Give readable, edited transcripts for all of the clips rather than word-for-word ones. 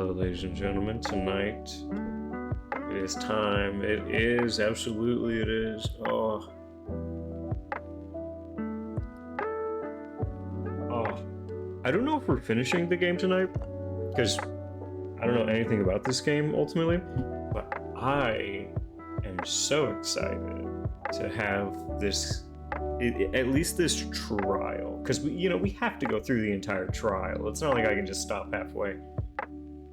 Hello, ladies and gentlemen. Tonight, it is time. It is, absolutely it is. Oh. I don't know if we're finishing the game tonight, because I don't know anything about this game, ultimately, but I am so excited to have this, at least this trial, because we have to go through the entire trial. It's not like I can just stop halfway.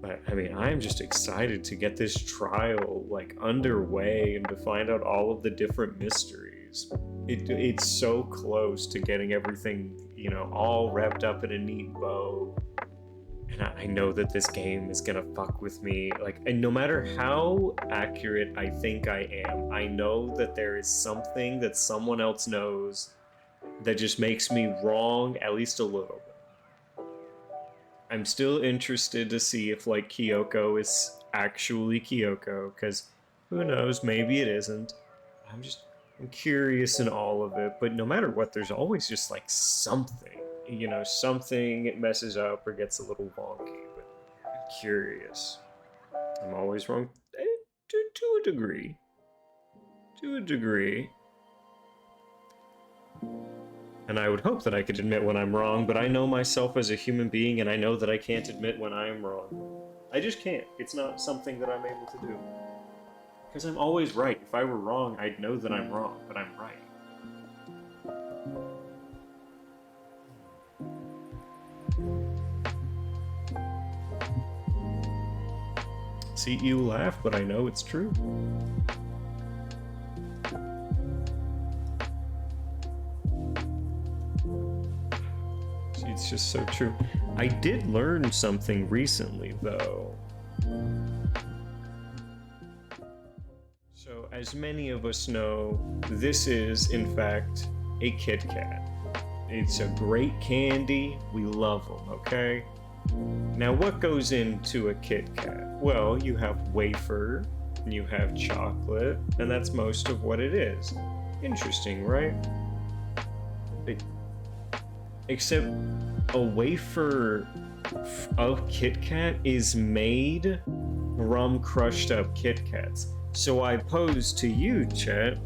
But I mean, I am just excited to get this trial like underway and to find out all of the different mysteries. It's so close to getting everything, all wrapped up in a neat bow. And I know that this game is gonna fuck with me. And no matter how accurate I think I am, I know that there is something that someone else knows that just makes me wrong at least a little bit. I'm still interested to see if Kyoko is actually Kyoko, because who knows, maybe it isn't. I'm curious in all of it, but no matter what, there's always just something, something messes up or gets a little wonky, but I'm curious. I'm always wrong to a degree. To a degree. And I would hope that I could admit when I'm wrong, but I know myself as a human being, and I know that I can't admit when I am wrong. I just can't. It's not something that I'm able to do. Because I'm always right. If I were wrong, I'd know that I'm wrong, but I'm right. See, you laugh, but I know it's true. It's just so true. I did learn something recently, though. So, as many of us know, this is, in fact, a Kit Kat. It's a great candy. We love them, okay? Now, what goes into a Kit Kat? Well, you have wafer, and you have chocolate, and that's most of what it is. Interesting, right? Except a wafer of Kit Kat is made from crushed up Kit Kats. So I pose to you, chat,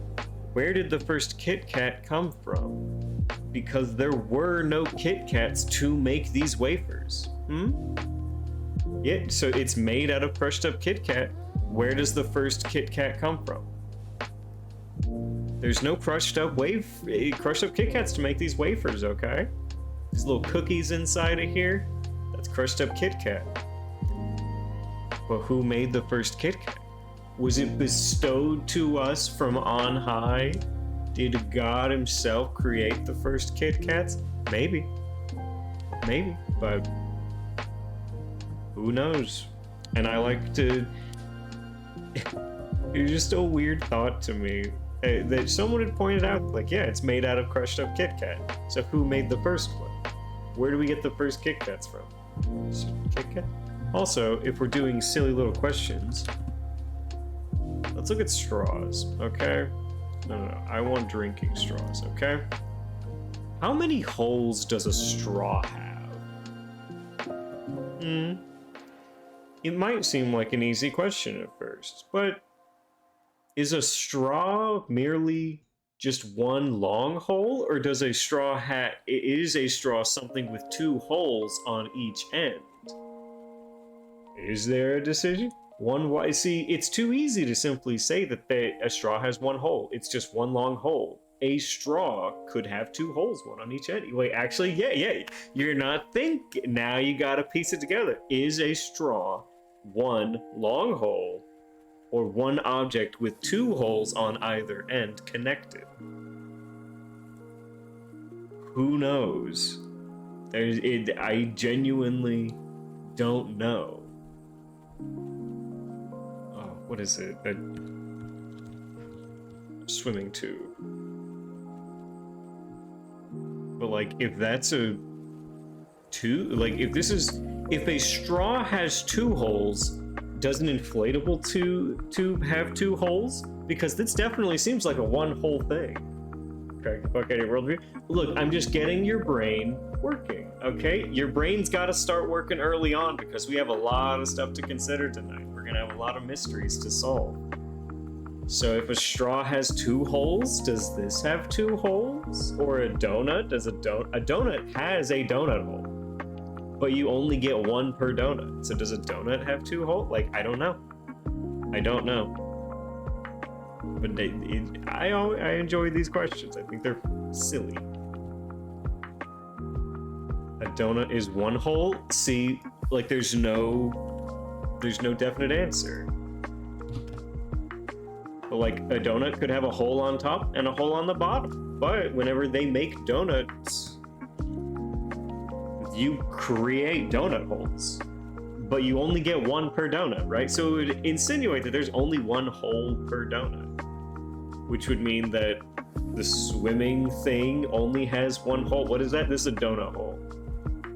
where did the first Kit Kat come from? Because there were no Kit Kats to make these wafers. Yeah, so it's made out of crushed up Kit Kat. Where does the first Kit Kat come from? There's no crushed up Kit Kats to make these wafers, okay? These little cookies inside of here, that's crushed up Kit Kat. But who made the first Kit Kat? Was it bestowed to us from on high? Did God himself create the first Kit Kats? Maybe. Maybe, but who knows? And I like to... It's just a weird thought to me. That someone had pointed out, yeah, it's made out of crushed up Kit Kat. So who made the first one? Where do we get the first Kit Kats from? Kit Kat? Also, if we're doing silly little questions, let's look at straws, okay? No, I want drinking straws, okay? How many holes does a straw have? It might seem like an easy question at first, but is a straw merely just one long hole, or does a straw is a straw something with two holes on each end? Is there a decision? See, it's too easy to simply say that a straw has one hole. It's just one long hole. A straw could have two holes, one on each end. Wait, actually, yeah. You're not thinking. Now you gotta piece it together. Is a straw one long hole, or one object with two holes on either end connected? Who knows? I genuinely don't know. Oh, what is it? A swimming tube. But if that's a if a straw has two holes, does an inflatable tube have two holes? Because this definitely seems like a one hole thing. Crack the fuck out of your worldview. Look, I'm just getting your brain working, okay? Your brain's got to start working early on because we have a lot of stuff to consider tonight. We're gonna have a lot of mysteries to solve. So if a straw has 2 holes, does this have 2 holes? Or a donut? Does a donut has a donut hole, but you only get 1 per donut. So does a donut have 2 holes? Like, I don't know. I don't know. But I enjoy these questions. I think they're silly. A donut is 1 hole? See, like there's no definite answer. But like a donut could have a hole on top and a hole on the bottom. But whenever they make donuts, you create donut holes. But you only get 1 per donut, right? So it would insinuate that there's only 1 hole per donut, which would mean that the swimming thing only has 1 hole. What is that? This is a donut hole.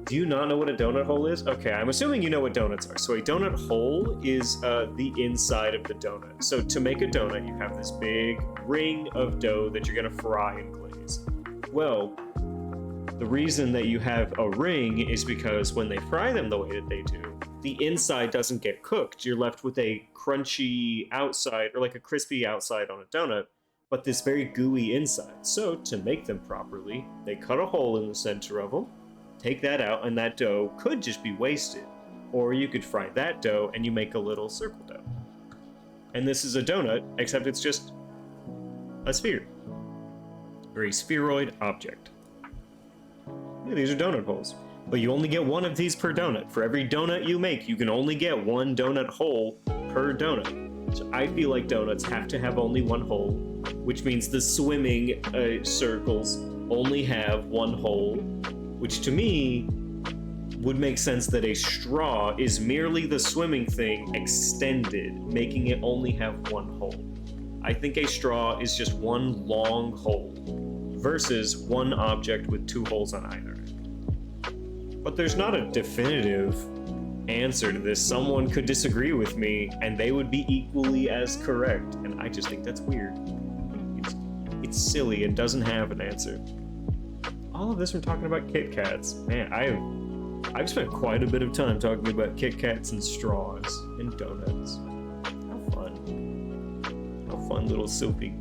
Do you not know what a donut hole is? Okay, I'm assuming you know what donuts are. So a donut hole is the inside of the donut. So to make a donut, you have this big ring of dough that you're gonna fry and glaze. Well, the reason that you have a ring is because when they fry them the way that they do, the inside doesn't get cooked. You're left with a crunchy outside, or like a crispy outside on a donut, but this very gooey inside. So to make them properly, they cut a hole in the center of them, take that out, and that dough could just be wasted. Or you could fry that dough and you make a little circle dough. And this is a donut, except it's just a sphere, or a spheroid object. Yeah, these are donut holes. But you only get 1 of these per donut. For every donut you make, you can only get 1 donut hole per donut. So I feel like donuts have to have only 1 hole, which means the swimming circles only have 1 hole, which to me would make sense that a straw is merely the swimming thing extended, making it only have 1 hole. I think a straw is just 1 long hole versus 1 object with 2 holes on either. But there's not a definitive answer to this. Someone could disagree with me and they would be equally as correct, and I just think that's weird. It's silly and doesn't have an answer. All of this from talking about Kit Kats. Man, I've spent quite a bit of time talking about Kit Kats and straws and donuts. How fun. How fun, little silly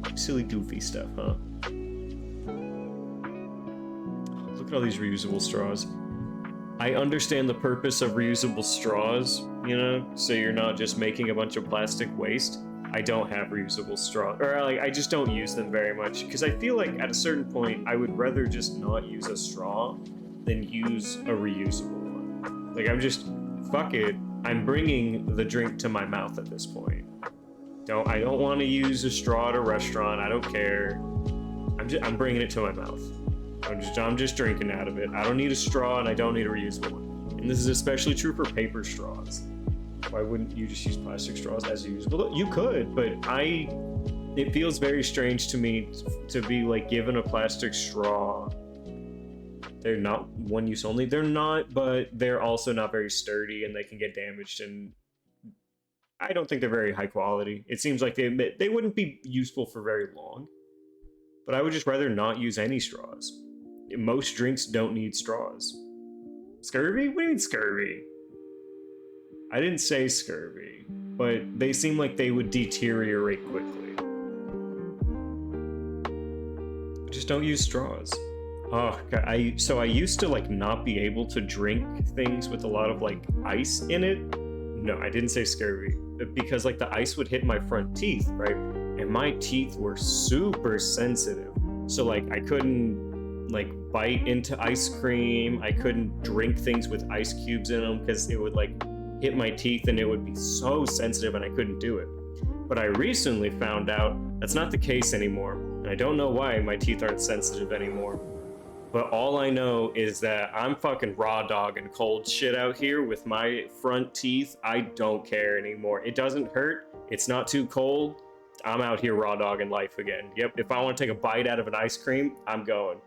goofy stuff, huh? Look at all these reusable straws. I understand the purpose of reusable straws, you know, so you're not just making a bunch of plastic waste. I don't have reusable straws, or like I just don't use them very much, because I feel like at a certain point I would rather just not use a straw than use a reusable one. Like I'm just, fuck it, I'm bringing the drink to my mouth at this point. I don't want to use a straw at a restaurant, I don't care. I'm bringing it to my mouth. I'm just drinking out of it. I don't need a straw and I don't need a reusable one. And this is especially true for paper straws. Why wouldn't you just use plastic straws as reusable? You could, but it feels very strange to me to be like given a plastic straw. They're not one use only. They're not, but they're also not very sturdy and they can get damaged, and I don't think they're very high quality. It seems like they wouldn't be useful for very long, but I would just rather not use any straws. Most drinks don't need straws. Scurvy? What do you mean scurvy? I didn't say scurvy, but they seem like they would deteriorate quickly. Just don't use straws. Oh, God, I used to like not be able to drink things with a lot of like ice in it. No, I didn't say scurvy, because like the ice would hit my front teeth, right? And my teeth were super sensitive. So like I couldn't like bite into ice cream. I couldn't drink things with ice cubes in them because it would like hit my teeth and it would be so sensitive and I couldn't do it. But I recently found out that's not the case anymore. And I don't know why my teeth aren't sensitive anymore. But all I know is that I'm fucking raw dogging cold shit out here with my front teeth. I don't care anymore. It doesn't hurt. It's not too cold. I'm out here raw dogging life again. Yep, if I want to take a bite out of an ice cream, I'm going.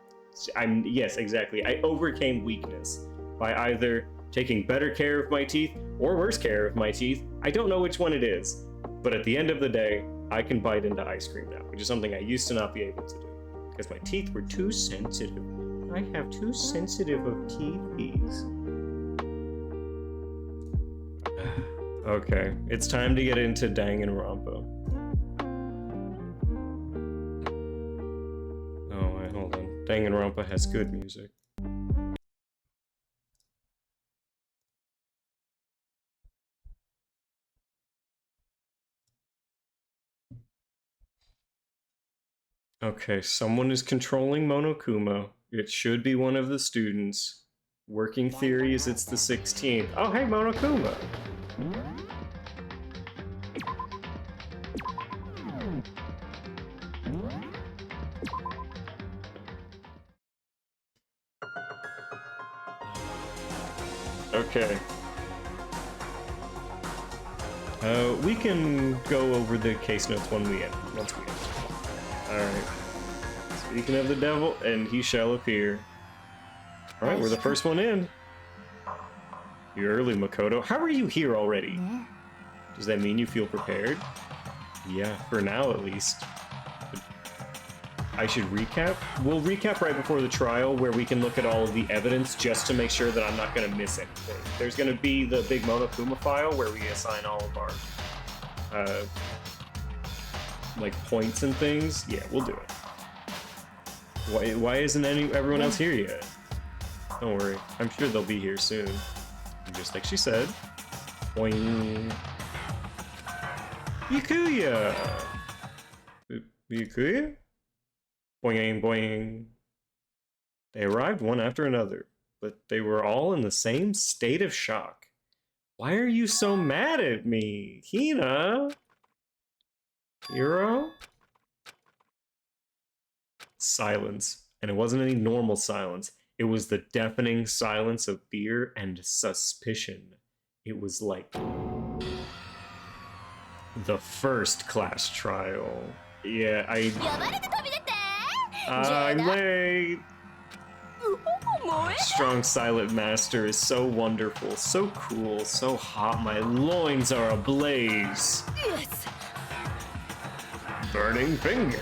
Yes, exactly. I overcame weakness by either taking better care of my teeth or worse care of my teeth. I don't know which one it is, but at the end of the day, I can bite into ice cream now, which is something I used to not be able to do because my teeth were too sensitive. I have too sensitive of teethies. Okay, it's time to get into DanganRonpa. Oh, wait, hold on. DanganRonpa has good music. Okay, someone is controlling Monokuma. It should be one of the students. Working theory is it's the 16th. Oh, hey, Monokuma! Okay. We can go over the case notes once we end. Alright. Speaking of the devil, and he shall appear. Alright, we're the first one in. You're early, Makoto. How are you here already? Does that mean you feel prepared? Yeah, for now at least. I should recap? We'll recap right before the trial where we can look at all of the evidence just to make sure that I'm not going to miss anything. There's going to be the big Monokuma file where we assign all of our like points and things. Yeah, we'll do it. Why isn't everyone else here yet? Don't worry, I'm sure they'll be here soon. Just like she said. Boing. Byakuya! Byakuya? Boing, boing. They arrived one after another, but they were all in the same state of shock. Why are you so mad at me, Hina? Hero? Silence. And it wasn't any normal silence. It was the deafening silence of fear and suspicion. It was like the first class trial. Yeah, I'm late. Strong silent master is so wonderful, so cool, so hot. My loins are ablaze. Burning finger.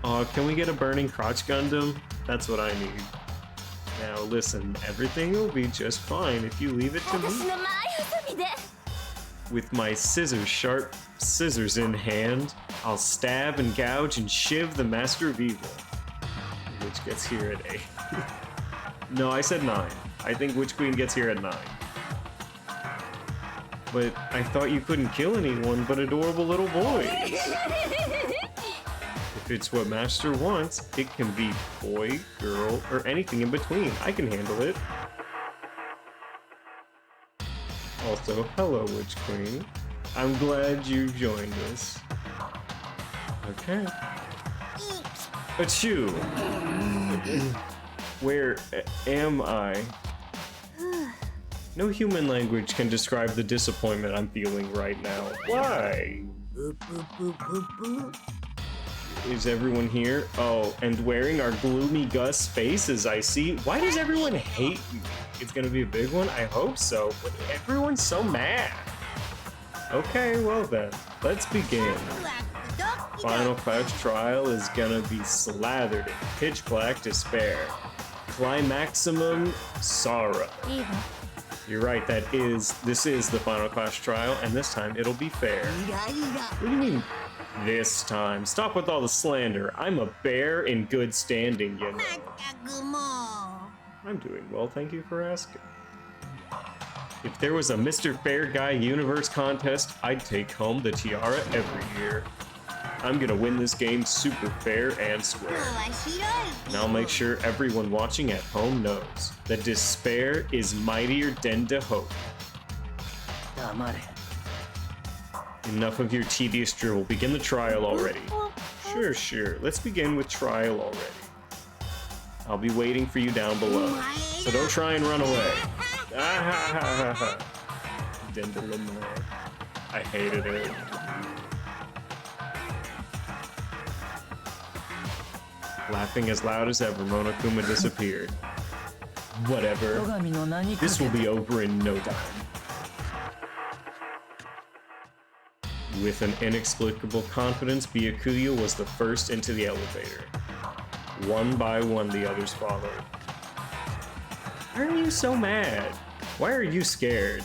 Oh, can we get a burning crotch Gundam? That's what I need. Now listen, everything will be just fine if you leave it to me. With my sharp scissors in hand, I'll stab and gouge and shiv the master of evil. Which gets here at 8. No, I said 9. I think Witch Queen gets here at 9. But I thought you couldn't kill anyone but adorable little boys. If it's what Master wants, it can be boy, girl, or anything in between. I can handle it. Also, hello, Witch Queen. I'm glad you joined us. Okay. Achoo! Where am I? No human language can describe the disappointment I'm feeling right now. Why? Is everyone here? Oh, and wearing our gloomy Gus faces, I see. Why does everyone hate me? It's gonna be a big one? I hope so. But everyone's so mad. Okay, well then, let's begin. Final class trial is gonna be slathered in pitch black despair. Climaximum sorrow. You're right, this is the final class trial, and this time it'll be fair. What do you mean, this time? Stop with all the slander. I'm a bear in good standing, you know. I'm doing well, thank you for asking. If there was a Mr. Fair Guy Universe contest, I'd take home the tiara every year. I'm gonna win this game super fair and square. And I'll make sure everyone watching at home knows that despair is mightier than the hope. Enough of your tedious drivel. Begin the trial already. Sure. Let's begin with trial already. I'll be waiting for you down below. So don't try and run away. Dendalamore. I hated it. Laughing as loud as ever, Monokuma disappeared. Whatever. This will be over in no time. With an inexplicable confidence, Byakuya was the first into the elevator. One by one, the others followed. Why are you so mad? Why are you scared?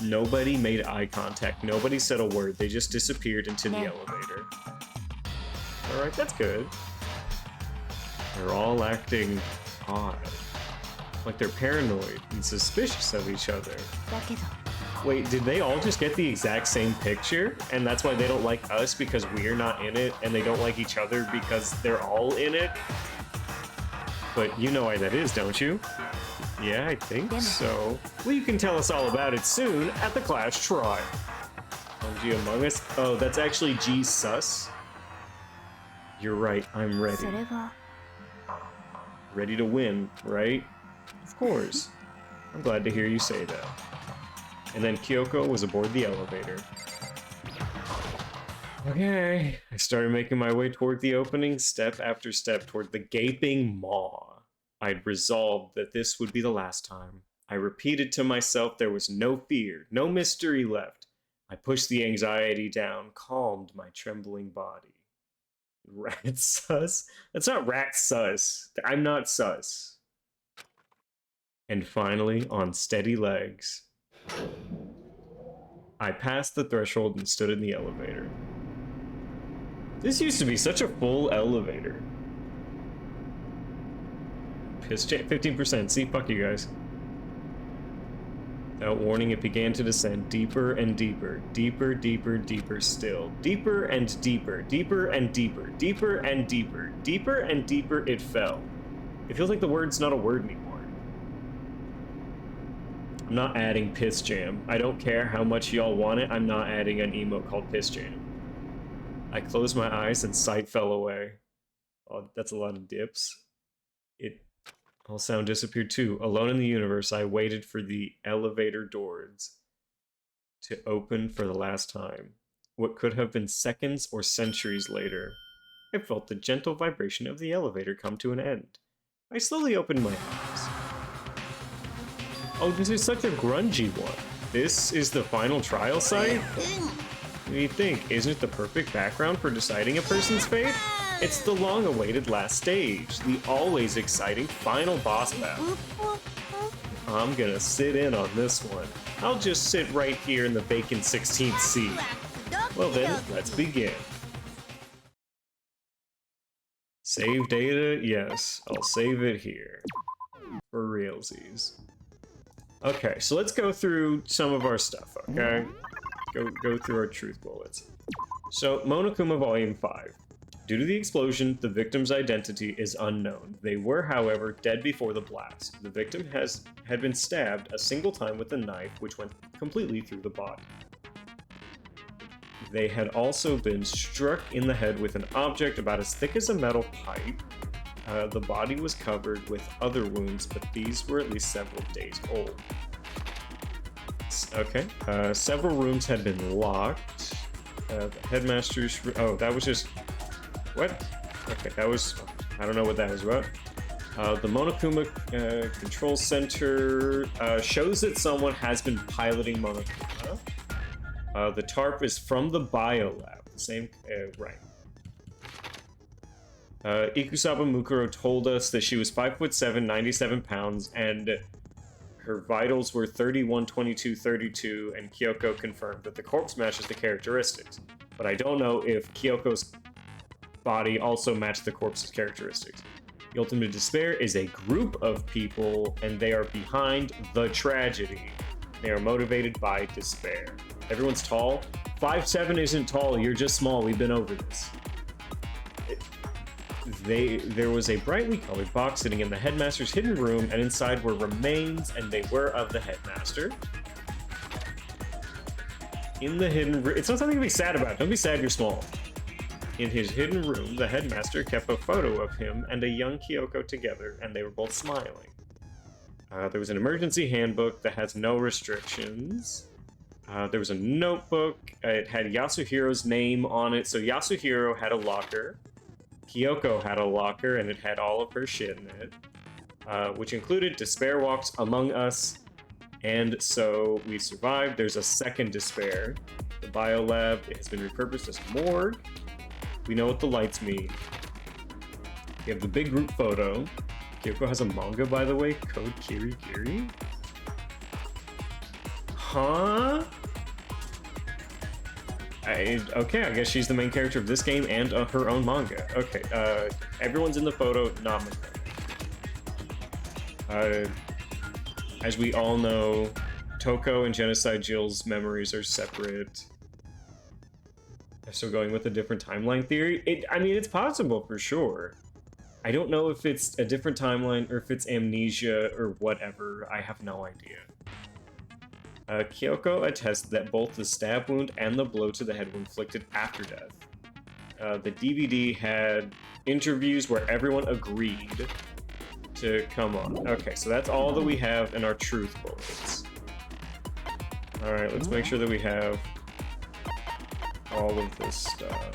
Nobody made eye contact. Nobody said a word. They just disappeared into the elevator. Alright, that's good. They're all acting odd. Like they're paranoid and suspicious of each other. Wait, did they all just get the exact same picture? And that's why they don't like us because we're not in it, and they don't like each other because they're all in it? But you know why that is, don't you? Yeah, I think so. Well, you can tell us all about it soon at the class trial. G Among Us? Oh, that's actually G Sus. You're right, I'm ready. Ready to win, right? Of course. I'm glad to hear you say that. And then Kyoko was aboard the elevator. Okay, I started making my way toward the opening, step after step toward the gaping maw. I'd resolved that this would be the last time. I repeated to myself there was no fear, no mystery left. I pushed the anxiety down, calmed my trembling body. Rat sus? That's not rat sus. I'm not sus. And finally, on steady legs, I passed the threshold and stood in the elevator. This used to be such a full elevator. Piss 15%. See, fuck you guys. Without warning, it began to descend deeper and deeper, deeper, deeper, deeper still. Deeper and deeper, deeper and deeper, deeper and deeper, deeper and deeper it fell. It feels like the word's not a word anymore. I'm not adding Piss Jam. I don't care how much y'all want it, I'm not adding an emote called Piss Jam. I closed my eyes and sight fell away. Oh, that's a lot of dips. All sound disappeared too. Alone in the universe, I waited for the elevator doors to open for the last time. What could have been seconds or centuries later, I felt the gentle vibration of the elevator come to an end. I slowly opened my eyes. Oh, this is such a grungy one. This is the final trial site? What do you think? Isn't it the perfect background for deciding a person's fate? It's the long-awaited last stage, the always exciting final boss battle. I'm gonna sit in on this one. I'll just sit right here in the vacant 16th seat. Well then, let's begin. Save data? Yes, I'll save it here. For realsies. Okay, so let's go through some of our stuff, okay? Go through our truth bullets. So, Monokuma Volume 5. Due to the explosion, the victim's identity is unknown. They were, however, dead before the blast. The victim had been stabbed a single time with a knife, which went completely through the body. They had also been struck in the head with an object about as thick as a metal pipe. The body was covered with other wounds, but these were at least several days old. Okay, several rooms had been locked. The headmaster's... Oh, that was just... What? Okay, that was... I don't know what that was about. The Monokuma Control Center shows that someone has been piloting Monokuma. The tarp is from the biolab. The same... right. Ikusaba Mukuro told us that she was 5'7", 97 pounds, and her vitals were 31, 22, 32, and Kyoko confirmed that the corpse matches the characteristics. But I don't know if Kyoko's body also matched the corpse's characteristics. The Ultimate Despair is a group of people, and they are behind the tragedy. They are motivated by despair. Everyone's tall. 5'7" isn't tall, you're just small, we've been over this. There was a brightly colored box sitting in the headmaster's hidden room, and inside were remains, and they were of the headmaster. In the hidden room, it's not something to be sad about. Don't be sad you're small. In his hidden room, the headmaster kept a photo of him and a young Kyoko together, and they were both smiling. There was an emergency handbook that has no restrictions. There was a notebook. It had Yasuhiro's name on it, so Yasuhiro had a locker. Kyoko had a locker, and it had all of her shit in it, which included Despair Walks, Among Us, And so we survived. There's a second despair. The biolab has been repurposed as a morgue. We know what the lights mean. We have the big group photo. Kyoko has a manga, by the way. Code Kiri Kiri? Huh? Okay, I guess she's the main character of this game and her own manga. Okay, everyone's in the photo, not Mako. As we all know, Toko and Genocide Jill's memories are separate. So going with a different timeline theory? I mean, it's possible for sure. I don't know if it's a different timeline or if it's amnesia or whatever. I have no idea. Kyoko attests that both the stab wound and the blow to the head were inflicted after death. The DVD had interviews where everyone agreed to come on. Okay, so that's all that we have in our truth bullets. Alright, let's make sure that we have all of this stuff.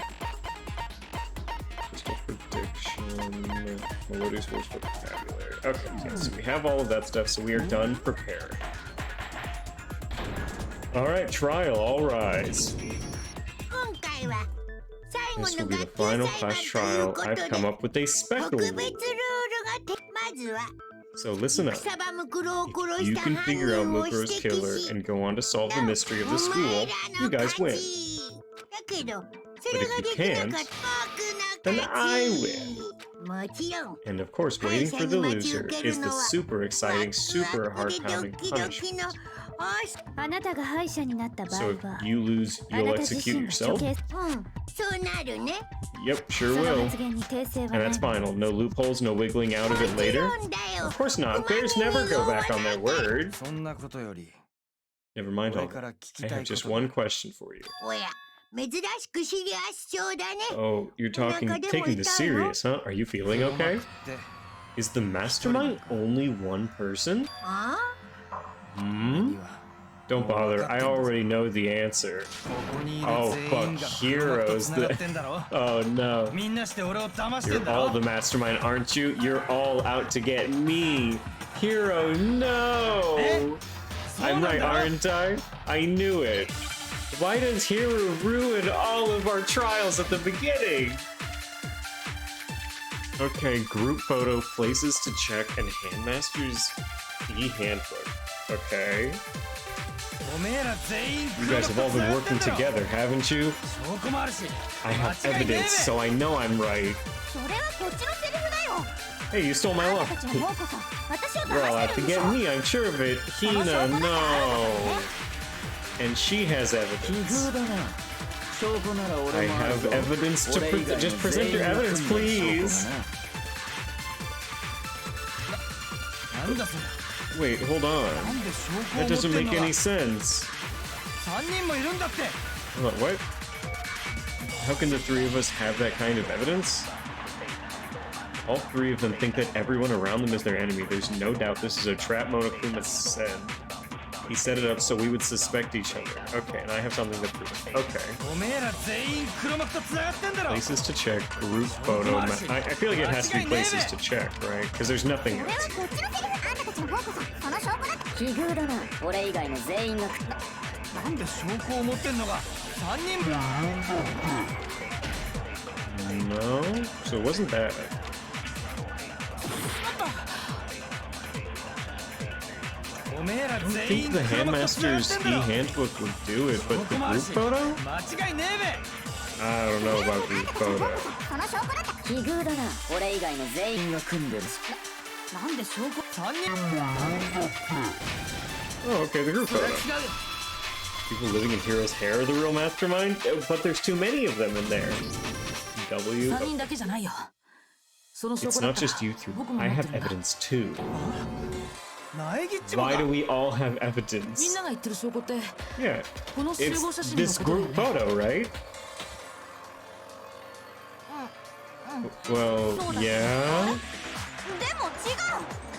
Crystal prediction, melodious words for vocabulary. Okay, yeah, so we have all of that stuff, so we are done prepared. Alright, trial, all rise. This will be the final class trial. I've come up with a special rule. So listen up. If you can figure out Mukuros' killer and go on to solve the mystery of the school, you guys win. But if you can't, then I win. And of course, waiting for the loser is the super exciting, super heart-pounding punishment. So if you lose, you'll execute yourself? Yep, sure will. And that's final. No loopholes, no wiggling out of it later? Of course not. Bears never go back on their word. Never mind all that. I have just one question for you. Oh, you're taking this serious, huh? Are you feeling okay? Is the mastermind only one person? Hmm? Don't bother, I already know the answer. Oh, fuck, heroes. Oh no. You're all the mastermind, aren't you? You're all out to get me. Hero, no! I'm right, aren't I? I knew it. Why does Hero ruin all of our trials at the beginning? Okay, group photo, places to check, and Handmaster's e-handbook. Okay. You guys have all been working together, haven't you? I have evidence, so I know I'm right. Hey, you stole my luck. You're all out to get me, I'm sure of it. Hina, no. And she has evidence. I have evidence to just present your evidence, please. Wait, hold on. That doesn't make any sense. What? How can the three of us have that kind of evidence? All three of them think that everyone around them is their enemy. There's no doubt this is a trap Monokuma said. He set it up so we would suspect each other. Okay, and I have something to prove. Okay. Places to check, group photo. I feel like it has to be places to check, right? Because there's nothing else. No, so it wasn't that. I don't think the Handmaster's e-handbook would do it, but the group photo? I don't know about group photo. Oh, okay, the group photo. People living in Hero's hair are the real mastermind? But there's too many of them in there. W. It's not just you three. I have evidence too. Why do we all have evidence? Yeah, it's this group photo, right? Well, yeah?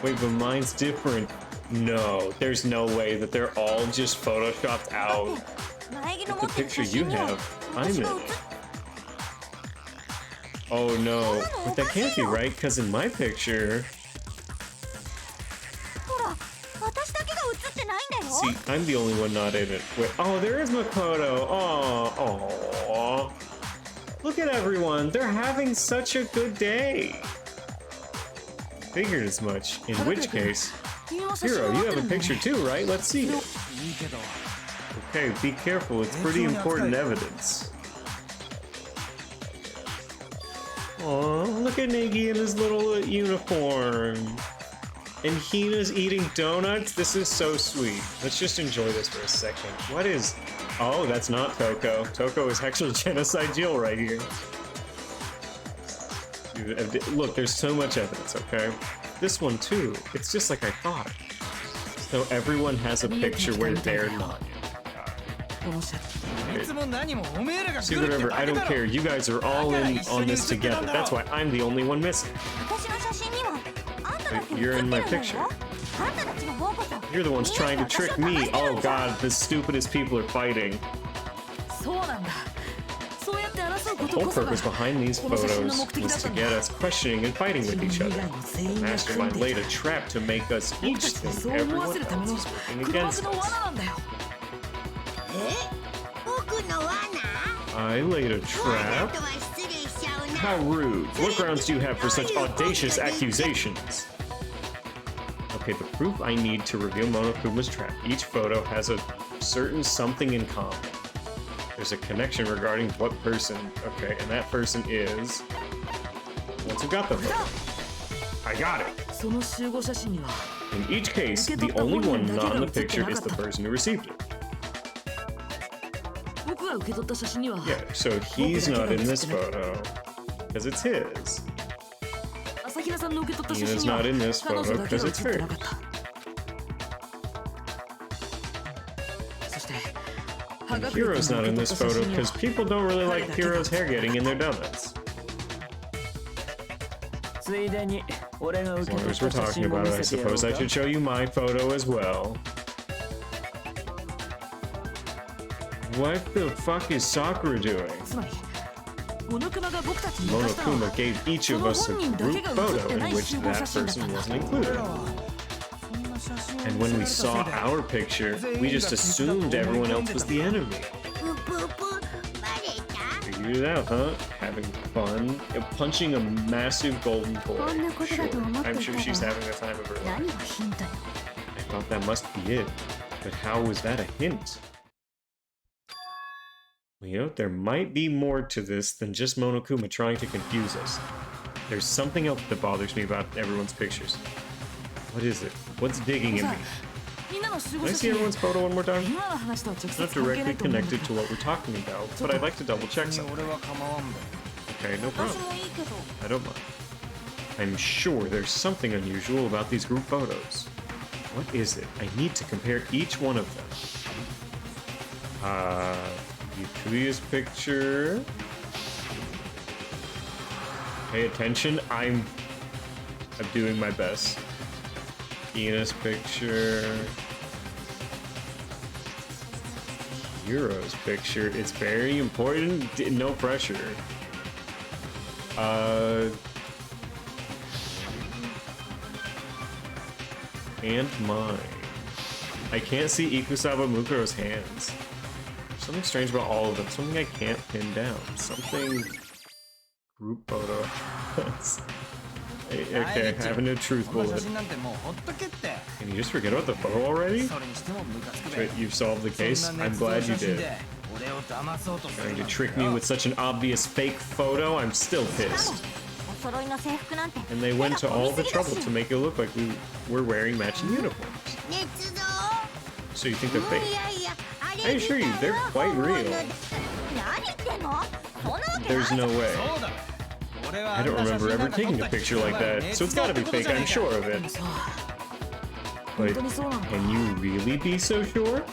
Wait, but mine's different. No, there's no way that they're all just photoshopped out. With the picture you have, I'm in it. Oh no, but that can't be right, because in my picture... See, I'm the only one not in it. Wait, oh, there is Makoto. Oh. Look at everyone. They're having such a good day. Figured as much. In which case, Hiro, you have a picture too, right? Let's see it. Okay, be careful. It's pretty important evidence. Oh, look at Negi in his little uniform. And Hina's eating donuts? This is so sweet. Let's just enjoy this for a second. What is... Oh, that's not Toko. Toko is actually Genocide Jill right here. Look, there's so much evidence, okay? This one too. It's just like I thought. So everyone has a picture where they're not. See, whatever, I don't care. You guys are all in on this together. That's why I'm the only one missing. You're in my picture. You're the ones trying to trick me. Oh god, the stupidest people are fighting. The whole purpose behind these photos was to get us questioning and fighting with each other. The mastermind laid a trap to make us each think everyone else is working against us. I laid a trap? How rude. What grounds do you have for such audacious accusations? Okay, the proof I need to reveal Monokuma's trap. Each photo has a certain something in common. There's a connection regarding what person. Okay, and that person is... the ones who got the photo. I got it! In each case, the only one not in the picture is the person who received it. Yeah, so he's not in this photo, because it's his. Hina's not in this photo, because it's hers. And Hiro's not in this photo, because people don't really like Hiro's hair getting in their donuts. As long as we're talking about it, I suppose I should show you my photo as well. What the fuck is Sakura doing? Monokuma gave each of us a group photo in which that person wasn't included. And when we saw our picture, we just assumed everyone else was the enemy. Figured it out, huh? Having fun. Punching a massive golden toy. Sure. I'm sure she's having the time of her life. I thought that must be it. But how was that a hint? You know, there might be more to this than just Monokuma trying to confuse us. There's something else that bothers me about everyone's pictures. What is it? What's digging in me? Can I see everyone's photo one more time? It's not directly connected to what we're talking about, but I'd like to double check something. Okay, no problem. I don't mind. I'm sure there's something unusual about these group photos. What is it? I need to compare each one of them. Yukuya's picture. Pay attention. I'm doing my best. Ina's picture. Hiro's picture. It's very important. No pressure. And mine. I can't see Ikusawa Mukuro's hands. Something strange about all of them. Something I can't pin down. Something... group photo. Okay, I have no truth bullet. Can you just forget about the photo already? Wait, you've solved the case? I'm glad you did. Trying to trick me with such an obvious fake photo? I'm still pissed. And they went to all the trouble to make it look like we were wearing matching uniforms. So you think they're fake? I assure you, they're quite real. There's no way. I don't remember ever taking a picture like that, so it's gotta be fake, I'm sure of it. But can you really be so sure?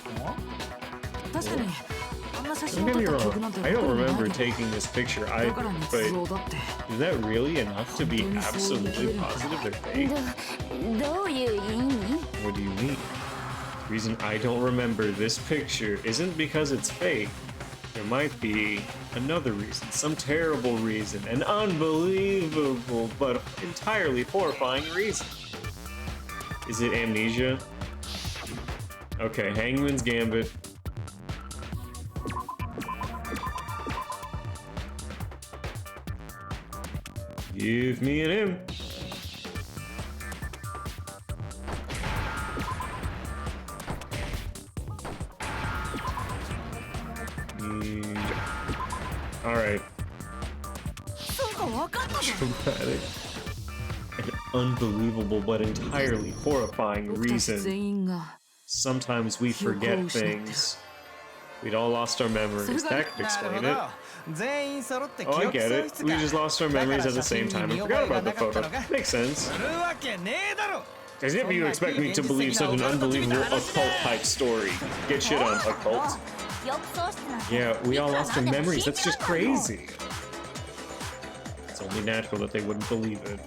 Don't get me wrong, I don't remember taking this picture either, but is that really enough to be absolutely positive they're fake? What do you mean? The reason I don't remember this picture isn't because it's fake. There might be another reason, some terrible reason, an unbelievable but entirely horrifying reason. Is it amnesia? Okay, Hangman's Gambit. Give me an M. Alright. Dramatic. An unbelievable but entirely horrifying reason. Sometimes we forget things. We'd all lost our memories. That could explain it. Oh, I get it. We just lost our memories at the same time and forgot about the photo. Makes sense. As if you expect me to believe such an unbelievable occult-type story. Get shit on, occult. Yeah, we all lost our memories. That's just crazy. It's only natural that they wouldn't believe it.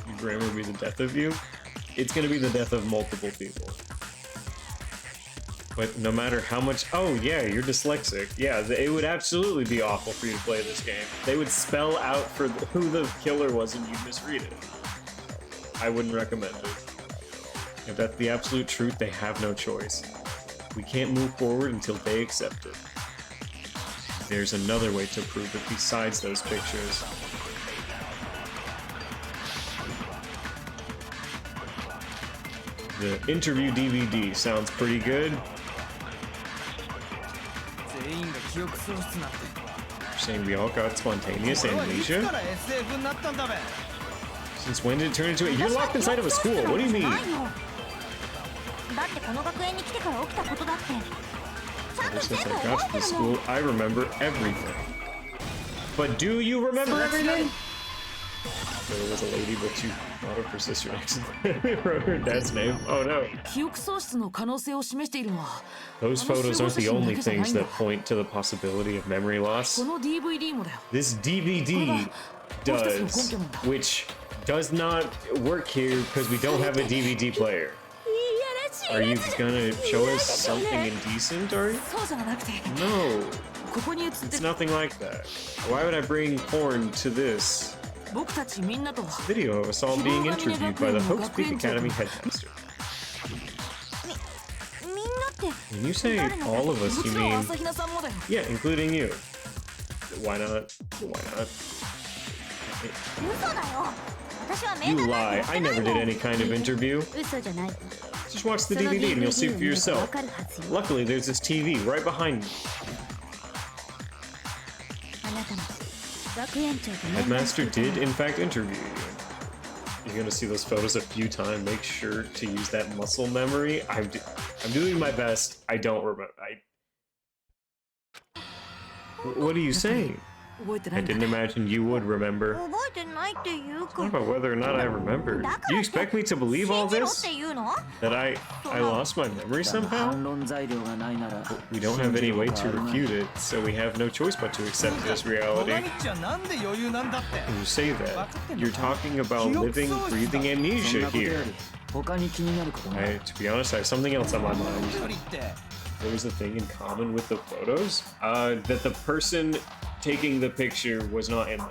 Your grammar would be the death of you? It's gonna be the death of multiple people. But no matter how much... Oh, yeah, you're dyslexic. Yeah, it would absolutely be awful for you to play this game. They would spell out for who the killer was and you'd misread it. I wouldn't recommend it. If that's the absolute truth, they have no choice. We can't move forward until they accept it. There's another way to prove it besides those pictures. The interview DVD sounds pretty good. You're saying we all got spontaneous amnesia? Since when did it turn into it? You're locked inside of a school. What do you mean? Ever since I got to the school, I remember everything. But do you remember everything? There was a lady, but she thought of her sister accidentally wrote her dad's name. Oh no. Those photos aren't the only things that point to the possibility of memory loss. This DVD does, which does not work here because we don't have a DVD player. Are you gonna show us something indecent, are you? No. It's nothing like that. Why would I bring porn to this? Video of us all being interviewed by the Hope's Peak Academy headmaster. When you say all of us, you mean... Yeah, including you. Why not? Why not? You lie. I never did any kind of interview. Just watch the DVD and you'll see for yourself. Luckily, there's this TV right behind me. The headmaster did, in fact, interview you. You're gonna see those photos a few times. Make sure to use that muscle memory. I'm doing my best. I don't remember. What are you saying? I didn't imagine you would remember. It's not about whether or not I remembered. You expect me to believe all this? That I lost my memory somehow? We don't have any way to refute it, so we have no choice but to accept this reality. When you say that, you're talking about living, breathing amnesia here. To be honest, I have something else on my mind. There was a thing in common with the photos, that the person taking the picture was not in them.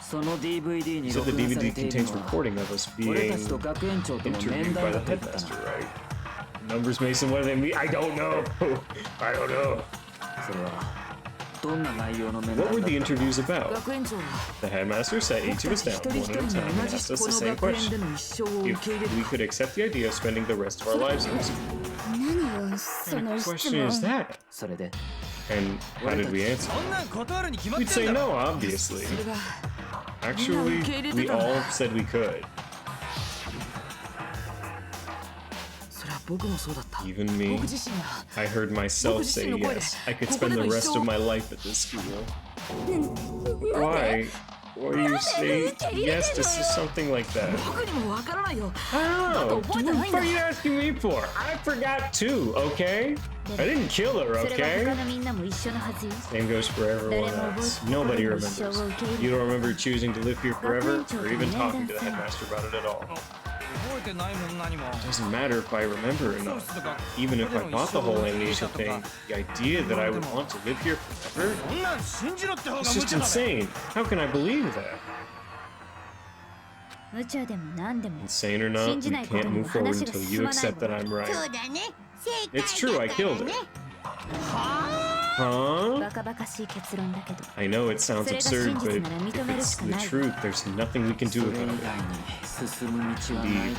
So the DVD contains recording of us being interviewed by the headmaster, right? Numbers, Mason, what do they mean? I don't know. I don't know. What were the interviews about? The headmaster sat each of us down one at a time and asked us the same question. If we could accept the idea of spending the rest of our lives in school. What kind of question is that? And how did we answer? We'd say no, obviously. Actually, we all said we could. Even me. I heard myself say yes. I could spend the rest of my life at this school. Why? Why do you say yes to something like that? I don't know. What are you asking me for? I forgot too, okay? I didn't kill her, okay? Same goes for everyone else. Nobody remembers. You don't remember choosing to live here forever, or even talking to the headmaster about it at all. It doesn't matter if I remember or not. Even if I bought the whole amnesia thing, the idea that I would want to live here forever? It's just insane. How can I believe that? Insane or not, we can't move forward until you accept that I'm right. It's true, I killed it. Huh? I know it sounds absurd, but if it's the truth, there's nothing we can do about it. Indeed,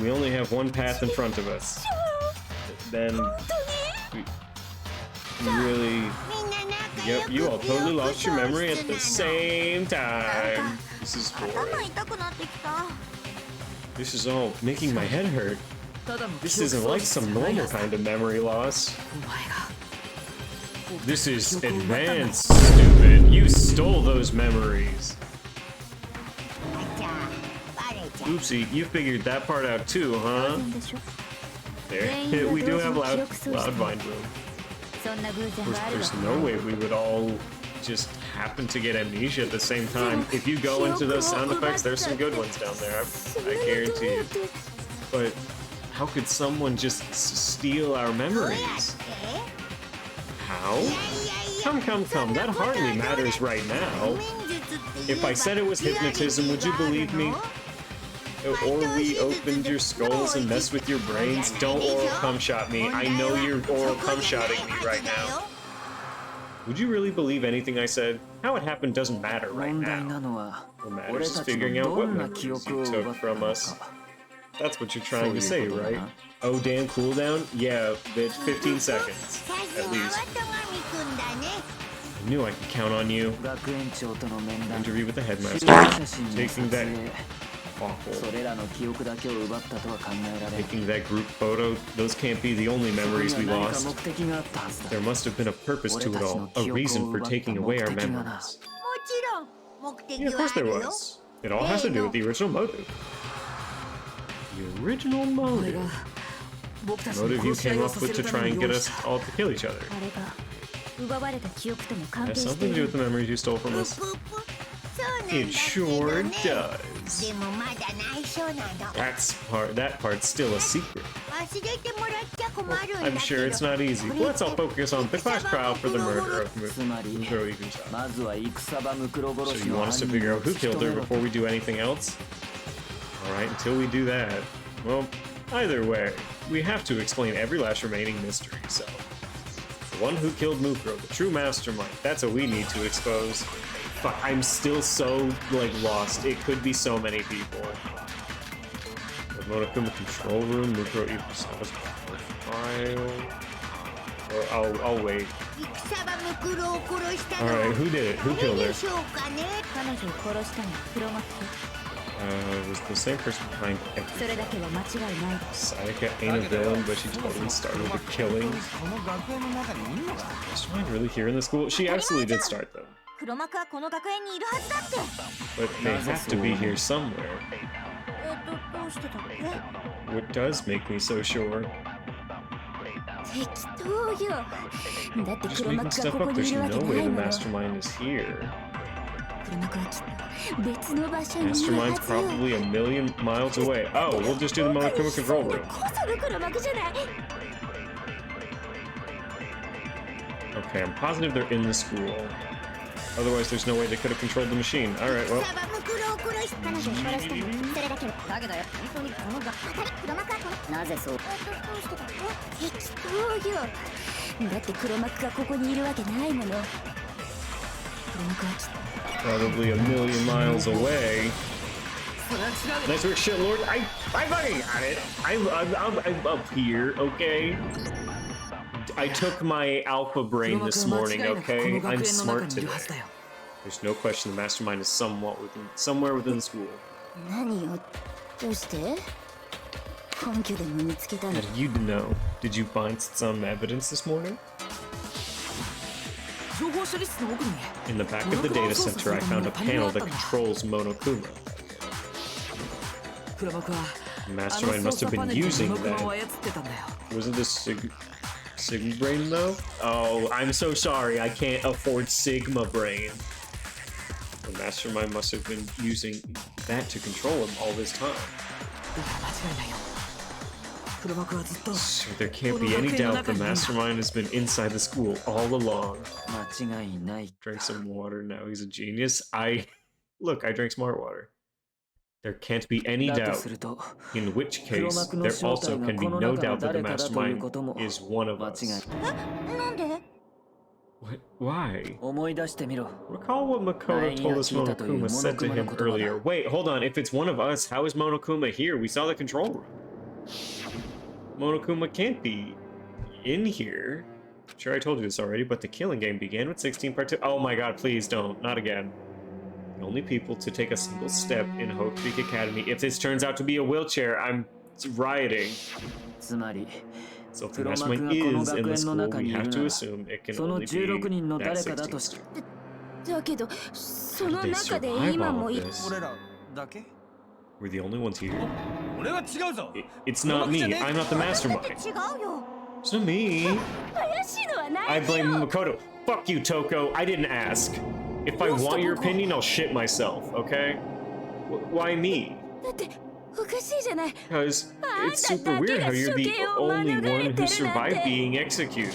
we only have one path in front of us. Then we really... Yep, you all totally lost your memory at the same time. This is boring. This is all making my head hurt. This isn't like some normal kind of memory loss. This is advanced, stupid. You stole those memories. Oopsie, you figured that part out too, huh? There, we do have loud vine room. There's no way we would all just happen to get amnesia at the same time. If you go into those sound effects, there's some good ones down there, I guarantee you. But how could someone just steal our memories? How? Come, that hardly matters right now. If I said it was hypnotism, would you believe me? Or we opened your skulls and messed with your brains? Don't oral cum shot me. I know you're oral cum shotting me right now. Would you really believe anything I said? How it happened doesn't matter right now. What matters is figuring out what memories you took from us. That's what you're trying to say, right? Oh, damn cooldown? Yeah, bitch, 15 seconds, at least. I knew I could count on you. Interview with the headmaster. Taking that... awful. Taking that group photo, those can't be the only memories we lost. There must have been a purpose to it all, a reason for taking away our memories. Yeah, of course there was. It all has to do with the original motive. The original motive? The motive you came up with to try and get us all to kill each other. It has something to do with the memories you stole from us. It sure does. That part's still a secret. Well, I'm sure it's not easy. Let's all focus on the class trial for the murder of Mukuros. So you want us to figure out who killed her before we do anything else? Alright, until we do that, well, either way, we have to explain every last remaining mystery, so... The one who killed Mukuro, the true mastermind, that's what we need to expose. Fuck, I'm still so, lost. It could be so many people. The Monokuma control room, Mukuro Ifusawa's profile... Or I'll wait. Alright, who did it? Who killed her? It was the same person behind everything. Sayaka ain't a villain, but she totally started the killing. Is Mastermind really here in the school? She absolutely did start them. But they have to be here somewhere. What does make me so sure? Just making stuff up, there's no way the Mastermind is here. Mastermind's probably a million miles away. Oh, we'll just do the Monokuma control room. Okay, I'm positive they're in the school. Otherwise, there's no way they could have controlled the machine. Alright, well. Probably a million miles away. Nice work, shit lord. I fucking got it. I'm up here, okay? I took my alpha brain this morning, okay? I'm smart today. There's no question the Mastermind is somewhere within the school. How do you know? Did you find some evidence this morning? In the back of the data center, I found a panel that controls Monokuma. The Mastermind must have been using that. Wasn't this Sigma Brain though? Oh, I'm so sorry, I can't afford Sigma Brain. The Mastermind must have been using that to control him all this time. So there can't be any doubt the Mastermind has been inside the school all along. Drank some water, now he's a genius. Look, I drank smart water. There can't be any doubt, in which case there also can be no doubt that the mastermind is one of us. What? Why? Recall what Makoto told us Monokuma said to him earlier. Wait, hold on. If it's one of us, how is Monokuma here? We saw the control room. Monokuma can't be in here. Sure, I told you this already, but the killing game began with 16 Oh my god, please don't. Not again. The only people to take a single step in Hope Creek Academy. If this turns out to be a wheelchair, I'm rioting. So if the mastermind is in the school, we have to assume it can only be that 16 student. How did they survive all of this? We're the only ones here. It's not me. I'm not the mastermind. It's not me. I blame Makoto. Fuck you, Toko. I didn't ask. If I want your opinion, I'll shit myself, okay? Why me? Because it's super weird how you're the only one who survived being executed.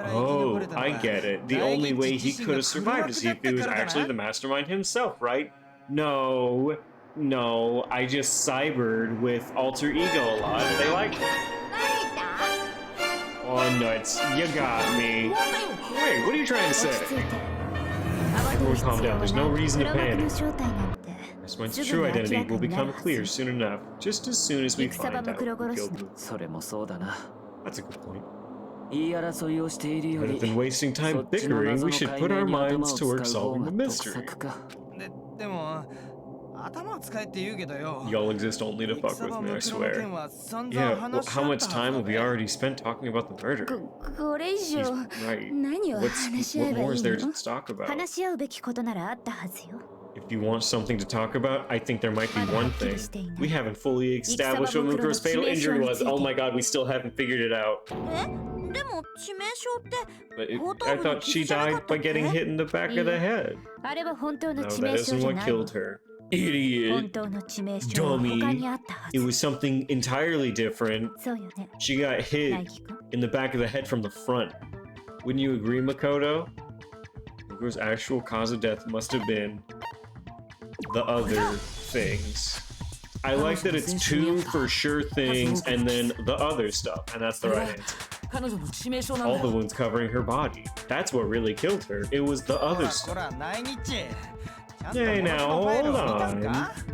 Oh, I get it. The only way he could have survived is if he was actually the mastermind himself, right? No, I just cybered with alter ego a lot. They like it. Oh, nuts. You got me. Wait, what are you trying to say? Everyone calm down. There's no reason to panic. Mastermind's true identity will become clear soon enough, just as soon as we find out who killed him. That's a good point. Rather than wasting time bickering, we should put our minds to work solving the mystery. Y'all exist only to fuck with me, I swear. Yeah, well, how much time have we already spent talking about the murder? He's right. What more is there to talk about? If you want something to talk about, I think there might be one thing. We haven't fully established what Mukuro's fatal injury was. Oh my god, we still haven't figured it out. But I thought she died by getting hit in the back of the head. No, that isn't what killed her. Idiot. Dummy. It was something entirely different. She got hit in the back of the head from the front. Wouldn't you agree, Makoto? Mukuro's actual cause of death must have been the other things. I like that it's two for sure things and then the other stuff, and that's the right answer. All the wounds covering her body. That's what really killed her. It was the other stuff. Hey now, hold on.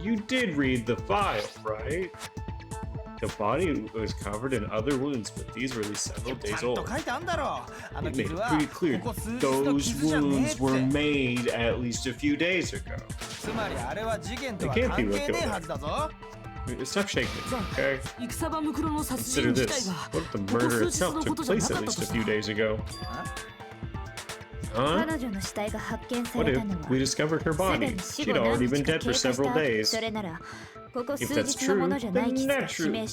You did read the file, right? The body was covered in other wounds, but these were at least several days old. It made it pretty clear those wounds were made at least a few days ago. It can't be what killed her. Stop shaking, okay? Consider this. What if the murder itself took place at least a few days ago? Huh? What if we discovered her body? She'd already been dead for several days. If that's true, then naturally.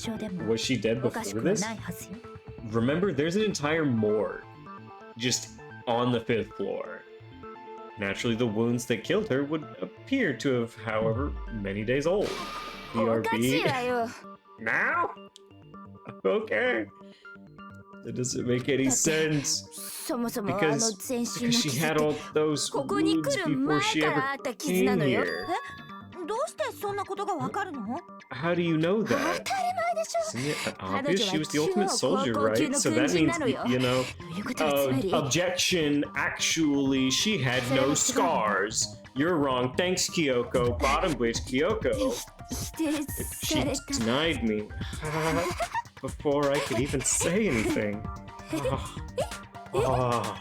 Was she dead before this? Remember, there's an entire morgue just on the 5th floor. Naturally, the wounds that killed her would appear to have, however, many days old. BRB. Now? Okay. That doesn't make any sense. Because she had all those wounds before she ever came here. How do you know that? Isn't it obvious? She was the ultimate soldier, right? So that means, you know... objection, actually, she had no scars. You're wrong. Thanks, Kyoko. Bottom which, Kyoko. She denied me. Before I could even say anything. Oh,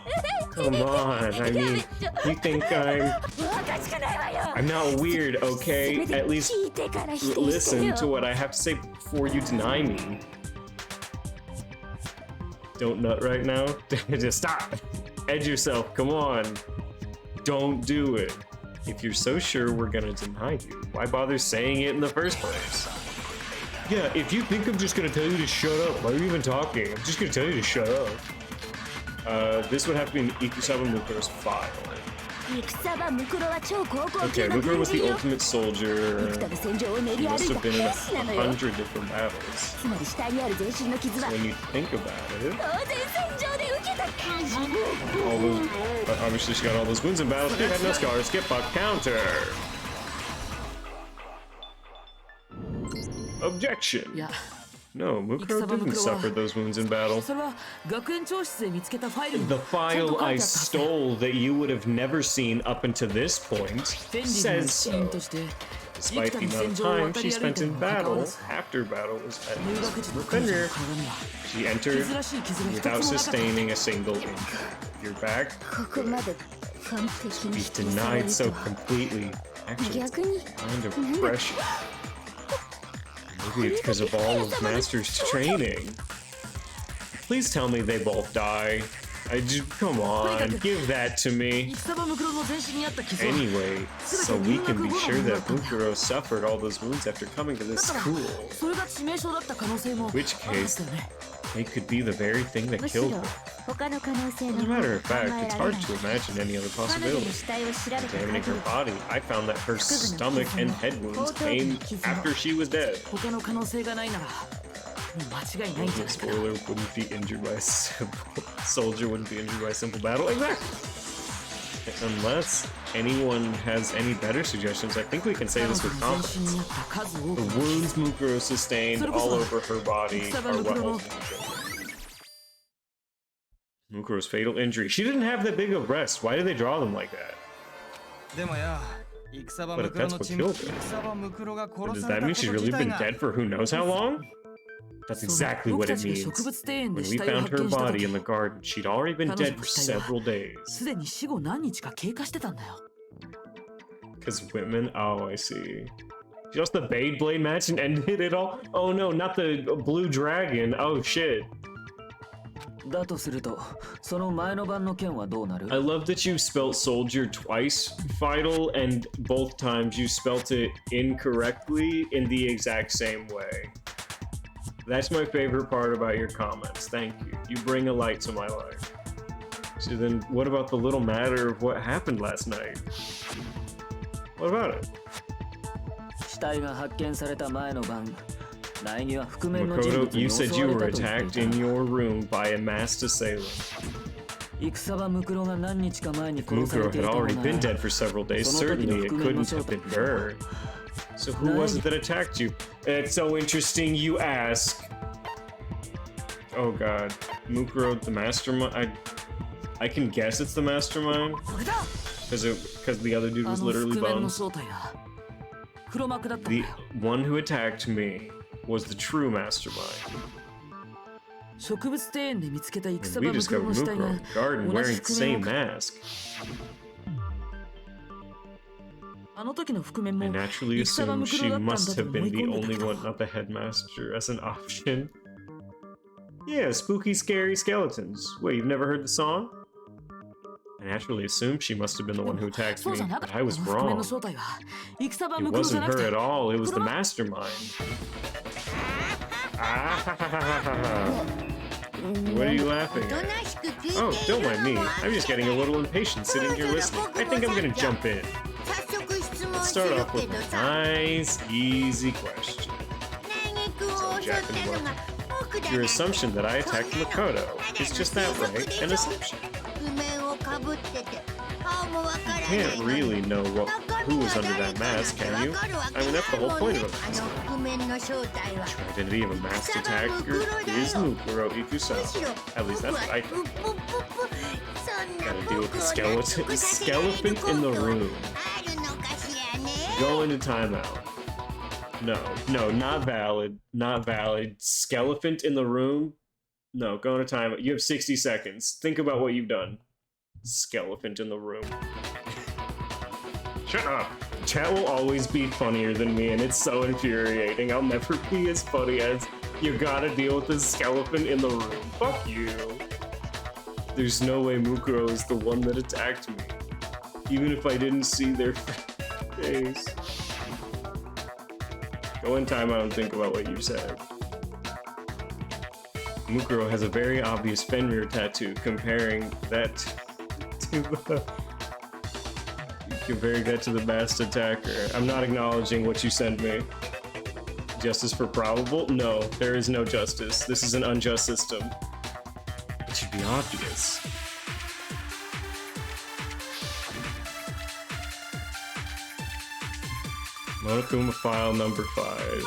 come on. I mean, you think I'm not weird, okay? At least listen to what I have to say before you deny me. Don't nut right now. Just stop. Edge yourself. Come on. Don't do it. If you're so sure we're gonna deny you, why bother saying it in the first place? Yeah, if you think I'm just gonna tell you to shut up, why are you even talking? I'm just gonna tell you to shut up. This would have to be in Ikusaba Mukuro's file. Okay, Mukuro was the ultimate soldier. He must have been in 100 different battles. So when you think about it... But obviously she got all those wounds in battle. She had no scars. Get fucked. Counter! Objection! Yeah. No, Mukuro didn't suffer those wounds in battle. The file I stole that you would have never seen up until this point says so. Despite the amount of time she spent in battle, after battle was ended. She entered without sustaining a single injury. You're back. He's denied so completely. Actually, it's kind of pressure. Maybe it's because of all of Master's training. Please tell me they both die. Come on, give that to me. Anyway, so we can be sure that Mukuros suffered all those wounds after coming to this school. In which case, it could be the very thing that killed her. As a matter of fact, it's hard to imagine any other possibility. Examining her body, I found that her stomach and head wounds came after she was dead. Spoiler, wouldn't be injured by a simple soldier, wouldn't be injured by a simple battle. Exactly. Unless anyone has any better suggestions, I think we can say this with confidence. The wounds Mukuro sustained all over her body are what ultimately. Mukuro's fatal injury. She didn't have that big of breasts. Why did they draw them like that? But if that's what killed her, does that mean she's really been dead for who knows how long? That's exactly what it means. When we found her body in the garden, she'd already been dead for several days. Because women? Oh, I see. Just the Beyblade match and ended it all? Oh no, not the blue dragon. Oh shit. I love that you spelt soldier twice, Vital, and both times you spelt it incorrectly in the exact same way. That's my favorite part about your comments. Thank you. You bring a light to my life. So then, what about the little matter of what happened last night? What about it? Makoto, you said you were attacked in your room by a masked assailant. Mukuro had already been dead for several days. Certainly, it couldn't have been her. So who was it that attacked you? It's so interesting you ask. Oh god. Mukuro, the mastermind? I can guess it's the mastermind? Because the other dude was literally bones. The one who attacked me was the true mastermind. And we discovered Mukuro in the garden wearing the same mask. I naturally assumed she must have been the only one, not the headmaster, as an option. Yeah, spooky, scary skeletons. Wait, you've never heard the song? I naturally assumed she must have been the one who attacked me, but I was wrong. It wasn't her at all, it was the mastermind. What are you laughing at? Oh, don't mind me. I'm just getting a little impatient sitting here listening. I think I'm gonna jump in. Let's start off with a nice, easy question. So, Jack and Mark, your assumption that I attacked Makoto is just that, right? An assumption. You can't really know who was under that mask, can you? I mean, that's the whole point of a mask. The identity of a masked attacker is Mukuro Ikusawa. At least that's what I think. Gotta deal with the skeleton. The skeleton in the room. Go into timeout. No, not valid. Not valid. Skeleton in the room? No, go into timeout. You have 60 seconds. Think about what you've done. Skeleton in the room. Shut up. Chat will always be funnier than me, and it's so infuriating. I'll never be as funny as you gotta deal with the skeleton in the room. Fuck you. There's no way Mukuro is the one that attacked me. Even if I didn't see their face. Go in timeout and think about what you said. Mukuro has a very obvious Fenrir tattoo, comparing that to the masked attacker. I'm not acknowledging what you sent me. Justice for probable? No, there is no justice. This is an unjust system. It should be obvious. Monokuma file number 5.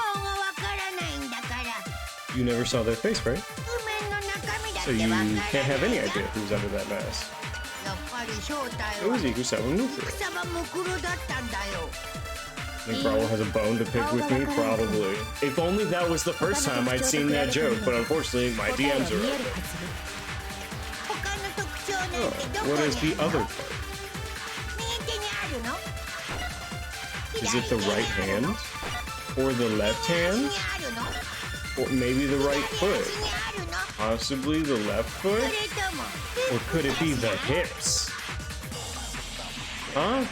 You never saw their face, right? So you can't have any idea who's under that mask. Uzi Kusaba Mukuro. Think Raul has a bone to pick with me? Probably. If only that was the first time I'd seen that joke, but unfortunately my DMs are open. Oh, what is the other part? Is it the right hand? Or the left hand? Or maybe the right foot? Possibly the left foot? Or could it be the hips? Huh?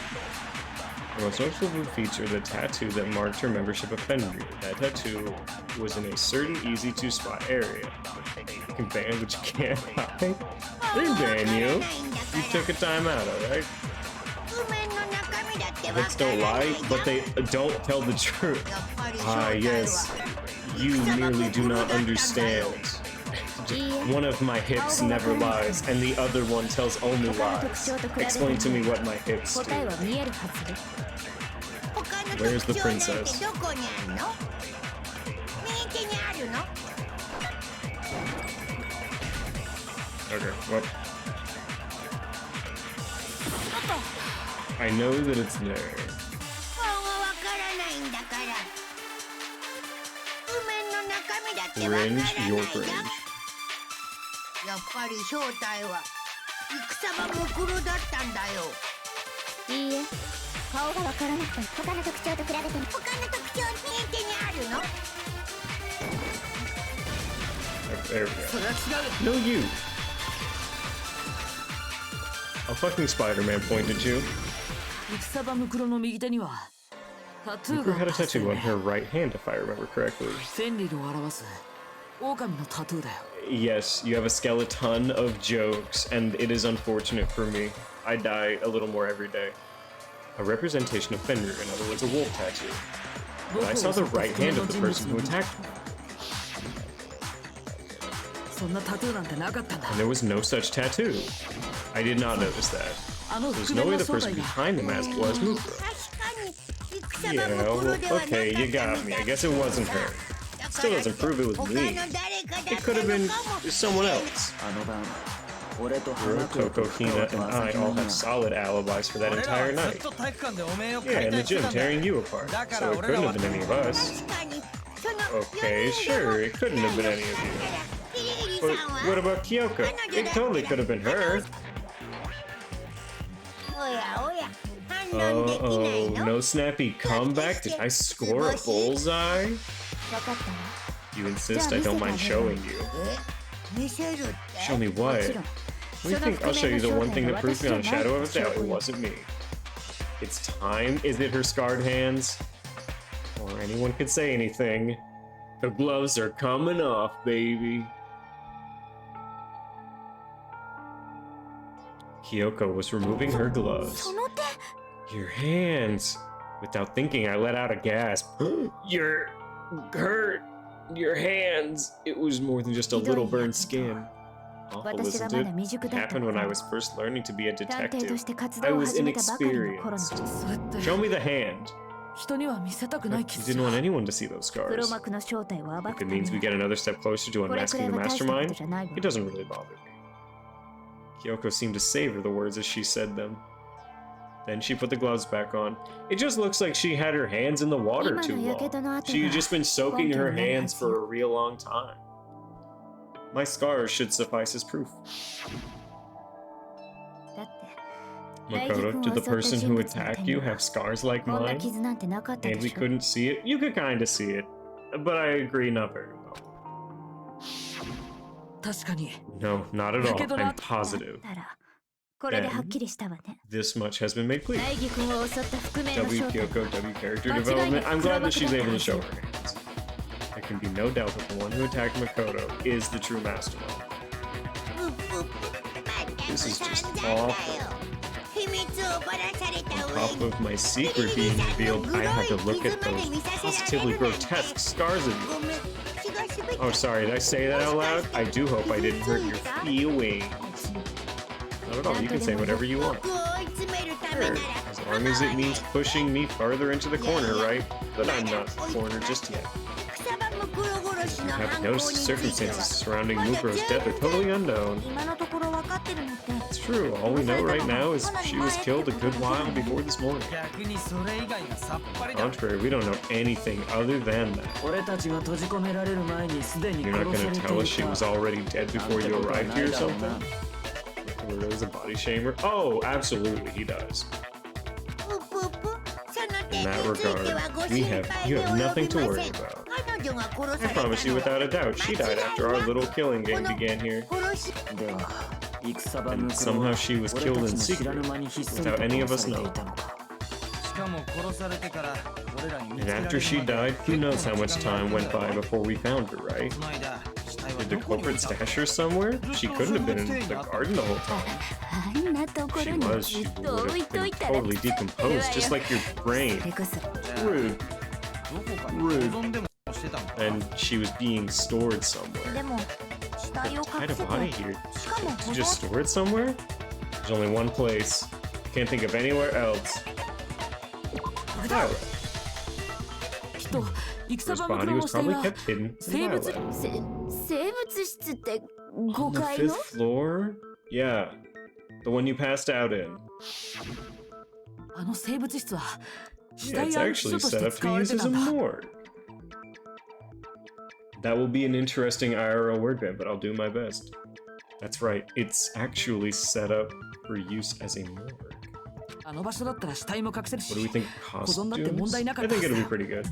The most noticeable feature, the tattoo that marked her membership of Fenrir. That tattoo was in a certain easy-to-spot area. You can ban, but you can't hide. They ban you. You took a time out, alright? Hips don't lie, but they don't tell the truth. Ah, yes. You merely do not understand. One of my hips never lies, and the other one tells only lies. Explain to me what my hips do. Where's the princess? Okay, well. I know that it's there. Cringe, your cringe. There we go. No, you. A fucking Spider-Man pointed you. Mukuro had a tattoo on her right hand, if I remember correctly. Yes, you have a skeleton of jokes, and it is unfortunate for me. I die a little more every day. A representation of Fenrir, in other words, a wolf tattoo. But I saw the right hand of the person who attacked me. And there was no such tattoo. I did not notice that. There's no way the person behind the mask was Mukuros. Yeah, well, okay, you got me. I guess it wasn't her. Still doesn't prove it was me. It could have been someone else. Coco, Hina, and I all have solid alibis for that entire night. Yeah, in the gym, tearing you apart. So it couldn't have been any of us. Okay, sure, it couldn't have been any of you. But what about Kyoko? It totally could have been her. Uh-oh, no snappy comeback? Did I score a bullseye? You insist, I don't mind showing you. Show me what? What do you think? I'll show you the one thing that proves me on a shadow of a doubt it wasn't me. It's time? Is it her scarred hands? Or anyone could say anything. The gloves are coming off, baby. Kyoko was removing her gloves. Your hands. Without thinking, I let out a gasp. You're hurt. Your hands. It was more than just a little burned skin. Awful, isn't it? It happened when I was first learning to be a detective. I was inexperienced. Show me the hand. You didn't want anyone to see those scars. If it means we get another step closer to unmasking the mastermind, it doesn't really bother me. Kyoko seemed to savor the words as she said them. Then she put the gloves back on. It just looks like she had her hands in the water too long. She had just been soaking her hands for a real long time. My scars should suffice as proof. Makoto, did the person who attacked you have scars like mine? And we couldn't see it? You could kinda see it. But I agree, not very well. No, not at all. I'm positive. Then, this much has been made clear. W Kyoko, W character development. I'm glad that she's able to show her hands. There can be no doubt that the one who attacked Makoto is the true mastermind. This is just awful. On top of my secret being revealed, I had to look at those positively grotesque scars of yours. Oh, sorry, did I say that out loud? I do hope I didn't hurt your feelings. Not at all, you can say whatever you want. Sure, as long as it means pushing me farther into the corner, right? But I'm not the corner just yet. haven't noticed the circumstances surrounding Mukuros' death are totally unknown. It's true, all we know right now is she was killed a good while before this morning. On the contrary, we don't know anything other than that. You're not gonna tell us she was already dead before you arrived here or something? Mukuros a body shamer? Oh, absolutely, he does. In that regard, you have nothing to worry about. I promise you without a doubt, she died after our little killing game began here. And somehow she was killed in secret, without any of us knowing. And after she died, who knows how much time went by before we found her, right? Did the culprit stash her somewhere? She couldn't have been in the garden the whole time. She would have been totally decomposed, just like your brain. Rude. Rude. And she was being stored somewhere. Hide a body here? To just store it somewhere? There's only one place. Can't think of anywhere else. Alright. His body was probably kept hidden in the lab. On the 5th floor? Yeah. The one you passed out in. Yeah, it's actually set up to use as a morgue. That will be an interesting IRL word band, but I'll do my best. That's right, it's actually set up for use as a morgue. What do we think? Costumes? I think it'll be pretty good.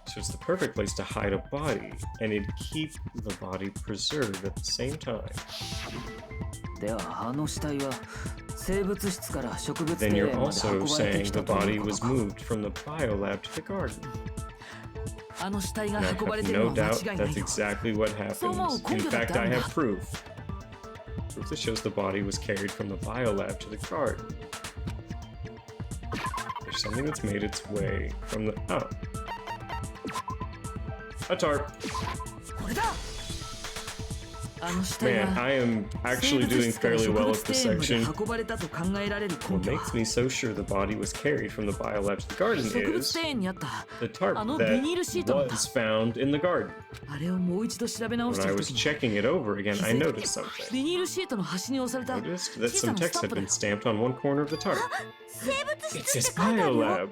So it's the perfect place to hide a body, and it'd keep the body preserved at the same time. Then you're also saying the body was moved from the biolab to the garden. And I have no doubt that's exactly what happened. In fact, I have proof. Proof that shows the body was carried from the biolab to the garden. There's something that's made its way from the... Oh. A tarp. Man, I am actually doing fairly well at this section. What makes me so sure the body was carried from the biolab to the garden is the tarp that was found in the garden. When I was checking it over again, I noticed something. I noticed that some text had been stamped on one corner of the tarp. It says biolab!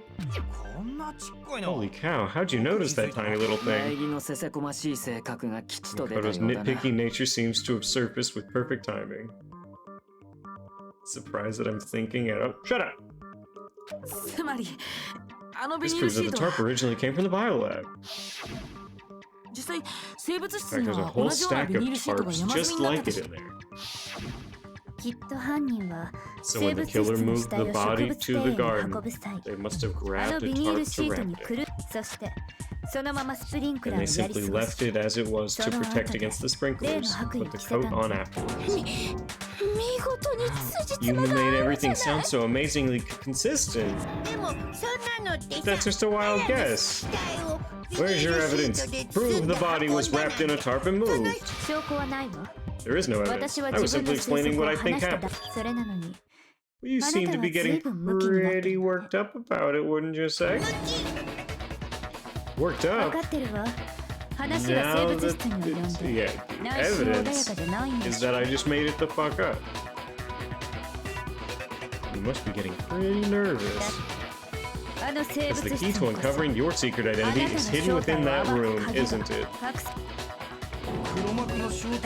Holy cow, how'd you notice that tiny little thing? Mukuro's nitpicky nature seems to have surfaced with perfect timing. Surprised that I'm thinking it up. Shut up! This proves that the tarp originally came from the biolab. In fact, there's a whole stack of tarps just like it in there. So when the killer moved the body to the garden, they must have grabbed a tarp to wrap it. And they simply left it as it was to protect against the sprinklers and put the coat on afterwards. You made everything sound so amazingly consistent. That's just a wild guess. Where's your evidence? Prove the body was wrapped in a tarp and moved. There is no evidence. I was simply explaining what I think happened. Well, you seem to be getting pretty worked up about it, wouldn't you say? Worked up? Now that the evidence is that I just made it the fuck up. You must be getting pretty nervous. Because the key to uncovering your secret identity is hidden within that room, isn't it?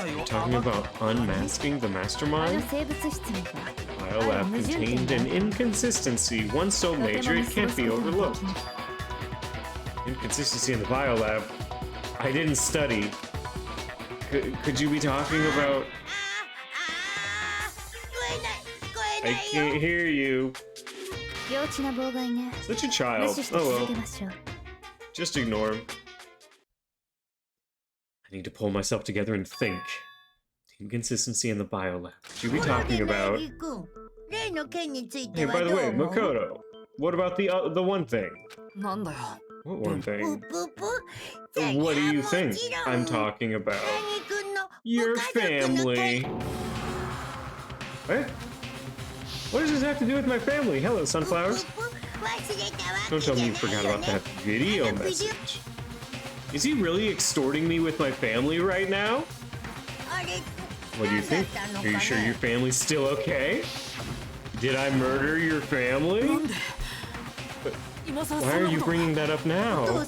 You're talking about unmasking the mastermind? Biolab contained an inconsistency, one so major it can't be overlooked. Inconsistency in the biolab? I didn't study. Could you be talking about... I can't hear you. Such a child. Oh well. Just ignore him. I need to pull myself together and think. Inconsistency in the biolab. What you be talking about? Hey, by the way, Makoto, what about the one thing? What one thing? What do you think I'm talking about? Your family. What? What does this have to do with my family? Hello, sunflowers. Don't tell me you forgot about that video message. Is he really extorting me with my family right now? What do you think? Are you sure your family's still okay? Did I murder your family? Why are you bringing that up now?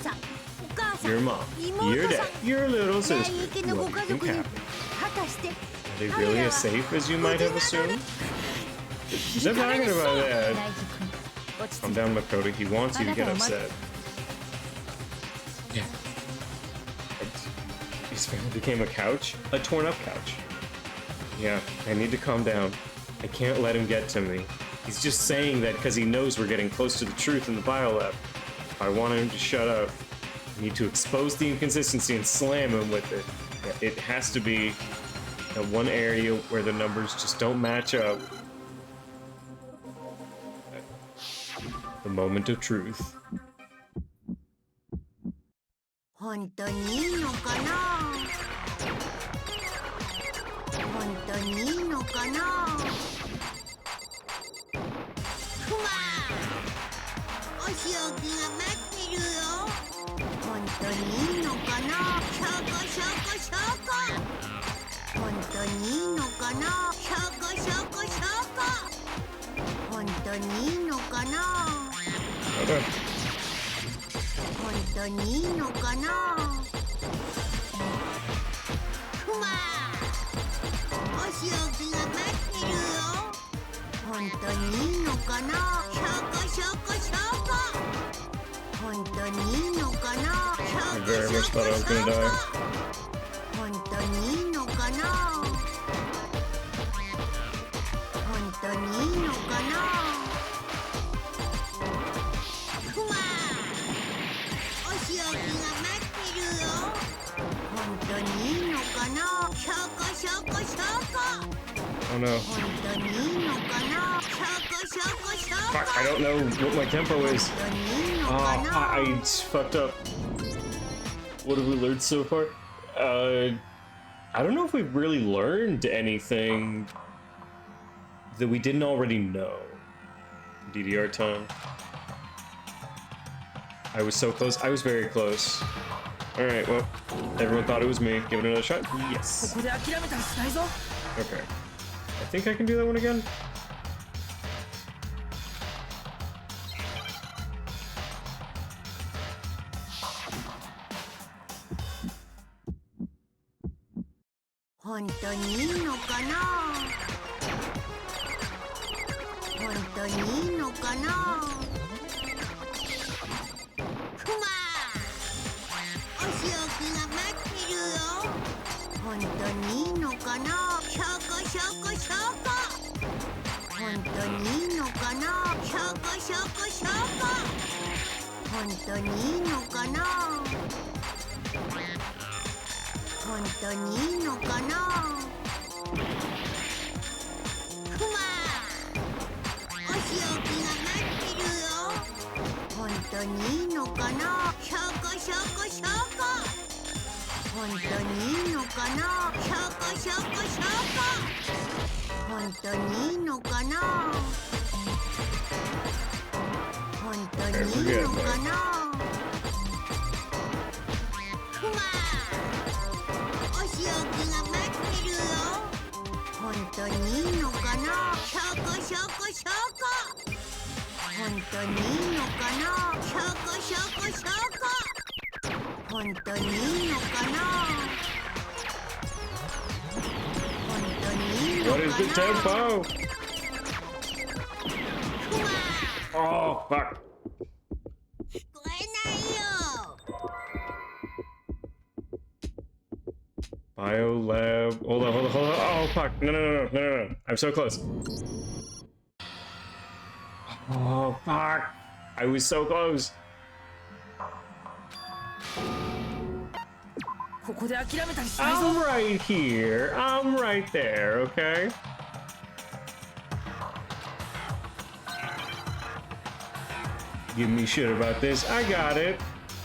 Your mom, your dad, your little sister. What do you think happened? Are they really as safe as you might have assumed? Stop talking about that. Calm down, Makoto. He wants you to get upset. Yeah. His family became a couch? A torn up couch. Yeah, I need to calm down. I can't let him get to me. He's just saying that because he knows we're getting close to the truth in the biolab. I want him to shut up. I need to expose the inconsistency and slam him with it. It has to be that one area where the numbers just don't match up. The moment of truth. 本当にいいのかな本当にいいのかなクマお仕置きが待ってるよ本当にいいのかな証拠証拠証拠本当にいいのかな証拠証拠証拠本当にいいのかな本当にいいのかなクマお仕置きが待ってるよ本当にいいのかな証拠証拠証拠本当にいいのかな証拠証拠証拠本当にいいのかな本当にいいのかなクマお仕置きが待ってるよ本当にいいのかな証拠証拠証拠 Oh no. 本当にいいのかな証拠証拠証拠 Fuck, I don't know what my tempo is. 本当にいいのかな I fucked up. What have we learned so far? I don't know if we've really learned anything that we didn't already know. DDR time. I was so close. I was very close. Alright, well, everyone thought it was me. Give it another shot. Yes. ここで諦めたりしないぞ Okay. I think I can do that one again.「本当にいいのかな本当にいいのかなクマお仕置きが待ってるよ本当にいいのかな証拠証拠証拠本当にいいのかな証拠証拠証拠本当にいいのかな本当にいいのかなクマお仕置きが待ってるよ本当にいいのかな証拠証拠証拠本当にいいのかな証拠証拠証拠本当にいいのかな本当にいいのかなクマお仕置きが待ってるよ本当にいいのかな証拠証拠証拠本当にいいのかな証拠証拠証拠本当にいいのかな本当にいいのかな What is the tempo? クマ Oh, fuck. 聞こえないよ Biolab. Hold on. Oh, fuck. No. I'm so close. Oh, fuck. I was so close. ここで諦めたりしないぞ I'm right here. I'm right there, okay? Give me shit about this. I got it.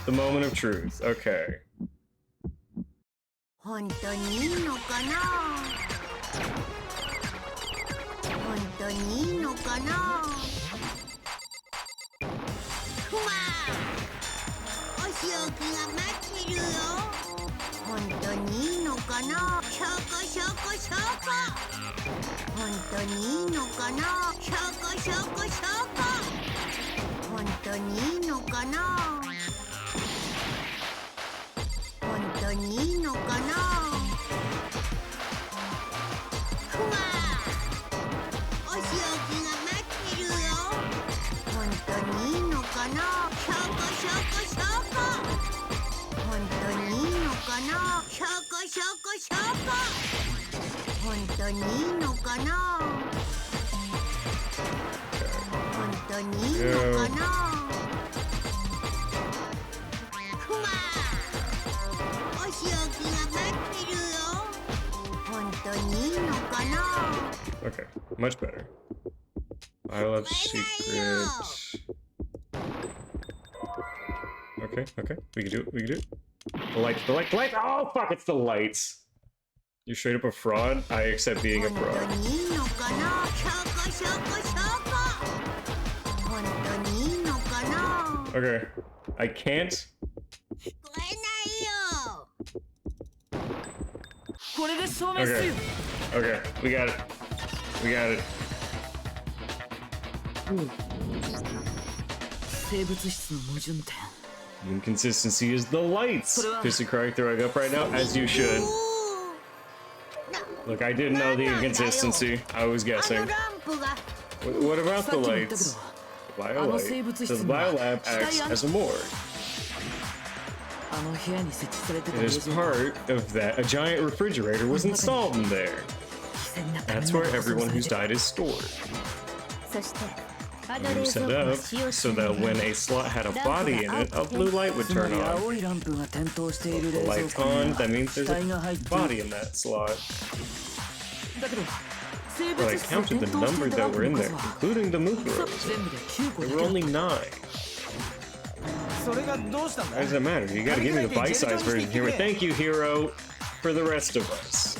The moment of truth. Okay. 本当にいいのかな本当にいいのかなクマお仕置きが待ってるよ証拠証拠証拠本当にいいのかな証拠証拠証拠本当にいいのかな本当にいいのかなふわお仕置きが待ってるよ本当にいいのかな証拠証拠証拠本当にいいのかな証拠証拠証拠本当にいいのかな本当にいいのかなふわお仕置きが待ってるよ本当にいいのかな Okay, much better. Isle of Secret. Okay, okay. We can do it, we can do it. The lights, the lights, the lights! Oh, fuck, it's the lights! You're straight up a fraud? I accept being a fraud. 本当にいいのかな証拠証拠証拠本当にいいのかな Okay. I can't. 聞こえないよこれで証明する Okay. Okay, we got it. We got it. 生物質の矛盾点 Inconsistency is the lights! Pissy crying throwing up right now, as you should. Look, I didn't know the inconsistency. I was あの guessing. ランプが What about the lights? The biolight. The biolab acts as a morgue. あの部屋に設置されてた It is 冷蔵庫 part of that. A giant refrigerator was installed in there. 犠牲になったみ That's んな where が保存 everyone され who's てる died is stored. そしてあの It 冷 was 蔵 set 庫 up を使用 so that when a slot had a body in it, a blue light would つま turn り on. 青いランプが点灯している The 冷蔵 light's 庫に on, は that means 死 there's 体が a 入ってい body る in that slot. だけど生 But 物 I 質の counted 点 the 灯して number いたラ that ンプ were in の there, 数は including the Mukuros. 全部で9個 There だ were け only 9. それがどうしたんだ Why does that matter? You gotta give me the bite-sized version here. But thank you, hero, for the rest of us.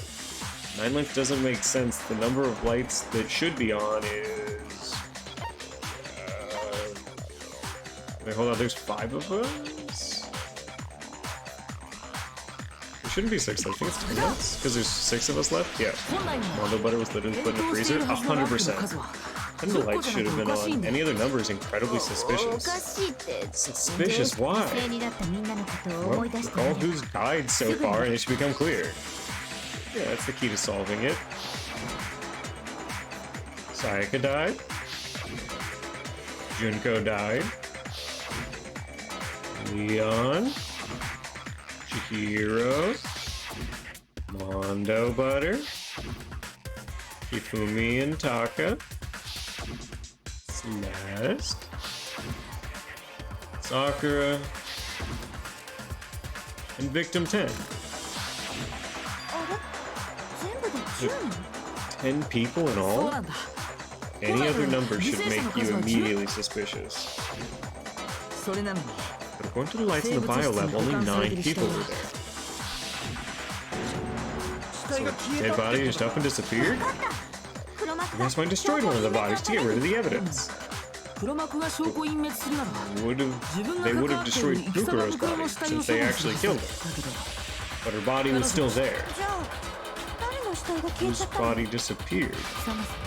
9 length doesn't make sense. The number of lights that should be on is... Wait, hold on. There's 5 of us? There shouldn't be 6. I think it's 10 lights. Because there's 6 of us left? Yeah. 本来なら Mondo butter was literally put in the 点灯してい freezer? るはずのランプの 100%. 数は And the lights should have been on. Any other number is incredibly おか suspicious. しいって Suspicious? Why? 犠牲になったみんなのことを Well, 思い出して recall みる who's died so far and it should become clear. Yeah, that's the key to solving it. Sayaka died. Junko died. Leon. Chihiro. Mondo Butter. Kifumi and Taka. Celeste. Sakura. And Victim 10. あれ全部で10人 10 people in そう all? なんだ Any other number should make you immediately suspicious. それなのに But according to the lights in the biolab, only 9 people were there. 死体が消え Dead たって body こ just と up and disappeared? 黒幕 I が guess I destroyed one of the bodies to get rid of the evidence. 黒幕が証拠隠滅するなら They would have destroyed Mukuros' body since they actually killed her. But her body was still there. じゃあ誰の死体が消えちゃ Whose ったの body disappeared? そもそも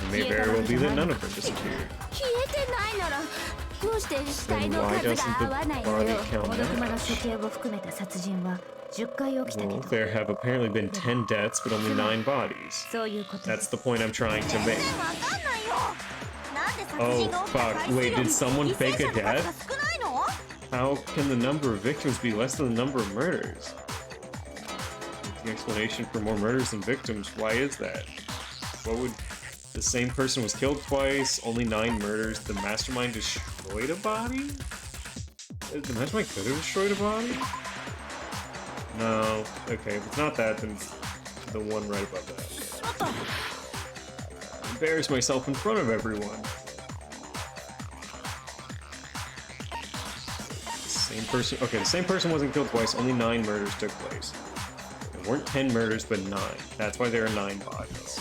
It may very well be that none of them disappeared. 消えてないならどうして死体の Then why 数が doesn't the 合わないの body よ count モノクマの match? 処刑を含めた殺人は10回起きたけ Well, ど there have apparently been 10 deaths, but only 9 bodies. そういうこと That's the point I'm trying to make. わかんないよなんで殺 Oh 人が起きた fuck, 回数 wait, よ did り someone 犠牲 fake 者 a の数が death? 少ないの How can the number of victims be less than the number of murders? The explanation for more murders than victims, why is that? What would... The same person was killed twice, only 9 murders, the mastermind destroyed a body? The mastermind could have destroyed a body? No. Okay, if it's not that, then it's the one right above that. Embarrass myself in front of everyone. Same person. Okay, the same person wasn't killed twice. Only 9 murders took place. There weren't 10 murders, but 9. That's why there are 9 bodies.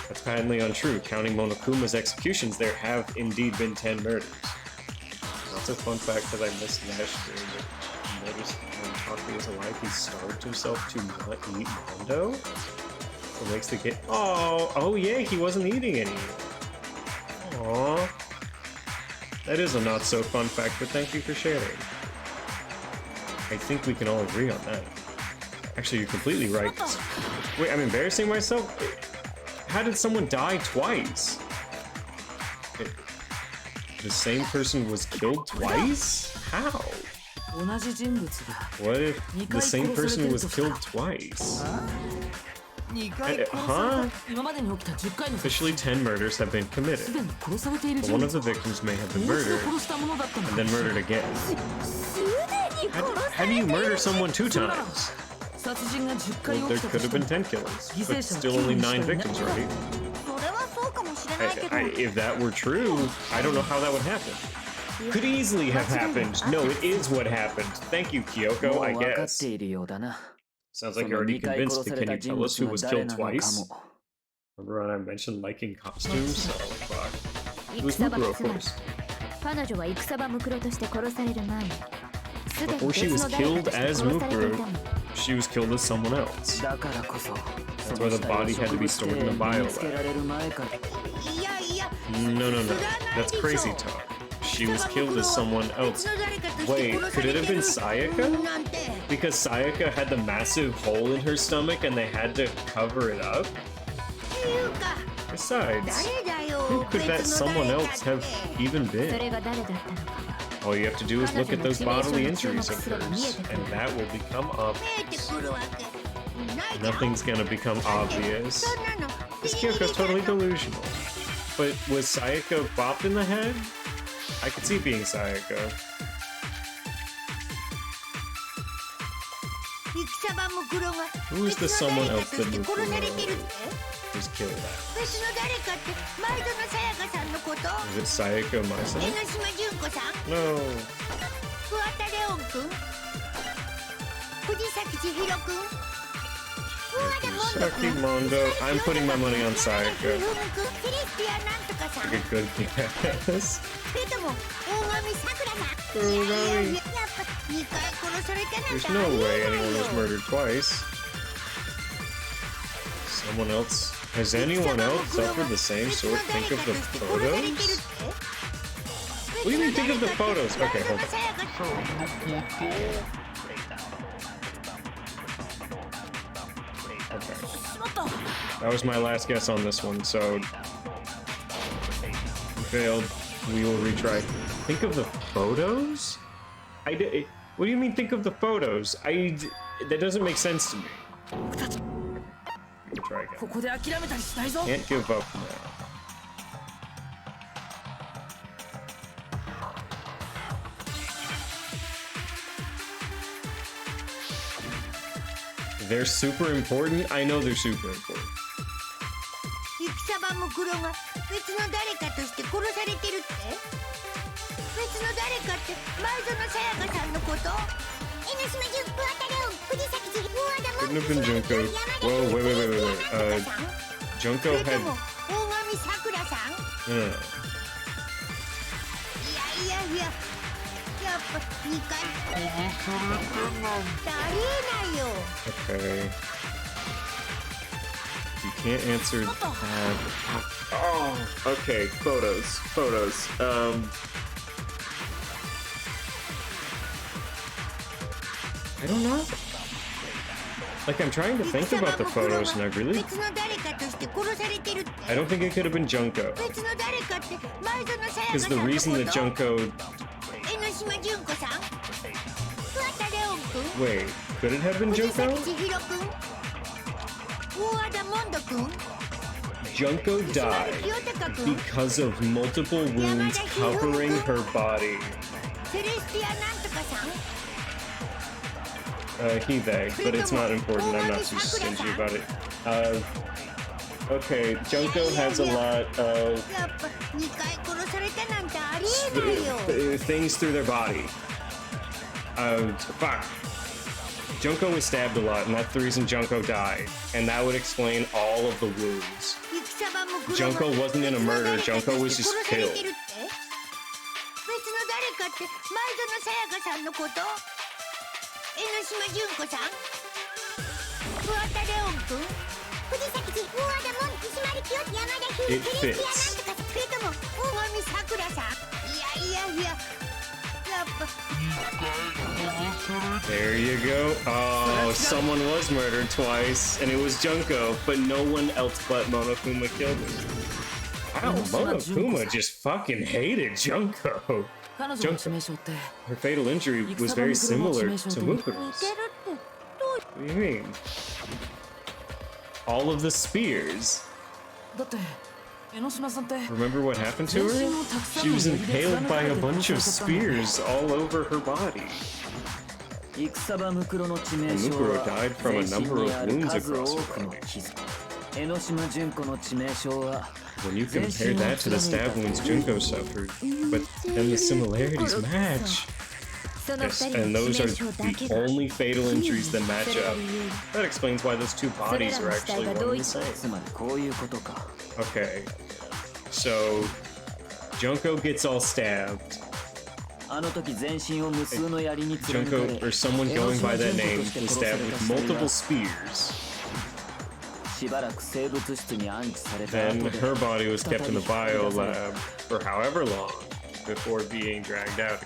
That's patently untrue. Counting Monokuma's executions, there have indeed been 10 murders. That's a fun fact that I missed last year. But noticed when talking he was alive, he starved himself to not eat Mondo? What makes the kid? Oh yeah, he wasn't eating any. Aww. That is a not so fun fact, but thank you for sharing. I think we can all agree on that. Actually, you're completely right. Wait, I'm embarrassing myself? How did someone die twice? The same person was killed twice? How? What if the same person was killed twice? Huh? Officially 10 murders have been committed. But one of the victims may have been murdered, and then murdered again. How do you murder someone 2 times? Well, there could have been 10 killings, but still only 9 victims, right? If that were true, I don't know how that would happen. Could easily have happened. No, it is what happened. Thank you, Kyoko, I guess. Sounds like you're already convinced, but can you tell us who was killed twice? Remember when I mentioned liking costumes? Oh, fuck. It was Mukuro, of course. Before she was killed as Mukuro, she was killed as someone else. That's why the body had to be stored in a biolab. No. That's crazy talk. She was killed as someone else. Wait, could it have been Sayaka? Because Sayaka had the massive hole in her stomach and they had to cover it up? Besides, who could that someone else have even been? All you have to do is look at those bodily injuries of hers, and that will become obvious. Nothing's gonna become obvious. This Kyoko's totally delusional. But was Sayaka bopped in the head? I could see being Sayaka. Who is the someone else that Mukuro was killed at? Is it Sayaka Maisa? No. Fujisaki Mondo. I'm putting my money on Sayaka. Like a good guess. There's no way anyone was murdered twice. Someone else? Has anyone else suffered the same sort? Think of the photos? What do you mean think of the photos? Okay, hold on. Okay. That was my last guess on this one, so... failed. We will retry. Think of the photos? What do you mean think of the photos? That doesn't make sense to me. Try again. Can't give up now. They're super important? I know they're super important. Couldn't have been Junko. Whoa, wait. Junko had... No. Okay. You can't answer that. Oh, okay. Photos. I don't know. Like, I'm trying to think about the photos, and I really... I don't think it could have been Junko. Because the reason that Junko... Wait, could it have been Junko? Junko died because of multiple wounds covering her body. They, but it's not important. I'm not too stingy about it. Okay, Junko has a lot of things through their body. Fuck. Junko was stabbed a lot, and that's the reason Junko died. And that would explain all of the wounds. Junko wasn't in a murder, Junko was just killed. 島純子さん、桑田レオン君、藤崎寺、大和田門、石丸清、山田フィ It フィリピアなん fits. とか、それとも大神さくらさん。いややっぱ There you go. Oh, someone was murdered twice, and it was Junko, but no one else but Monokuma killed him. Wow, Monokuma just fucking hated Junko. 彼女の致命傷って Her fatal injury was very similar to Mukuros. 似てるってどう What do you mean? All of the spears. だって江ノ島さんって Remember what happened to her? She was impaled by a bunch of spears all over her body. 戦場ムクロの致命傷 Mukuro は died from a 全身 number に of ある wounds 数 across 多 her くの body. 傷江ノ島純子の致命傷は When you compare that to the stab wounds Junko suffered, but then the similarities match. その Yes, 二人 and の those 致 are 命傷だけ the が only fatal injuries that match それを up. 理由に That explains why those two bodies are actually one and the same. つまりこういうことか Okay, so Junko gets all stabbed. あの時全身を無数の槍に貫かれ Junko, or someone 江ノ going 島 by that 純 name, 子として was 殺され stabbed た with 死体 multiple は spears. しばらく生物室に安置された Then 後で her body was kept in the bio lab for however long before being dragged out.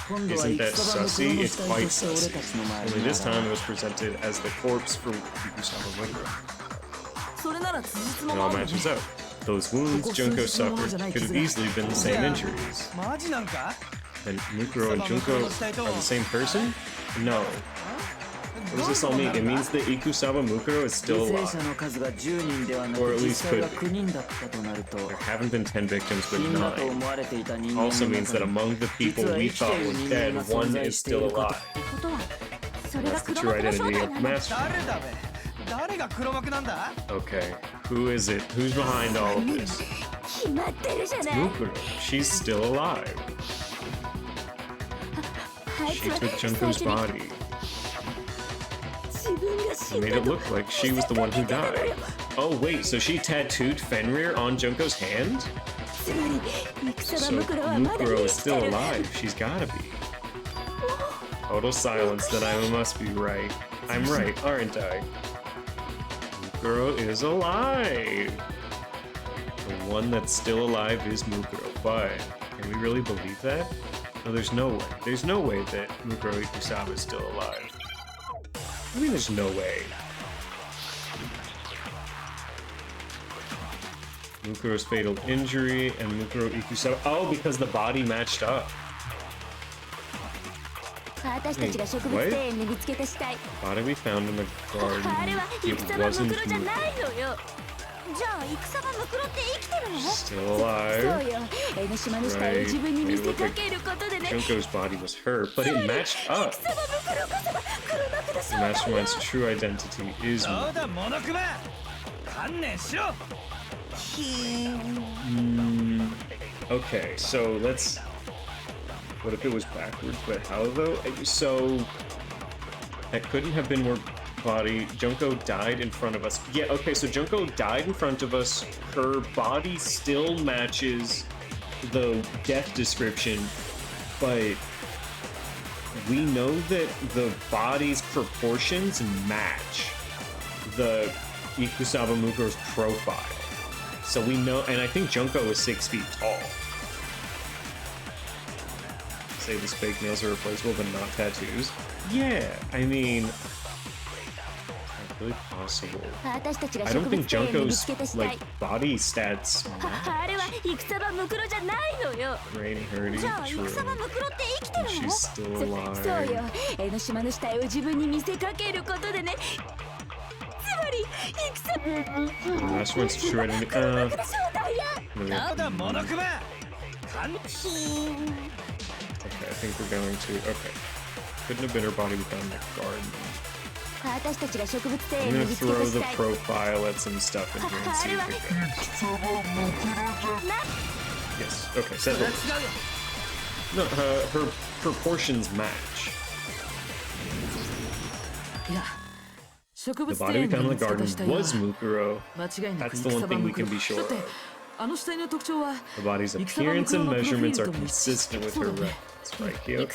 今度は Isn't 戦 that 場ムクロ sussy? の It's 死体 quite として俺 sussy. たちの前 Only に this 現 time れ it was presented as the corpse from Ikusama Mukuro. それなら辻褄 It も all 合うね matches up. Those wounds Junko suffered could have easily been the same injuries. マジなんか And Mukuro and Junko are the same person? No. What does this all mean? It means that Ikusama Mukuro is 犠 still 牲 alive. 者の数が10人ではな Or く at 実 least 際は could be. 9人だったとなると There haven't been 10 victims, 死 but んだと 9. 思われていた人間の Also 中 means that に among the people 実は we 生きて thought いる were 人間 dead, が存 one 在 is してい still ること alive. ってことはそれが That's the 黒 true 幕の正 identity 体 of な the の Master. 誰だべ誰が黒幕なんだ Okay, who is it? Who's behind all of this? 決まってるじゃない Mukuro. She's still alive. あい She つは took 最 Junko's 初に body 自分が死 and ん made だ it と look like she was the one who died. Oh wait, so she tattooed Fenrir on Junko's hand? つまり戦 So 場ムクロはまだ Mukuro 生 is きて still る alive. She's gotta be. Total silence, then I must be right. I'm right, aren't I? Mukuro is alive! The one that's still alive is Mukuro, but can we really believe that? No, there's no way. There's no way that Mukuro Ikusaba is still alive. I mean, there's no way. Mukuro's fatal injury and Mukuro Ikusaba. Oh, because the body matched up. 私たちが植物庭園で見つけた死体 Body we found in the garden. あれは It 戦場ム wasn't クロじゃ Mukuro. ないのよじゃあ戦場ムクロって生きてるの Still そ alive. うよ江ノ島の死体を自分に見せかけることでね Junko's body was her, but it matched up. 戦場ムクロこそが黒幕の The 正体よ Mastermind's true identity is そう Mukuro. だモノクマ観念しろ Okay, so let's. What if it was backwards? But how though? So that couldn't have been where body. Junko died in front of us. Yeah. Okay. So Junko died in front of us. Her body still matches the death description, but we know that the body's proportions match the Ikusaba Mukuro's profile. So we know, and I think Junko is 6 feet tall. Say this fake nails are replaceable, but not tattoos. Yeah, I mean, it's really possible. 私たちが I 植 don't 物 think 庭園で見 Junko's つけた死 like 体 body stats あれは戦場ムクロじゃないのよ Rain Hurdy じゃあ true. 戦場ムクロって生きてる She's の still そう alive. よ江ノ島の死体を自分に見せかけることでねつまり戦 The last one's true identity. 黒幕の正体や Really? そうだモノクマ観 Okay, I think we're going to. Okay. Couldn't have been her body we found in the garden. 私たちが植物庭 I'm 園で gonna 見つけた throw 死 the 体 profile at some stuff in here and see if it goes. Yes. Okay. Set それは the. 違うよ No, her proportions match. いや植 The 物 body we 庭園 found で in 見 the つけた garden 死体は was Mukuro. 間違いなく That's the one 戦場 thing ム we クロ can be sure だって of. The body's appearance and measurements are consistent with her records, right, Kyoto?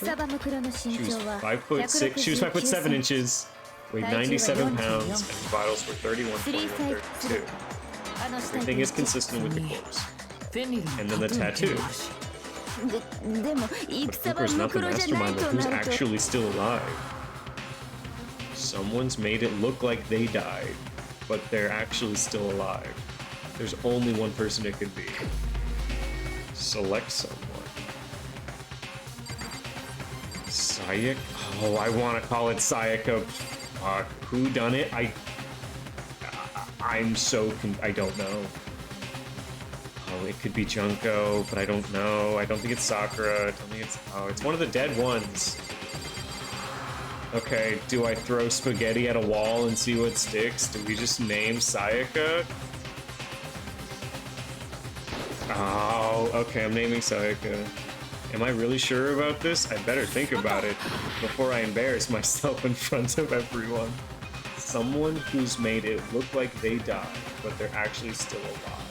She was 5'6". She was 5'7" inches, weighed 97 pounds, and vitals were 31, 41, 32. Everything is consistent with the corpse. And then the tattoo. But Fukuro's not the mastermind, but who's actually still alive? Someone's made it look like they died, but they're actually still alive. There's only one person it could be. Select someone. Sayaka? Oh, I want to call it Sayaka. Who done it? I'm so I don't know. Oh, it could be Junko, but I don't know. I don't think it's Sakura. I don't think it's... Oh, it's one of the dead ones. Okay, do I throw spaghetti at a wall and see what sticks? Do we just name Sayaka? Oh, okay, I'm naming Sayaka. Am I really sure about this? I better think about it before I embarrass myself in front of everyone. Someone who's made it look like they died, but they're actually still alive.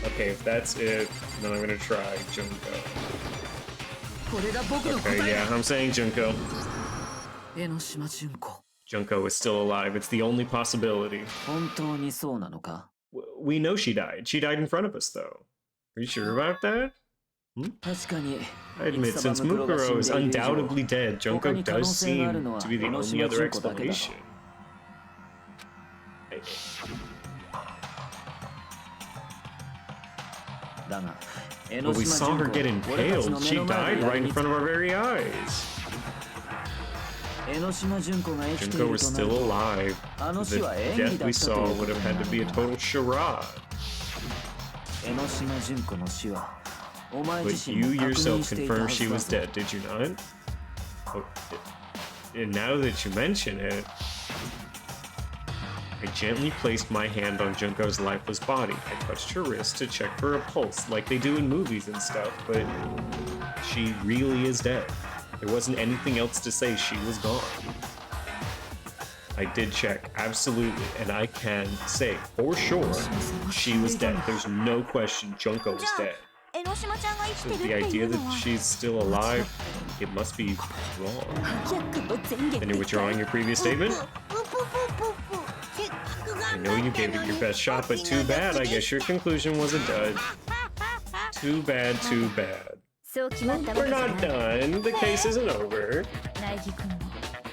Okay, if that's it, then I'm gonna try Junko. Okay, yeah, I'm saying Junko. Junko is still alive. It's the only possibility. We know she died. She died in front of us, though. Are you sure about that? I admit, since Mukuro is undoubtedly dead, Junko does seem to be the only other explanation. But we saw her get impaled. She died right in front of our very eyes. Junko was still alive. The death we saw would have had to be a total charade. But you yourself confirmed she was dead, did you not? Oh, and now that you mention it, I gently placed my hand on Junko's lifeless body. I touched her wrist to check for a pulse, like they do in movies and stuff, but she really is dead. There wasn't anything else to say she was gone. I did check, absolutely, and I can say for sure she was dead. There's no question Junko was dead. So the idea that she's still alive, it must be wrong. Then you're withdrawing your previous statement? I know you gave it your best shot, but too bad. I guess your conclusion was a dud. Too bad, too bad. We're not done. The case isn't over.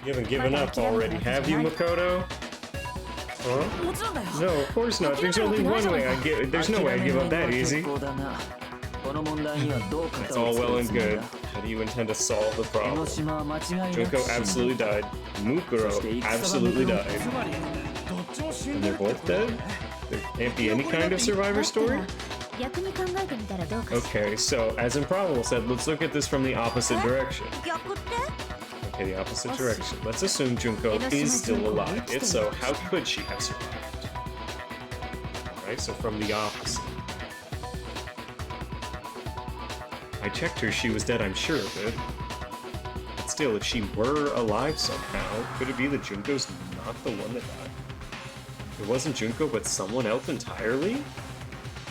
You haven't given up already, have you, Makoto? Huh? No, of course not. There's only one way I give. There's no way I give up that easy. That's all well and good. How do you intend to solve the problem? Junko absolutely died. Mukuro absolutely died. And they're both dead? There can't be any kind of survivor story? Okay, so as Improbable said, let's look at this from the opposite direction. Okay, the opposite direction. Let's assume Junko is still alive. If so, how could she have survived? Alright, so from the opposite. I checked her, she was dead, I'm sure of it. But still, if she were alive somehow, could it be that Junko's not the one that died? It wasn't Junko, but someone else entirely?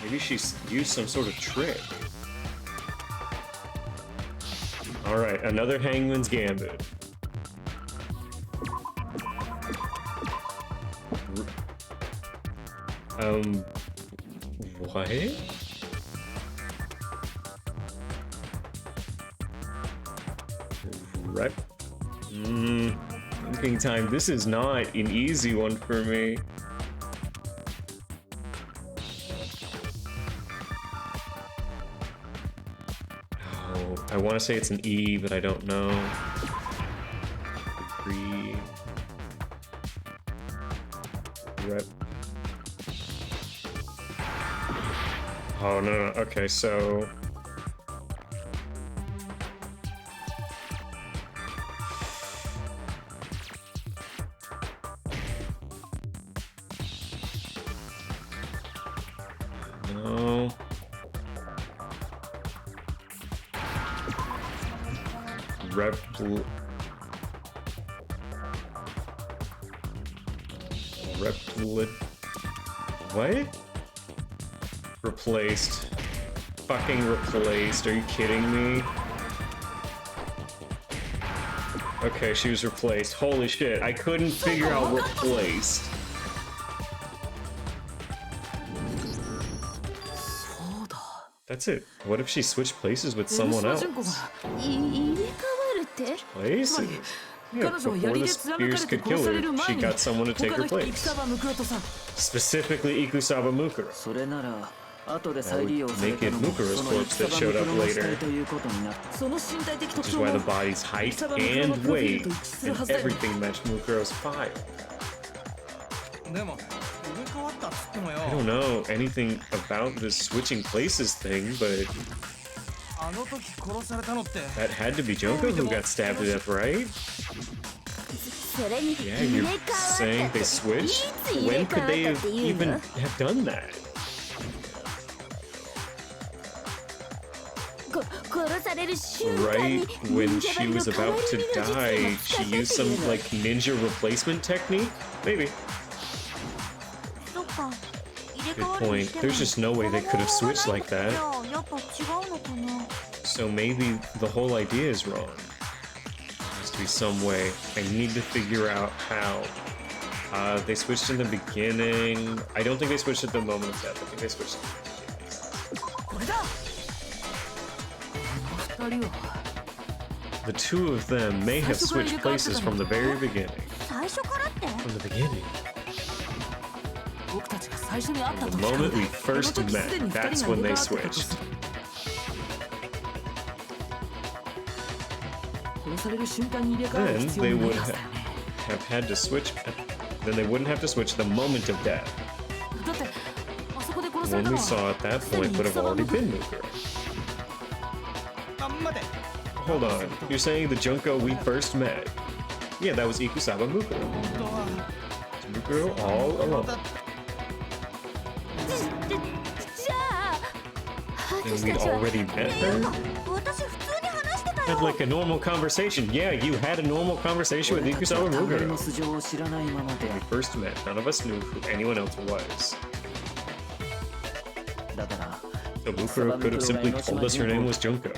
Maybe she used some sort of trick. Alright, another Hangman's Gambit. What? Rep. Thinking time. This is not an easy one for me. Oh, I want to say it's an E, but I don't know. Agree. Rep. Oh, no. Okay, so... No. What? Replaced. Fucking replaced. Are you kidding me? Okay, she was replaced. Holy shit, I couldn't figure out replaced. That's it. What if she switched places with someone else? Places? Yeah, before the spears could kill her, she got someone to take her place. Specifically Ikusaba Mukuros. Naked Mukuros corpse that showed up later. Which is why the body's height and weight and everything matched Mukuros' fire. I don't know anything about this switching places thing, but that had to be Junko who got stabbed to death, right? Yeah, you're saying they switched? When could they have even have done that? Right when she was about to die, she used some like ninja replacement technique? Maybe. Good point. There's just no way they could have switched like that. So maybe the whole idea is wrong. There has to be some way. I need to figure out how. They switched in the beginning. I don't think they switched at the moment of death. I think they switched at the beginning. The two of them may have switched places from the very beginning. From the beginning. The moment we first met, that's when they switched. Then they would have had to switch. Then they wouldn't have to switch the moment of death. The one we saw at that point would have already been Mukuros. Hold on, you're saying the Junko we first met? Yeah, that was Ikusaba Mukuro. Mukuro all alone. And we'd already met her? Had like a normal conversation. Yeah, you had a normal conversation with Ikusaba Mukuro. When we first met, none of us knew who anyone else was. So Mukuro could have simply told us her name was Junko.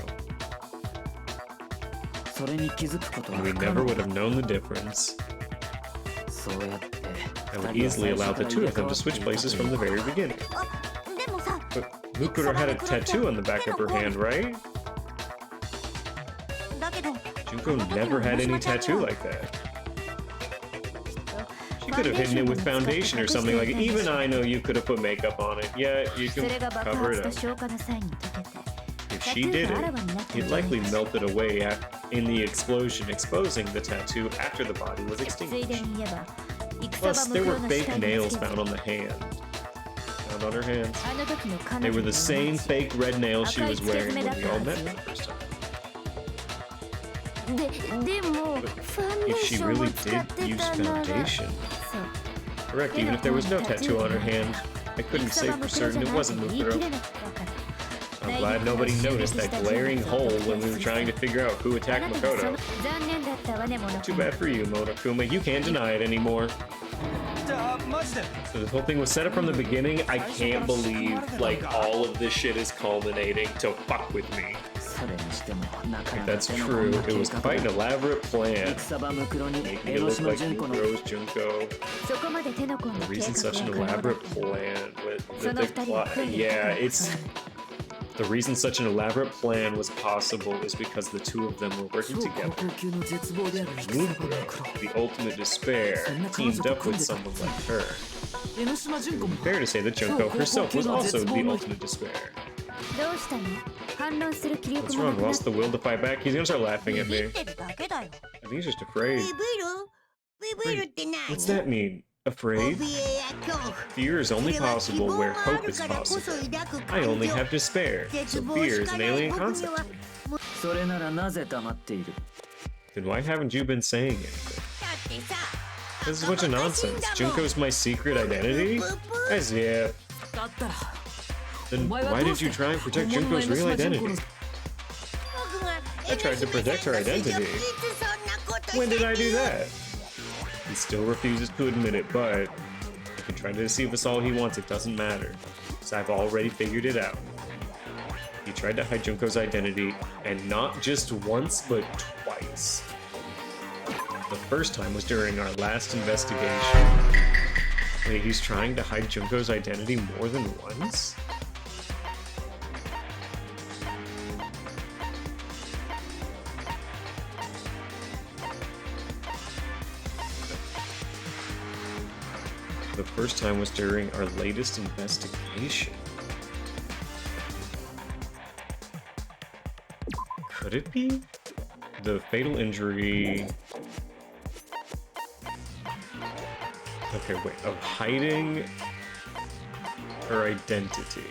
And we never would have known the difference. That would easily allow the two of them to switch places from the very beginning. But Mukuro had a tattoo on the back of her hand, right? Junko never had any tattoo like that. She could have hidden it with foundation or something like it. Even I know you could have put makeup on it. Yeah, you can cover it up. If she did it likely melted away in the explosion, exposing the tattoo after the body was extinguished. Plus, there were fake nails found on the hand. Found on her hands. They were the same fake red nails she was wearing when we all met for the first time. But if she really did use foundation... Correct, even if there was no tattoo on her hand, I couldn't say for certain it wasn't Mukuro. I'm glad nobody noticed that glaring hole when we were trying to figure out who attacked Makoto. Too bad for you, Monokuma. You can't deny it anymore. So this whole thing was set up from the beginning. I can't believe, like, all of this shit is culminating to fuck with me. If that's true, it was quite an elaborate plan. Making it look like Mukuro's Junko. The reason such an elaborate plan with the yeah, it's... The reason such an elaborate plan was possible is because the two of them were working together. Mukuro, the ultimate despair, teamed up with someone like her. It would be fair to say that Junko herself was also the ultimate despair. What's wrong? Lost the will to fight back? He's gonna start laughing at me. I think he's just afraid. What's that mean? Afraid? Fear is only possible where hope is possible. I only have despair, so fear is an alien concept. Then why haven't you been saying anything? This is a bunch of nonsense. Junko's my secret identity? As if. Then why did you try and protect Junko's real identity? I tried to protect her identity. When did I do that? He still refuses to admit it, but he can try to deceive us all he wants, it doesn't matter. As So I've already figured it out. He tried to hide Junko's identity, and not just once, but twice. The first time was during our last investigation. Wait, he's trying to hide Junko's identity more than once? The first time was during our latest investigation. Could it be? The fatal injury... Okay, wait, of hiding her identity.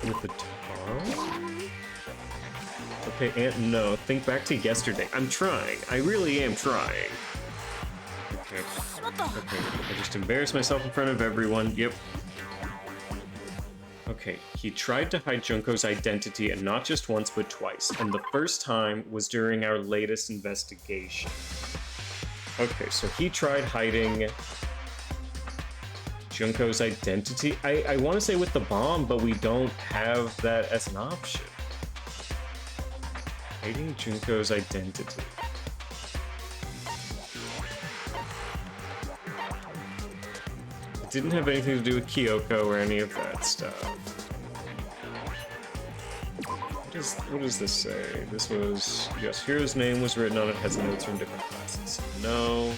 With the tongue? Okay, and no, think back to yesterday. I'm trying. I really am trying. Okay. Okay, I just embarrassed myself in front of everyone. Yep. Okay, he tried to hide Junko's identity, and not just once, but twice. And the first time was during our latest investigation. Okay, so he tried hiding Junko's identity. I want to say with the bomb, but we don't have that as an option. Hiding Junko's identity. It didn't have anything to do with Kyoko or any of that stuff. What does this say? This was, yes, hero's name was written on it, has notes from different classes. No.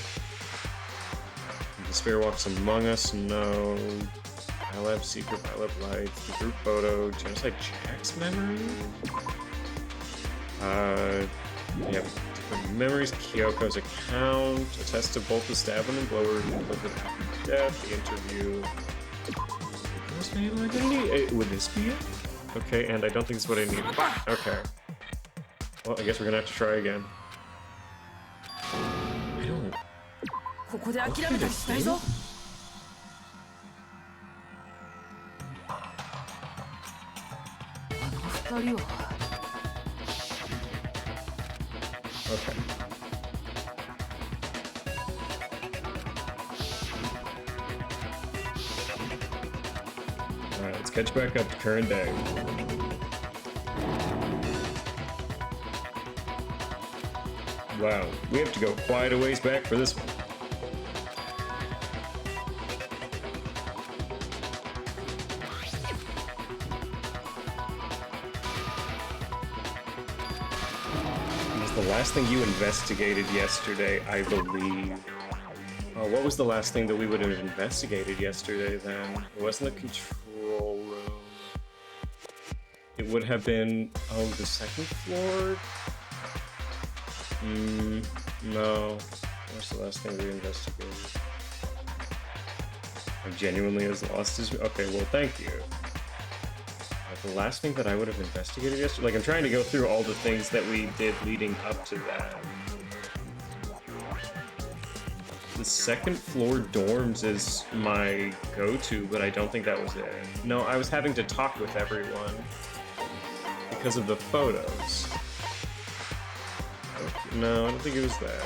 Despair walks among us, no. Pilab secret, Pilab lights, the group photo, Genocide Jack's memory? We have different memories, Kyoko's account, attest to both the stab and the blower, lived it after death, the interview. Hero's name identity? Would this be it? Okay, and I don't think it's what I need. Okay. Well, I guess we're gonna have to try again. I don't... What could it be? Okay. Alright, let's catch back up to current day. Wow, we have to go quite a ways back for this one. It was the last thing you investigated yesterday, I believe. What was the last thing that we would have investigated yesterday then? It wasn't the control room. It would have been, oh, the second floor? No. What's the last thing we investigated? I genuinely was lost as... Okay, well, thank you. The last thing that I would have investigated yesterday... Like, I'm trying to go through all the things that we did leading up to that. The second floor dorms is my go-to, but I don't think that was it. No, I was having to talk with everyone because of the photos. Okay, no, I don't think it was that.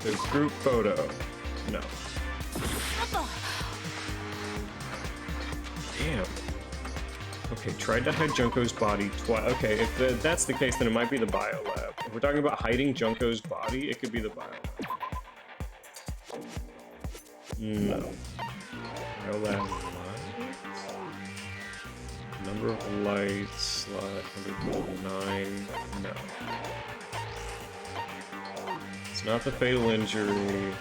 The group photo. No. Damn. Okay, tried to hide Junko's body twice. Okay, if that's the case, then it might be the bio lab. If we're talking about hiding Junko's body, it could be the bio lab. No. Bio lab lights? Number of lights, slot 149. No. It's not the fatal injury.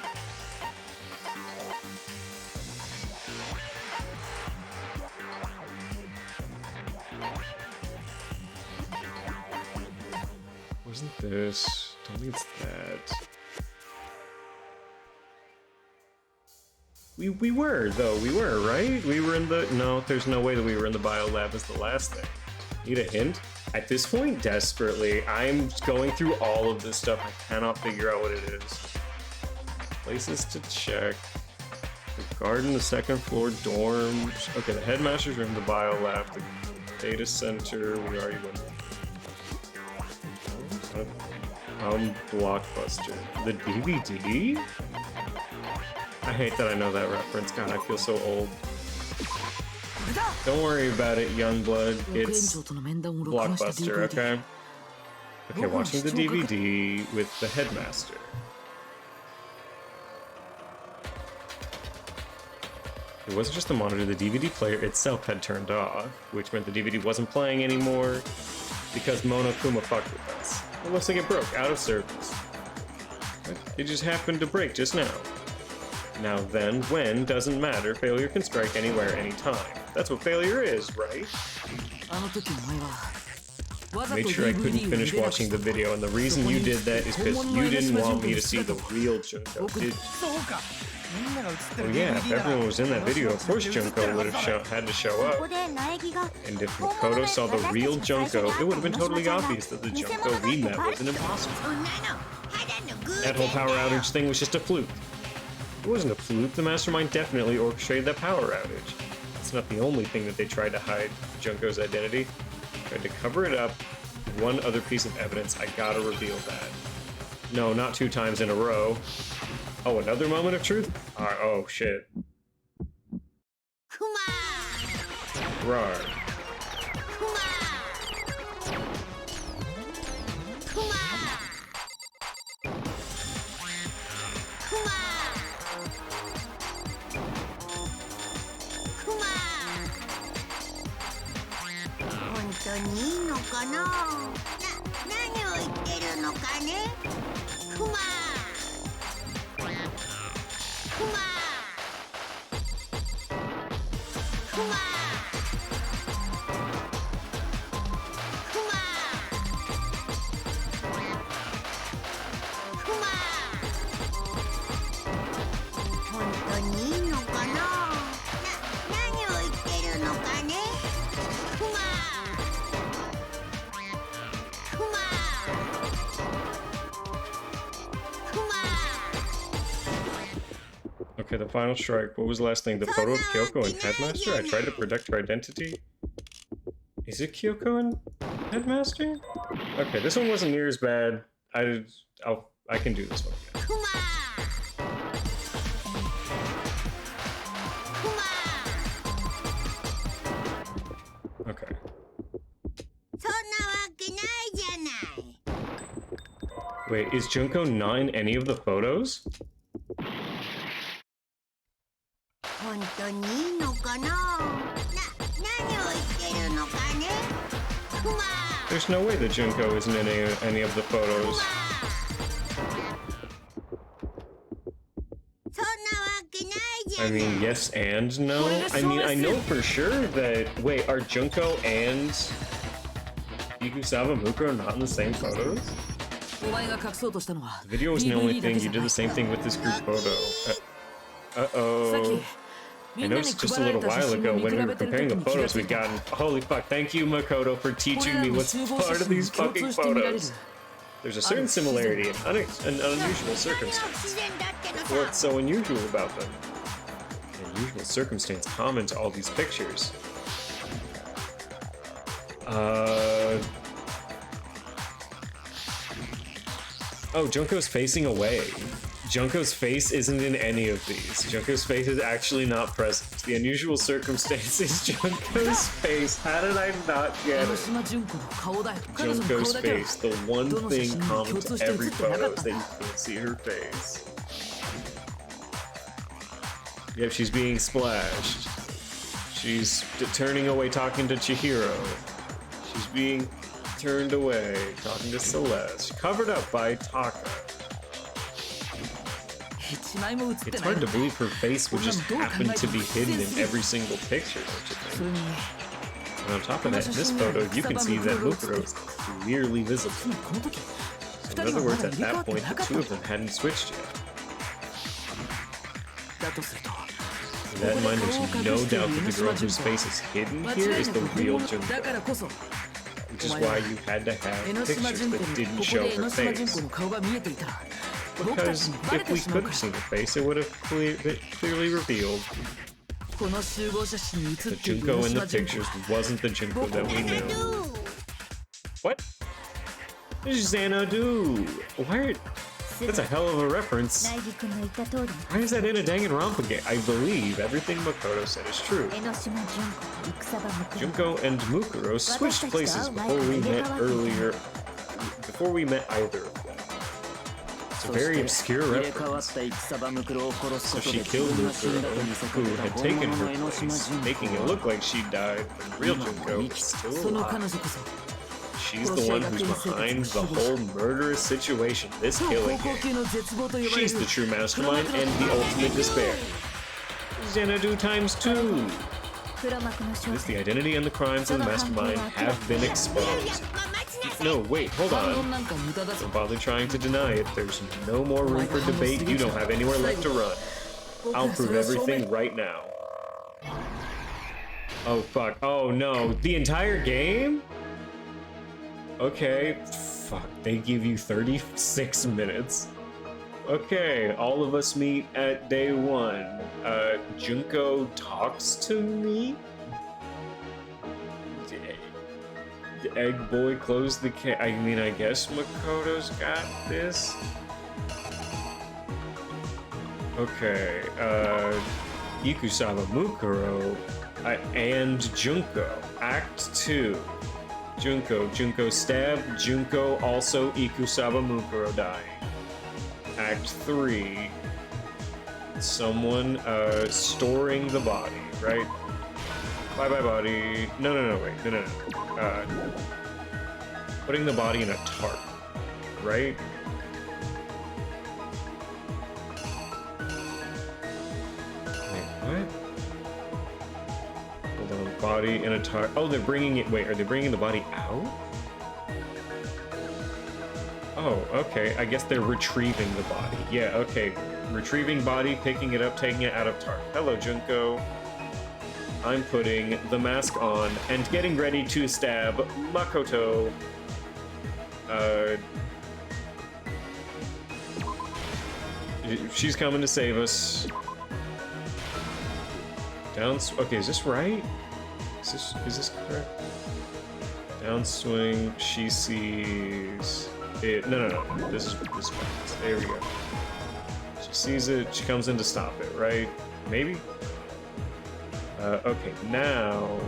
Wasn't this? Don't think it's that. We were, though. We were, right? We were in the... No, there's no way that we were in the bio lab as the last thing. Need a hint? At this point, desperately, I'm going through all of this stuff. I cannot figure out what it is. Places to check. The garden, the second floor, dorms. Okay, the headmaster's room, the bio lab, the data center. We already went. Blockbuster. The DVD? I hate that I know that reference. God, I feel so old. Don't worry about it, Youngblood. It's Blockbuster, okay? Okay, watching the DVD with the headmaster. It wasn't just the monitor, the DVD player itself had turned off, which meant the DVD wasn't playing anymore because Monokuma fucked with us. It looks like it broke, out of service. It just happened to break just now. Now then, when doesn't matter, failure can strike anywhere, anytime. That's what failure is, right? I made sure I couldn't finish watching the video, and the reason you did that is because you didn't want me to see the real Junko, did you? Oh yeah, if everyone was in that video, of course Junko would have had to show up. And if Makoto saw the real Junko, it would have been totally obvious that the Junko we met was an imposter. That whole power outage thing was just a fluke. It wasn't a fluke, the mastermind definitely orchestrated that power outage. It's not the only thing that they tried to hide Junko's identity. Tried to cover it up. One other piece of evidence, I gotta reveal that. No, not 2 times in a row. Oh, another moment of truth? Oh, shit. Rar. Okay, the final strike. What was the last thing? The photo of Kyoko and Headmaster? I tried to protect her identity. Is it Kyoko and Headmaster? Okay, this one wasn't near as bad. I can do this one again. Okay. Wait, is Junko not in any of the photos? There's no way that Junko isn't in any of the photos. I mean, yes and no. I mean, I know for sure that... Wait, are Junko and Ikusawa Mukuro not in the same photos? The video wasn't the only thing. You did the same thing with this group photo. Uh-oh. I noticed just a little while ago when we were comparing the photos we'd gotten. Holy fuck, thank you, Makoto, for teaching me what's part of these fucking photos. There's a certain similarity and an unusual circumstance. What's so unusual about them? An unusual circumstance common to all these pictures. Oh, Junko's facing away. Junko's face isn't in any of these. Junko's face is actually not present. The unusual circumstance is Junko's face. How did I not get it? Junko's face, the one thing common to every photo is that you can't see her face. Yep, she's being splashed. She's turning away talking to Chihiro. She's being turned away talking to Celeste. Covered up by Taka. It's hard to believe her face would just happen to be hidden in every single picture, don't you think? And on top of that, in this photo, you can see that Mukuro is clearly visible. So in other words, at that point, the two of them hadn't switched yet. With that in mind, there's no doubt that the girl whose face is hidden here is the real Junko. Which is why you had to have pictures that didn't show her face. Because if we could have seen her face, it would have clearly revealed that Junko in the pictures wasn't the Junko that we knew. What? Xanadu. Why? That's a hell of a reference. ナイジ君の言った通り Why is that in a DanganRonpa game? I believe everything Mukoto said is true. 江ノ島純子と戦場向く Junko and Mukuros switched places before we met earlier. Before we met either of them. It's a very obscure 入れ替わっ reference. た戦場ムクロを殺す So こと she で killed 自分が死んだと Mukuro, 見せか who けた had 本 taken 物の her 江ノ島 place, 純 making it 子 look like she died, but the real 今も Junko 生 is き still その彼 alive. 女こそ She's the one who's behind the whole murderous situation, this 超 killing 高校 game. 級の絶望と呼ばれ She's る the true mastermind and the ultimate despair. Xanadu times 2. 黒幕の正 This, the 体 identity and the crimes of the mastermind have been exposed. No, wait, hold 反 on. 論なんか無駄だぞ Don't bother trying to deny it. There's no more room for debate. You don't have anywhere left to run. I'll prove everything right now. Oh, fuck. Oh, no. The entire game? Okay. Fuck. They give you 36 minutes. Okay. All of us meet at day 1. Junko talks to me? The egg boy closed the cage. I mean, I guess Makoto's got this. Okay, Ikusaba Mukuro and Junko. Act 2. Junko stabbed Junko, also Ikusaba Mukuro dying. Act 3. Someone storing the body, right? Bye body. No, wait. No. Putting the body in a tarp, right? Wait, what? Hold on, body in a tarp. Oh, they're bringing it. Wait, are they bringing the body out? Oh, okay. I guess they're retrieving the body. Yeah, okay. Retrieving body, picking it up, taking it out of tarp. Hello, Junko. I'm putting the mask on and getting ready to stab Makoto. She's coming to save us. Okay, is this right? Is this correct? Downswing, she sees it. No. This is right. There we go. She sees it, she comes in to stop it, right? Maybe? Okay, now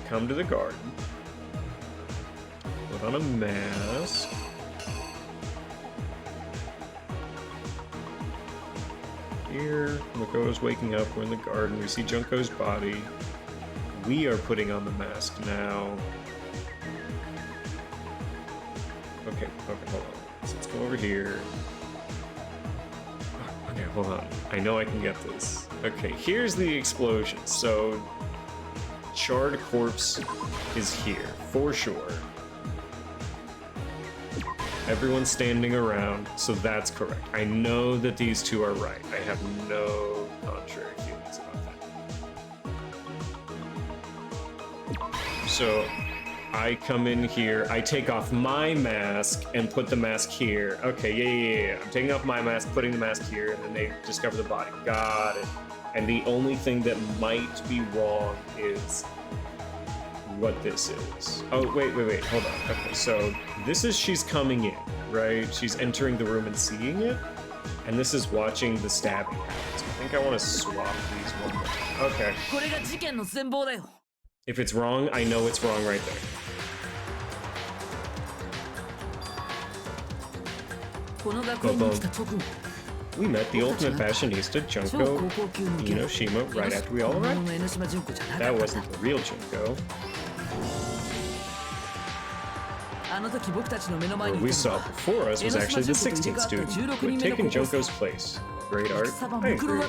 come to the garden. Put on a mask. Here, Makoto's waking up. We're in the garden. We see Junko's body. We are putting on the mask now. Okay, hold on. So let's go over here. Okay, hold on. I know I can get this. Okay, here's the explosion. So, charred corpse is here, for sure. Everyone's standing around, so that's correct. I know that these two are right. I have no contrary feelings about that. So, I come in here, I take off my mask and put the mask here. Okay, yeah. I'm taking off my mask, putting the mask here, and then they discover the body. Got it. And the only thing that might be wrong is what this is. Oh, wait, hold on. Okay, so this is she's coming in, right? She's entering the room and seeing it, and this is watching the stabbing happen. So I think I want to swap these one more time. Okay. これが事件の全貌だよ If it's wrong, I know it's wrong right there. We met the ultimate fashionista, Junko Inoshima, right after we all arrived. That wasn't the real Junko. What we saw before us was actually the 16th student who had taken Junko's place. Great art. I agree.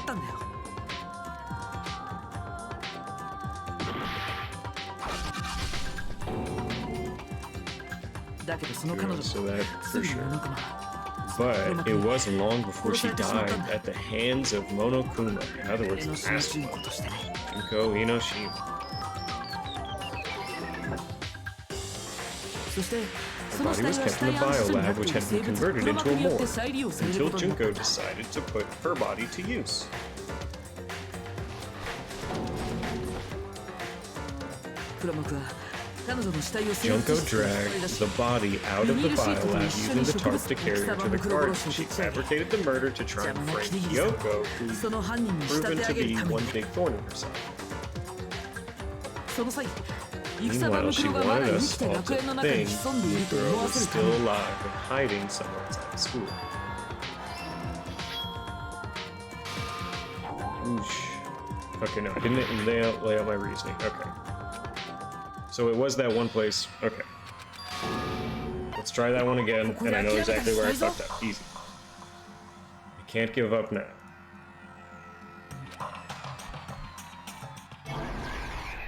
Yeah, so that for sure. But it wasn't long before she died at the hands of Monokuma, in other words, the mastermind, Junko Inoshima. Her body was kept in the biolab, which had been converted into a morgue, until Junko decided to put her body to use. Junko dragged the body out of the biolab using the tarp to carry her to the garden. She fabricated the murder to try and frame Kyoko, who's proven to be one big thorn in her side. Meanwhile, she wanted us all to think Mukuro was still alive and hiding somewhere inside the school. Oosh. Okay, no, I didn't lay out my reasoning. Okay. So it was that one place. Okay. Let's try that one again, and I know exactly where I fucked up. Easy. I can't give up now.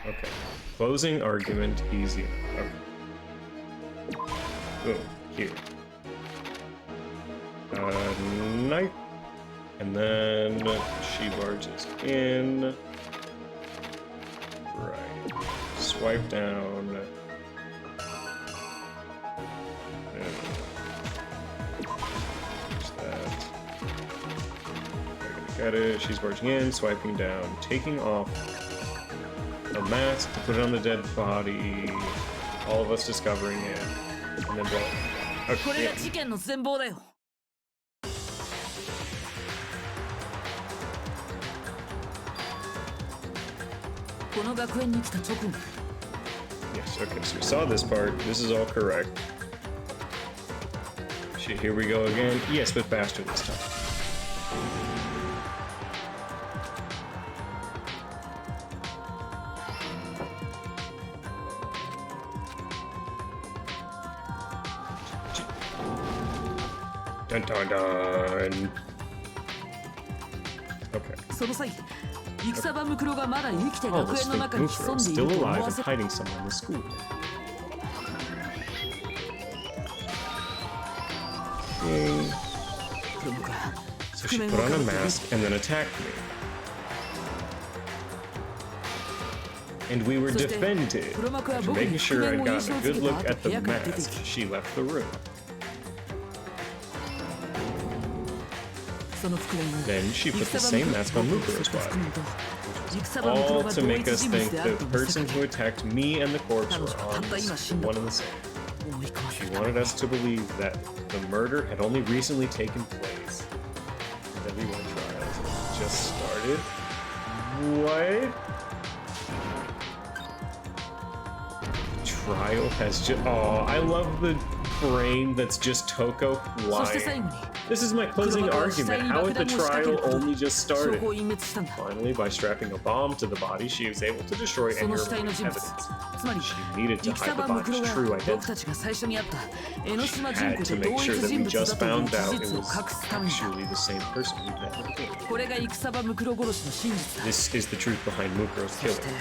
Okay. Closing argument, easy enough. Okay. Boom. Here. Knife. And then she barges in. Right. Swipe down. There's that. Got it. She's barging in, swiping down, taking off a mask to put it on the dead body. All of us discovering it, and then blowing it. Okay. この学園に来た直後 Yes, okay, so we saw this part. This is all correct. Shit, here we go again. Yes, but faster this time. Dun dun dun. Okay. その際戦場ムクロがまだ生きて Oh, 学 let's 園の think 中に Mukuros 潜んでいる still と思 alive わ and せ hiding somewhere in the school. Yay. So she put on a mask and then attacked me. And we were defended. After making sure I'd gotten a good look at the mask, she left the room. その覆面を Then she put the same mask on Mukuro's body. All to make us think the person who attacked me and the corpse were on one and the same. She wanted us to believe that the murder had only recently taken place. And everyone trials had just started. What? Trial has just... Oh, I love the frame that's just Toko そして flying. 最後に This is my closing argument. How had the trial only just 証 started? 拠を隠滅したんだ Finally, by strapping a bomb to the body, she was able to destroy そ any の死体の remaining 人物 evidence. つまり She needed to 戦 hide the 場ムクロ body's が true 僕 identity. たちが最初に会った江ノ島人 Had 工 to と make 同 sure 一 that 人 we 物だ just という found 事 out it 実を was 隠すために actually the same person we've met before. これが戦場ムクロ殺しの真実だ This is the truth behind Mukuro's そして killing.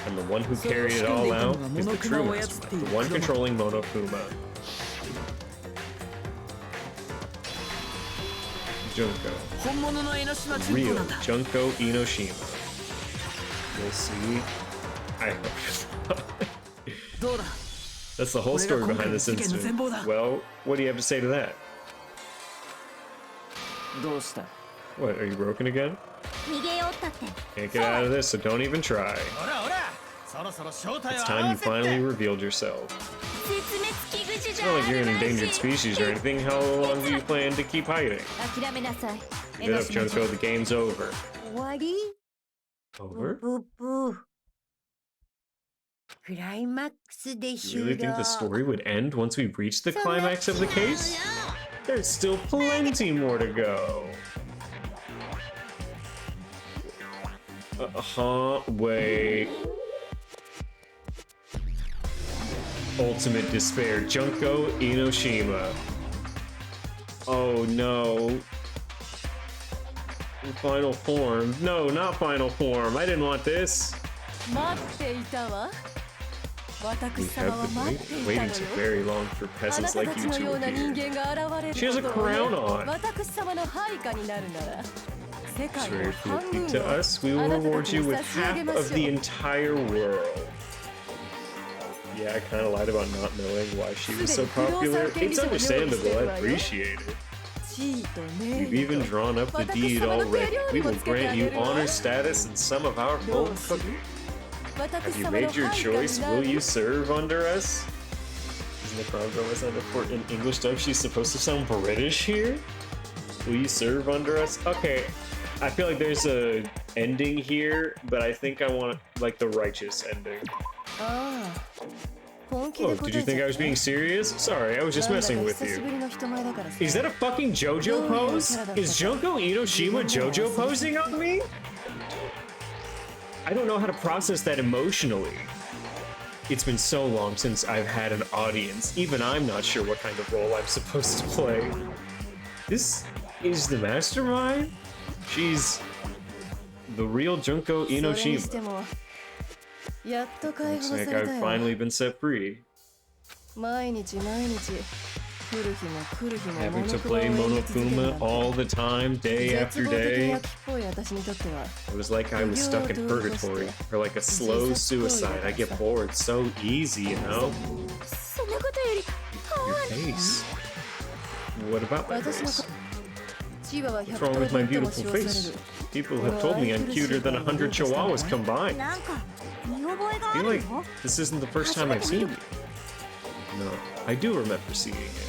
And the one who carried it all out is the true mastermind, the one controlling Monokuma. Junko. 本物の江ノ島人工 Real なんだ Junko Inoshima. We'll see. I hope. どうだ That's the whole story behind this incident. Well, what do you have to say to that? どうした What, are you broken again? 逃げよったって Can't get out of this, so don't even try. ほらほらそろそろ正体 It's を time 合 you わせて finally revealed yourself. 絶滅危惧種 It's じゃ not like you're an あるまい endangered し species or anything. How long do you plan to keep hiding? 諦めなさい Get up, Junko, the game's over. 終わり Over? ブブクライマックスで You 終 really 了 think the story would end once we reach the climax of the case? There's still plenty more to go. Wait. Ultimate despair. Junko Inoshima. Oh no. Final form. No, not final form. I didn't want this. 待っていたわ We 私 have 様は been 待ってい waiting, たの waiting よ so very long for あな peasants た like た you ちのよ to うな人 appear. 間が現 She れ has a ることをね crown on. 私様の配下になるなら世 It's 界 very の半 flippy 分 to を us. We will あなたた reward ち you に with 差し上げ half ましょ of う the entire world. Yeah, I kind of lied about not knowing why she was so popular. It's understandable. I appreciate it. 地位と名 We've even 誉と drawn up the deed already. We will grant you honor status and some of our own cooking. Have you made your choice? Will you serve under us? Isn't the crowd going to sound for in English dub? She's supposed to sound British here? Will you serve under us? Okay, I feel like there's a ending here, but I think I want like the righteous ending. Oh, did you think I was being serious? Sorry, I was just messing with you. Is that a fucking JoJo pose? Is Junko Enoshima JoJo posing on me? I don't know how to process that emotionally. It's been so long since I've had an audience. Even I'm not sure what kind of role I'm supposed to play. This is the mastermind? She's the real Junko Enoshima. Looks like I've finally been set free. Having to play Monokuma all the time, day after day. It was like I was stuck in purgatory, or like a slow suicide. I get bored so easy, you know? Your face. What about my face? What's wrong with my beautiful face? People have told me I'm cuter than 100 chihuahuas combined. I feel like this isn't the first time I've seen you. No, I do remember seeing it.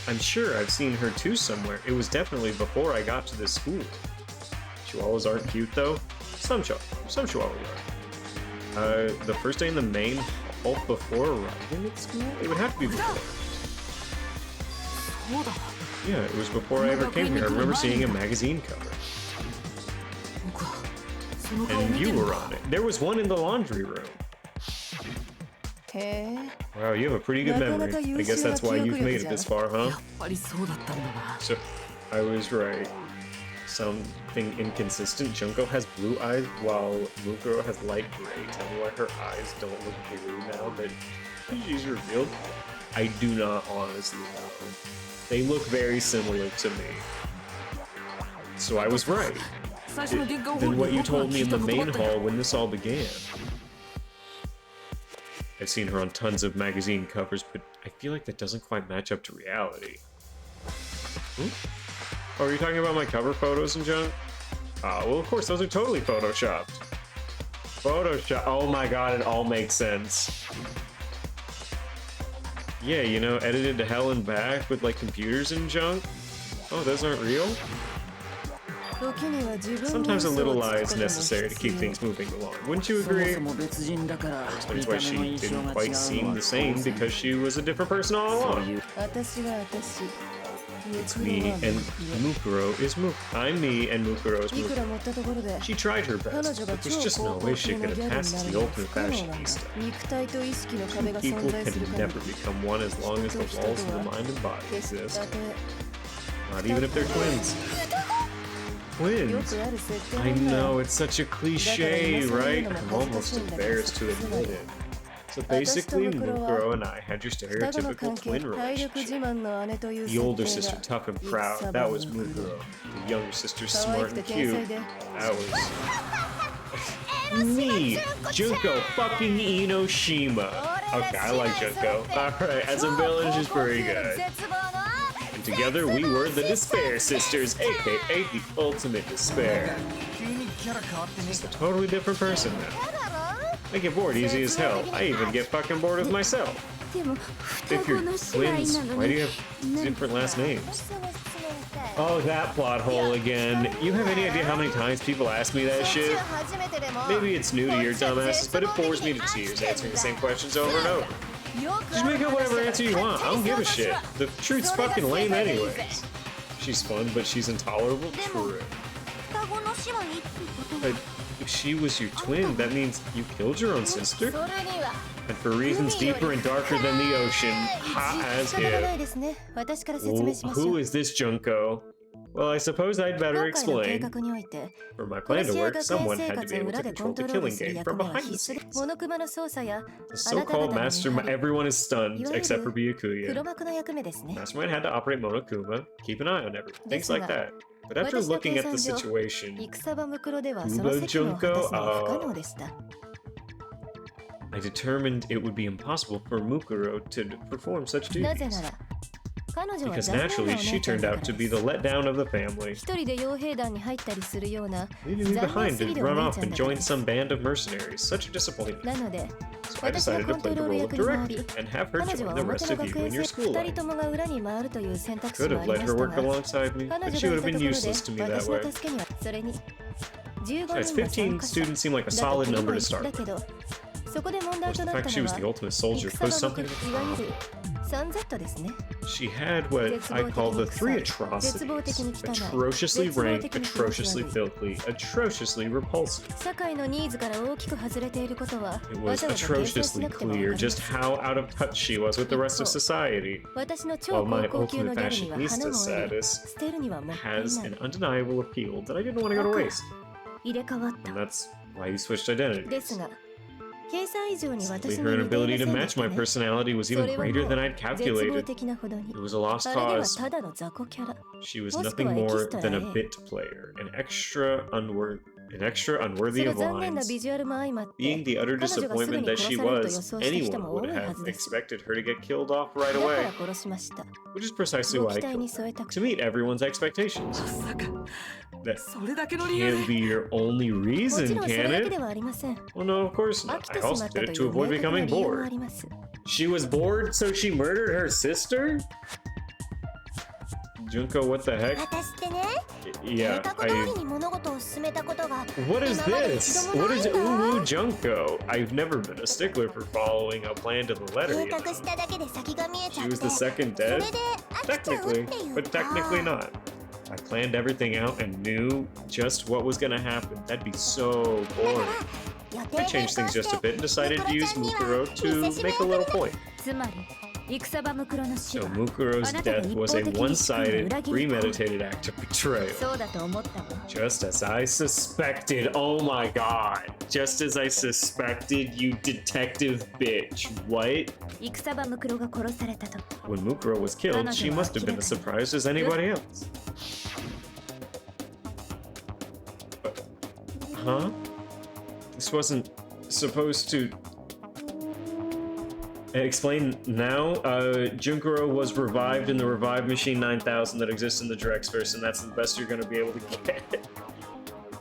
I'm sure I've seen her too somewhere. It was definitely before I got to this school. Chihuahuas aren't cute though. Some chihuahuas are. The first day in the main hall before arriving at school? It would have to be before. Yeah, it was before I ever came here. I remember seeing a magazine cover. And you were on it. There was one in the laundry room. Wow, you have a pretty good memory. I guess that's why you've made it this far, huh? So, I was right. Something inconsistent. Junko has blue eyes while Mukuro has light gray. Tell me why her eyes don't look blue now that she's revealed. I do not honestly know. They look very similar to me. So I was right. Than what you told me in the main hall when this all began. I've seen her on tons of magazine covers, but I feel like that doesn't quite match up to reality. Oh, are you talking about my cover photos and junk? Well, of course, those are totally photoshopped. Oh my god, it all makes sense. Yeah, you know, edited to hell and back with like computers and junk. Oh, those aren't real? Sometimes a little lie is necessary to keep things moving along, wouldn't you agree? Explains why she didn't quite seem the same, because she was a different person all along. It's me and Mukuro is I'm me and Mukuro is Mukuro. She tried her best, but there's just no way she could have passed as the ultimate fashionista. People can never become one as long as the walls of the mind and body exist. Not even if they're twins. Twins. I know, it's such a cliche, right? I'm almost embarrassed to admit it. So basically, Mukuro and I had your stereotypical twin relationship. The older sister tough and proud, that was Mukuro. The younger sister smart and cute, that was... me! Junko fucking Enoshima! Okay, I like Junko. Alright, as a villain, she's pretty good. And together we were the Despair Sisters, aka the ultimate despair. Just a totally different person now. I get bored easy as hell. I even get fucking bored with myself. If you're twins, why do you have different last names? Oh, that plot hole again. You have any idea how many times people ask me that shit? Maybe it's new to your dumbasses, but it bores me to tears answering the same questions over and over. Just make up whatever answer you want. I don't give a shit. The truth's fucking lame anyways. She's fun, but she's intolerable? True. But if she was your twin, that means you killed your own sister? And for reasons deeper and darker than the ocean, hot as hell. Who is this Junko? Well, I suppose I'd better explain. For my plan to work, someone had to be able to control the killing game from behind the scenes. The so-called mastermind, everyone is stunned, except for Byakuya. Mastermind had to operate Monokuma, keep an eye on everything, things like that. But after looking at the situation, Kuba Junko, I determined it would be impossible for Mukuro to perform such duties. Because naturally, she turned out to be the letdown of the family, 一人で傭兵団に入ったりするような leaving me 残念 behind すぎ to るお run 姉 off ちゃん and だから join some band of mercenaries. Such a disappointment. なので So I 私が decided コ to ント play the ロール role of 役に回 director り and have her 彼女 join は the 表 rest の of 学 you 園 in 生 your 2 school 人 life. ともが裏に回るという選択肢 Could もあ have り let ま her した work が alongside me, 彼 but 女 she が would い have たと been ころで useless to me that 私の way. 助けにはそれに15 Guys, 人も 15 参加者 students seem like a だ solid と number to だ start. けどそこで問 Of 題 course, と the なっ fact た she の was は the ultimate soldier 戦 posed 場 something いわゆる3 Z ですね She had what I call the 3 atrocities: atrociously rank, atrociously filthy, atrociously repulsive. 社会のニーズから大きく外れていることは It わ was ざわざ計算し atrociously なくてもわか clear りま just す how out of touch she was with the rest of society, 私の while 超 my 高校級の ultimate ギャルには花 fashionista もあり status 捨てるにはもったい has ない an undeniable appeal that I didn't want to go to waste. 入れ替わっ And た that's why you switched です identities. が計算以上に Simply 私 her に似てい inability る to せいだ match った my ね personality was そ even れはも greater う than I'd 絶望 calculated. 的なほどに It was a lost あれでは cause. ただの雑魚キャラ She was もしく nothing はエキ more ストラ than a へ bit player, an extra unworthy そ of の残念な lines. ビジュアルも相まって Being the utter 彼女がすぐ disappointment に that 殺 she されると予 was, 想した人 anyone も多 would いは have ずです expected her to get killed off だ right から away, 殺しました which is precisely ご why 期 I 待に killed 添えたく to meet everyone's expectations. まさか That それだけの理由 can't be your only も reason, ちろんそれ can だけで it? はありません Well, no, of course 飽 not. き I てしま also った did と it い to う avoid 明確な becoming 理由もあ bored. ります She was bored, so she murdered her sister? Junko, what the heck? 私ってね計 Yeah, 画通りに物事を進めたことが What is 今まで this? 一度も What ない is んだ Uwu Junko? I've never been a stickler for following a plan to the letter, 計 you know. 画しただけで先が見えちゃ She って was そ the れ second で dead? 飽きちゃうっ Technically, ていう but か technically not. I planned everything out and knew just what was gonna happen. That'd be so boring. 予 I 定変 changed 更 things して just a bit and decided to use ムクロ Mukuro ちゃんには to make a little point. つまり戦場ムクロの死 So は Mukuro's あなたが death 一 was 方 a 的に仕組んで one-sided, 裏切り行為 premeditated act of betrayal. そうだと思ったわ Just as I suspected. Oh my god. Just as I suspected, you detective bitch. What? 戦場ムクロが殺されたと When Mukuro was killed, she must have been as surprised as anybody else. Huh? This wasn't supposed to... Explain now. Junkuro was revived in the Revive Machine 9000 that exists in the Drexverse, and that's the best you're gonna be able to get.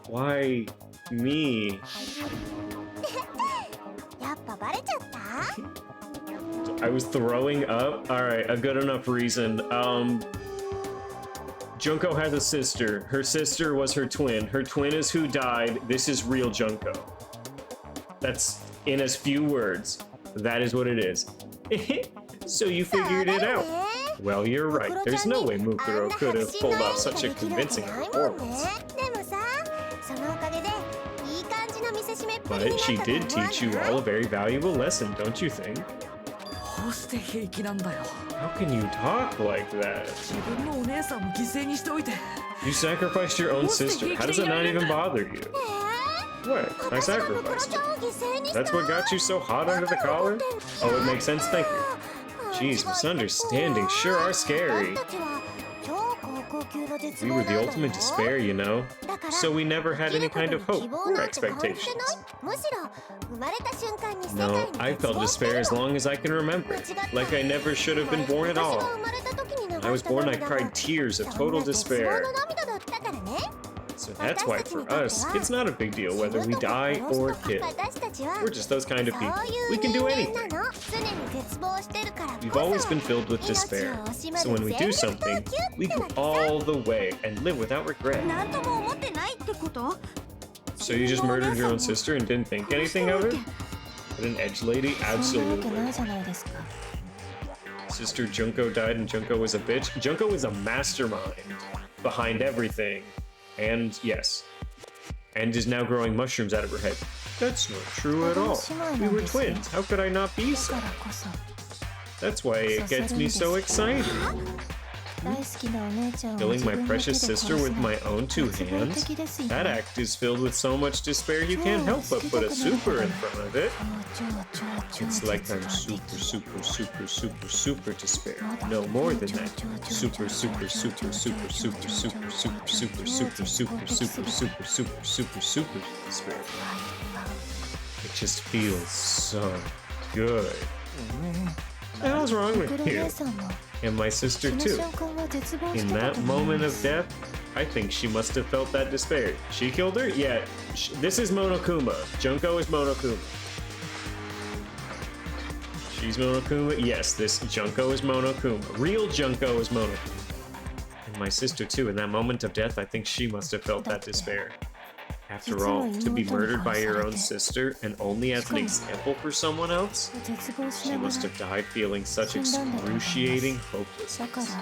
Why me? やっぱバレちゃった I was throwing up? Alright, a good enough reason. Junko has a sister. Her sister was her twin. Her twin is who died. This is real Junko. That's in as few words. That is what it is. So you figured it out. Well, you're right. There's no way Mukuro could have pulled off such a convincing performance. でもさそのおかげでいい感じの見せしめっぷりにな But った she と did 思わ teach you ない all a very valuable lesson, don't you think? どうして平気なんだよ How can you talk like that? 自分のお姉さんも犠牲にしておいて You sacrificed your own sister. How does it not even bother you? What? I 私がムクロ sacrificed ちゃ her. んを犠牲にした That's what got you so hot under the collar? Oh, it makes sense. Thank you. Jeez, misunderstandings sure are scary. 私たちは超高校級の絶 We 望 were なん the だ ultimate よ despair, you know? だから So we never had any kind of 生き hope ること or に希望なんて感じて expectations. ないむしろ生まれた瞬間に世界 No, に I 絶 felt 望して despair る as の long as I can remember. Like I never should have been born at 私 all. が生まれた時に流 When I was した born, I 涙が cried tears of そんな total 絶望 despair. の涙だったからね So that's why for us, it's not a big deal whether we die or kill. 私たちは We're just those kind of そう people. いう We 人 can do 間 anything. なの常に絶望してるからこ We've そ always been filled with despair. 命を惜しま So ず when we do 全力投 something, 球 we って go わけさ all the way and live without regret. なんとも思ってないってこと So you just murdered your own sister and didn't think anything of it? But an edge lady? そんなわけない Absolutely. じゃないですか Sister Junko died and Junko was a bitch. Junko is a mastermind behind everything. And yes. And is now growing mushrooms out of her head. That's not true at all. We were twins. How could I not be だ so? からこそ That's why it gets me so excited. 大好きなお姉ちゃんを Killing 自 my 分の手で precious 殺 sister す with なん my て own two 絶望 hands? 的ですよ That ね act is filled with so much despair you can't help but put a super in front of it. 超超超 It's 超 like 絶 I'm 望 super, super, super, super, super despair. No more than that. Super, super, super, super, super, super, super, super, super, super, super, super, super, super, super despair. It just feels so good. What the hell's wrong ム with クロ姉 you? さんも And my 死 sister ぬ too. 瞬間は絶望し In てた that と思い moment ま of す death, I think she must have felt that despair. She killed her? Yeah. This is Monokuma. Junko is Monokuma. She's Monokuma? Yes, this Junko is Monokuma. Real Junko is Monokuma. And my sister too. In that moment of death, I think she must have felt that despair. After all, to be murdered by your own sister and only as an example for someone else, 絶望し she ながら must have died feeling such excruciating hopelessness.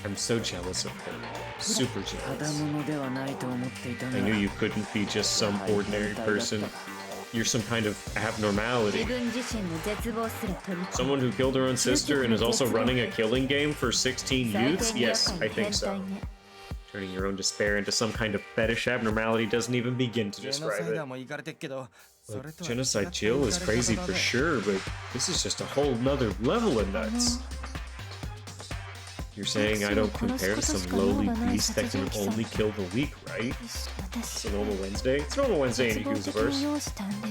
I'm so jealous of her. Super ただ jealous. ものではないと思っていたが I knew you couldn't be just some ordinary person. You're some kind of 自 abnormality. 分自身の絶望すら取り込む Someone who killed her own sister and is also running a killing game for 16 youths? Yes, I think so. Turning your own despair into some kind of fetish abnormality doesn't even begin to ジェノ describe サイダー it. も行かれてっけど、それ Like, とは違った Genocide Jill is crazy 行か for れ方だね sure, but this is just a whole nother level of nuts. You're saying I don't compare to some lowly beast that can only kill the weak, right? It's a normal Wednesday? It's a normal Wednesday in 絶望的 Yakuzaverse. に容したんで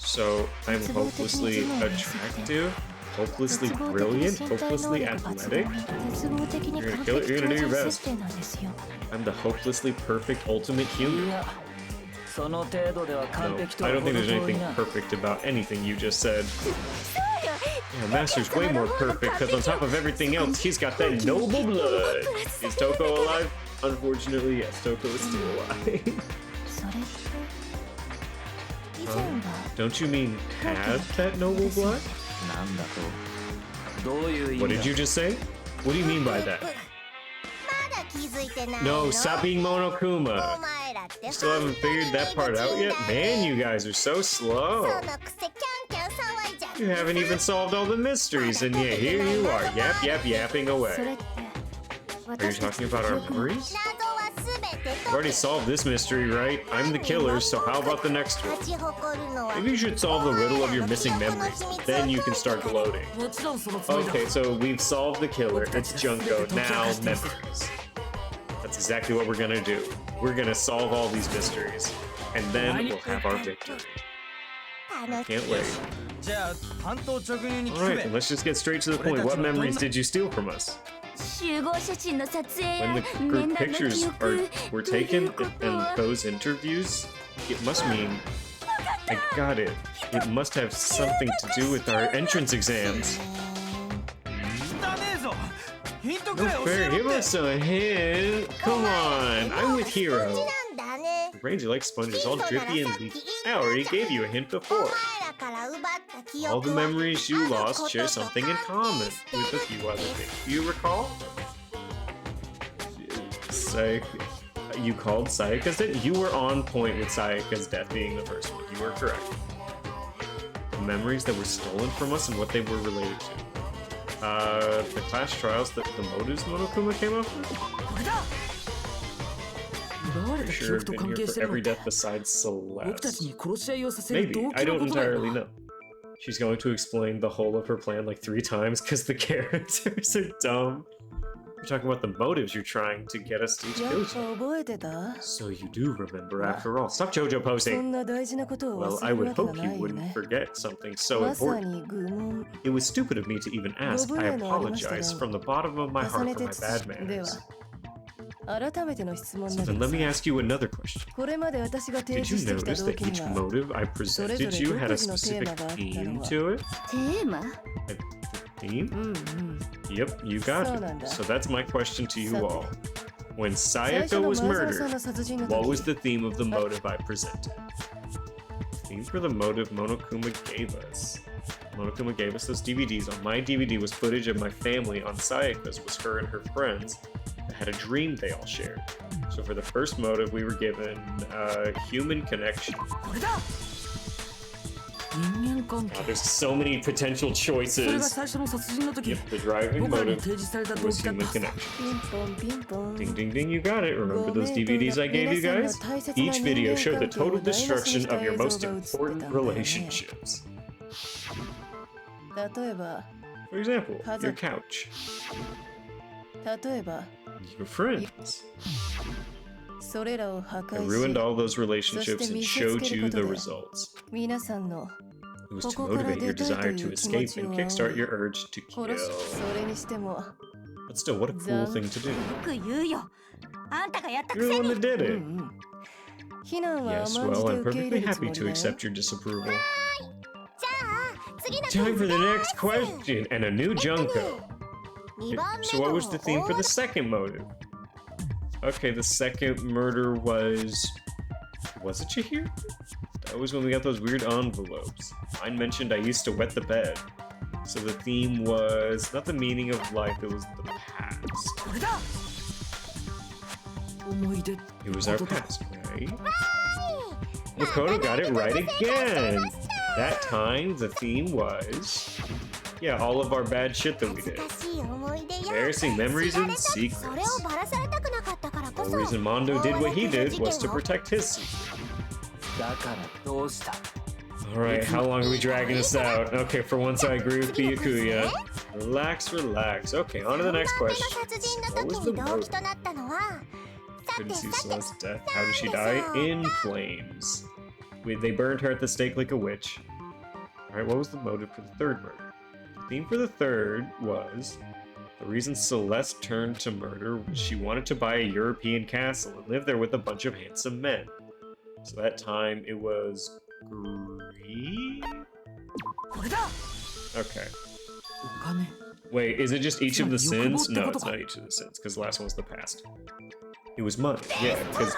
So I'm hopelessly attractive, hopelessly 絶望的に brilliant, 身体能 hopelessly 力抜 athletic. 群絶望的に You're 完 gonna kill it. 璧 You're gonna do 登 your 場 best. 設定なんですよ I'm the hopelessly perfect ultimate い human. やその程度では No, 完璧と I は don't 程 think there's 遠い anything な perfect about anything you just said. Yeah, Master's way more perfect because on top of everything else, he's got that noble blood. Is Toko alive? Unfortunately, yes, Toko is still alive. それって以前は Don't you mean had that noble blood? なんだとどういう意 What 味 did you だ just say? What do you mean by that? まだ気づいてない No, の stop being お Monokuma. 前らって You still haven't figured that part out yet? Man, you guys are so そ slow. のくせキャンキャン騒いじゃって You haven't even solved all the mysteries, and yet here you are, yapping そ away. れって Are you 私たち talking の about our 記憶の memories? 謎はすべて I've already solved this mystery, right? I'm the killer, so how about the next one? 立ち誇るのは Maybe you should solve the riddle of your missing memories. Then you can start gloating. もちろんそのつもりだ Okay, so we've solved the killer. It's Junko. Now memories. That's exactly what we're gonna do. We're gonna solve all these mysteries. And then we'll have our victory. 楽し Can't wait. じゃあ単刀直入に聞く Alright, べ then let's just get straight to the point. What memories did you steal from us? 集合写真の撮影や When the 面 group 談の記 pictures 憶 were とい taken うこと and は those interviews, it must mean I got it. It must have something to do with our entrance exams. だねえぞヒントく No らい教 fair, え give ろって us a hint. Come on, I'm with スポン Hero. ジなんだね Brains are like sponges, all drippy and leaky. I already gave you a hint お before. 前らから奪った記 All 憶 the は memories you ある lost こと share と something in 関 common 係して with a る few other things. Do you recall? You called Sayaka's death? You were on point with Sayaka's death being the first one. You were correct. The memories that were stolen from us and what they were related to. The class trials that the motives Monokuma came up with? これだ奪われた Pretty 記 sure 憶 I've と been 関 here 係し for てるの every って death besides 僕たち Celeste. に殺し合いをさせる Maybe. 動 I 機の don't ことだよ entirely know. She's going to explain the whole of her plan like 3 times because the characters are dumb. You're talking about the motives you're trying to get us to each やっ kill ぱ you. 覚えてた So you do remember after all. Stop JoJo そ posting. んな大事なことを Well, 忘 I れる would わけが hope な you いよ wouldn't ね forget something so まさ important. に愚問 It was stupid of me to even ask. I apologize from the bottom of my 重 heart ね for て my bad では manners. 改めての質問 So だけ then ど let me さ ask you another question. これまで私が提 Did 示 you してきた notice 動 that 機に each は motive I presented you had a specific theme to it? テーマ Theme? うんうん Yep, you got it. Sonanda. So that's my question to you Sate. all. When 最初 Sayaka の was 前澤さん murdered, の殺人の what was 時 the theme of the motive I presented? Theme for the motive Monokuma gave us. Monokuma gave us those DVDs. On my DVD was footage of my family. On Sayaka's was her and her friends that had a dream they all shared. So for the first motive, we were given human connection. これだ人間関係 There's so many potential それが choices. 最初の殺人の時 Yep, the driving 僕らに motive 提示された動 was 機だっ human たはずだ connection. ピンポンピンポン Ding ding ding, you got it. Remember those DVDs I gave you guys? Each video showed the total destruction of your most important relationships. 例えば For example, your couch, 例えば your friends. それらを破 I 壊 ruined し all those relationships and showed you the results. 皆さんの It was to motivate your desire to escape and kickstart your urge to 殺 kill. しそれにしても But still, what a cool thing to do. よく言うよ。あんたがやったく You're せ the に。 one that did うん it. 非難は Yes, 甘んじ well, て I'm 受け入 perfectly れるつ happy もり to だよ accept your disapproval. じゃあ次の Time for the クイズ next question and a new Junko. 2番目 So what の was the theme for the second motive? Okay, the second murder was it Chihiro? That was when we got those weird envelopes. Mine mentioned I used to wet the bed. So the theme was not the meaning of life, it was the past. これだ思い出 It was our past, right? Makoto got it right again! That time, the theme was... Yeah, all of our bad shit that we did. 懐かしい思い出や Embarrassing memories and それを secrets. ばらされたくなかったからこ The そ reason Mondo did what he did was to protect his secret. だからどうした Alright, how long are we dragging this out? Okay, for once I agree with Byakuya. Relax, relax. Okay, on to the next 3番目 question. の殺人の What 時 was the に動 motive? 機となったのはさ Couldn't て see さて Celeste's death. How did she die? In flames. They burned her at the stake like a witch. Alright, what was the motive for the third murder? The theme for the third was... The reason Celeste turned to murder was she wanted to buy a European castle and live there with a bunch of handsome men. So that time it was... Greed? これだ Okay. お金 Wait, is it just each of the It's not sins? No, it's Yokubo. not each of the sins, because the last one was the past. It was money, yeah, because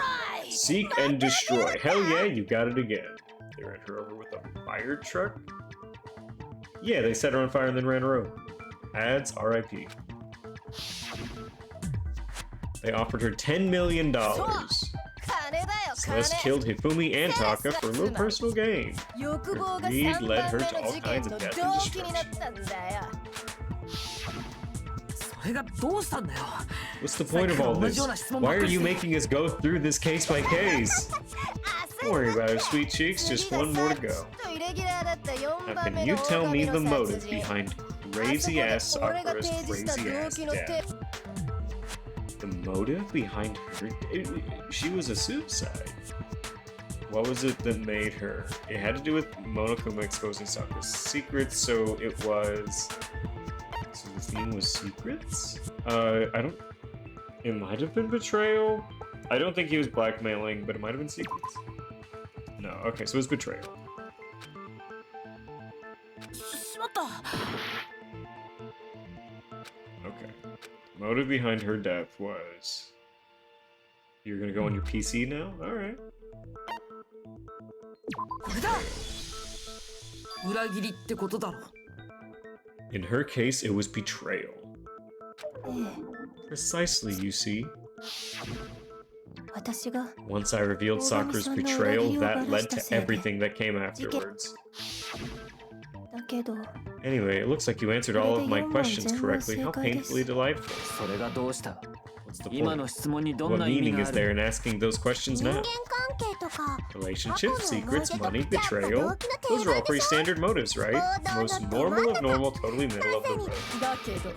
seek and destroy. Hell yeah, you got it again. They ran her over with a fire truck? Yeah, they set her on fire and then ran her over. Ads, RIP. They offered her $10 million. 金だよ Celeste 金 killed Hifumi and Taka for a little personal gain. 欲望が Greed 3 led 番 her 目 to の all 事 kinds 件 of の death 動 and 機になったんだよそれがどうしたんだよ What's the point of all this? Why are you making us go through this case by case? Don't worry about it, sweet cheeks. Just one more to go. Now, can you tell me the motive behind crazy ass Sakura's crazy ass death? The motive behind her? She was a suicide. What was it that made her? It had to do with Monokuma exposing Sakura's secrets, so it was... So the theme was secrets? I don't... It might have been betrayal? I don't think he was blackmailing, but it might have been secrets. No, okay, so it was betrayal. しまった Okay. Motive behind her death was... You're gonna go on your PC now? Alright. これだ裏切りってことだろ In her case, it was betrayal. ええ Precisely, you see. 私が Once I revealed Sakura's betrayal, that led to everything that came afterwards. だけど Anyway, it looks like you answered all of my questions correctly. How painfully delightful. それがどうした What's the 今 point? の質問にどん What な意味 meaning が is あ there る in asking those questions 人間 now? 関係とか Relationship, secrets, money, betrayal. Those are all pretty standard motives, right? Most normal of normal, totally middle of the road. だけど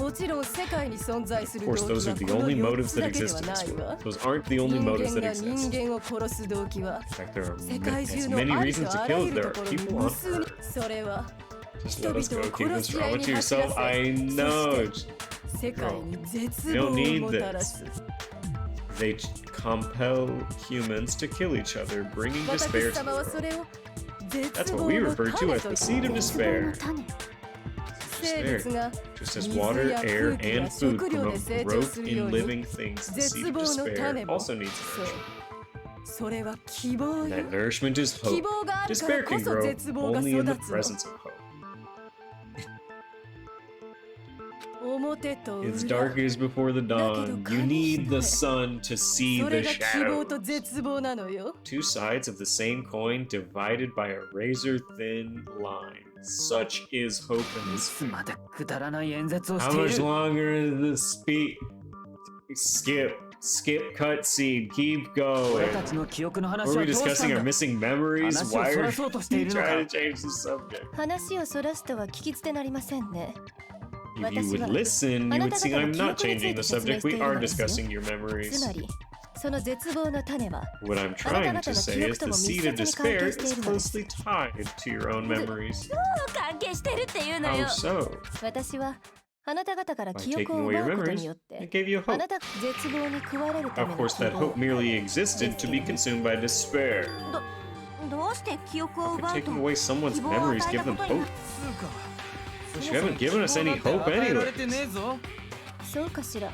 もちろん世界に存在す Of る course, 動 those 機 are は the この only 4 motives つ that だけで exist は in な this いわ world. Those aren't the only 人 motives 間 that が人 exist. 間を殺す動機は In fact, there are 世界 as 中の many あり reasons と to あら kill ゆ as る there と are ころに people 無 on 数に Earth. それは Just let us go. 人々を Keep 殺 this し合 drama いに to yourself. 走らせ I know. 世界に絶 We 望 don't を need もたらす They compel humans to kill each other, bringing 私 despair to 様 the はそ world. れを That's 絶 what 望 we の refer 種 to as と the seed of 言う despair. 生物が Just as 水 water, や air, 空気や and food 食料で promote 成長 growth するよ in うに living things, the 絶 seed of 望の despair 種も also needs そう nourishment. それは希望 And よ that nourishment is 希 hope. 望があるから Despair こ can そ grow 絶望が only in 育 the つの presence of hope. 表と It's 裏 dark as before the dawn. You need the sun to see それ the が希望と shadows. 絶望なのよ Two sides of the same coin divided by a razor thin line. Such is hope in い this つまでくだらない演説をし How てい much る longer is the skip cutscene? Keep 俺 going. たちの記憶の話 Were は we どうした discussing ん our だ missing memories? 話を Why そ are らそうとしてい you るのか trying to change the subject? 話をそらすとは聞き捨てなりませんね If you would listen, you would see I'm not changing the subject. We are discussing your つ memories. まりその絶望の種は What I'm trying to say is the seed of despair is closely tied to your own memories. 関係してるっていうの How よ so? 私はあなた方から By 記 taking 憶を away 奪 your うことに memories, よって it gave you あ hope. なた絶望に食われるた Of めの course, that 希望 hope merely existed to be consumed by despair. どうして記憶を How 奪 could うと taking away someone's 希望を memories 与え give た them ことに hope? なる つうか You haven't given us any hope 与えられ anyway. てねえぞ。そうかしら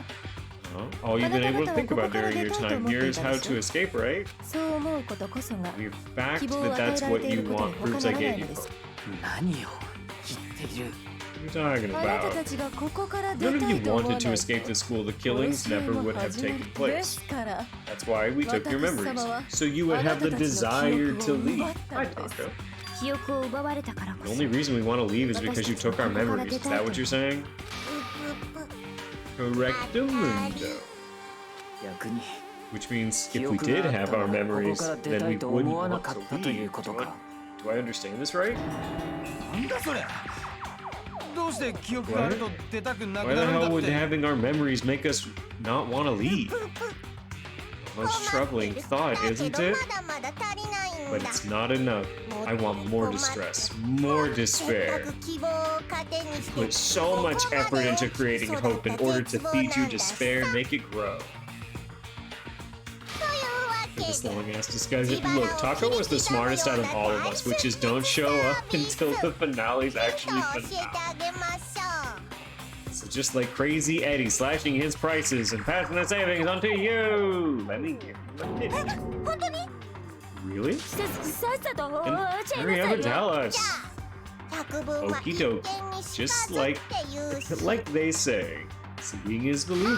All you've been able to think about during your time here is how to escape, right? そう思うことこそが The fact 希望を that 与え that's られ what てい you ることに want 他 proves な I らない gave の you です hope. 何を言っている。 What are you talking あなた about? たちがここから出 None た of い you と思わない wanted to escape the school. The killings never would have taken で place. すから That's why we took your memories. So you would have the desire to leave. Hi, Taco. 記憶を奪われたからこ The そ only reason we want to leave is because you took our memories. Is that what you're saying? Correctamundo. 逆に Which means 記 if we 憶 did があっ have た our らここ memories, から出 then た we いと wouldn't 思わな want か to ったという leave. ことか。 Do I understand this right? なんだそれ。どうして記憶があると出たくなく Why な the るん hell だっ would て。 having our memories make us not want to leave? Much troubling thought, だけ isn't ど it? まだまだ足りないん But だ it's not enough. I want more distress, more せっ despair. かく希望を糧にして Put so much effort into creating hope in order to feed you despair and make it grow. というわけ This で long ass discussion. Look, Taco was the smartest out of all of us, which is don't show up until the finale's ヒン actually トを教えて finale. あげましょう So just like crazy Eddie slashing his prices and passing the savings onto you. Let me give you a minute. 本当に Really? さっさと And 教え hurry な up さ and いよ tell us. 百分は Okie 一 dokie. 見にし Just かず like って言うし like they say, seeing is believing.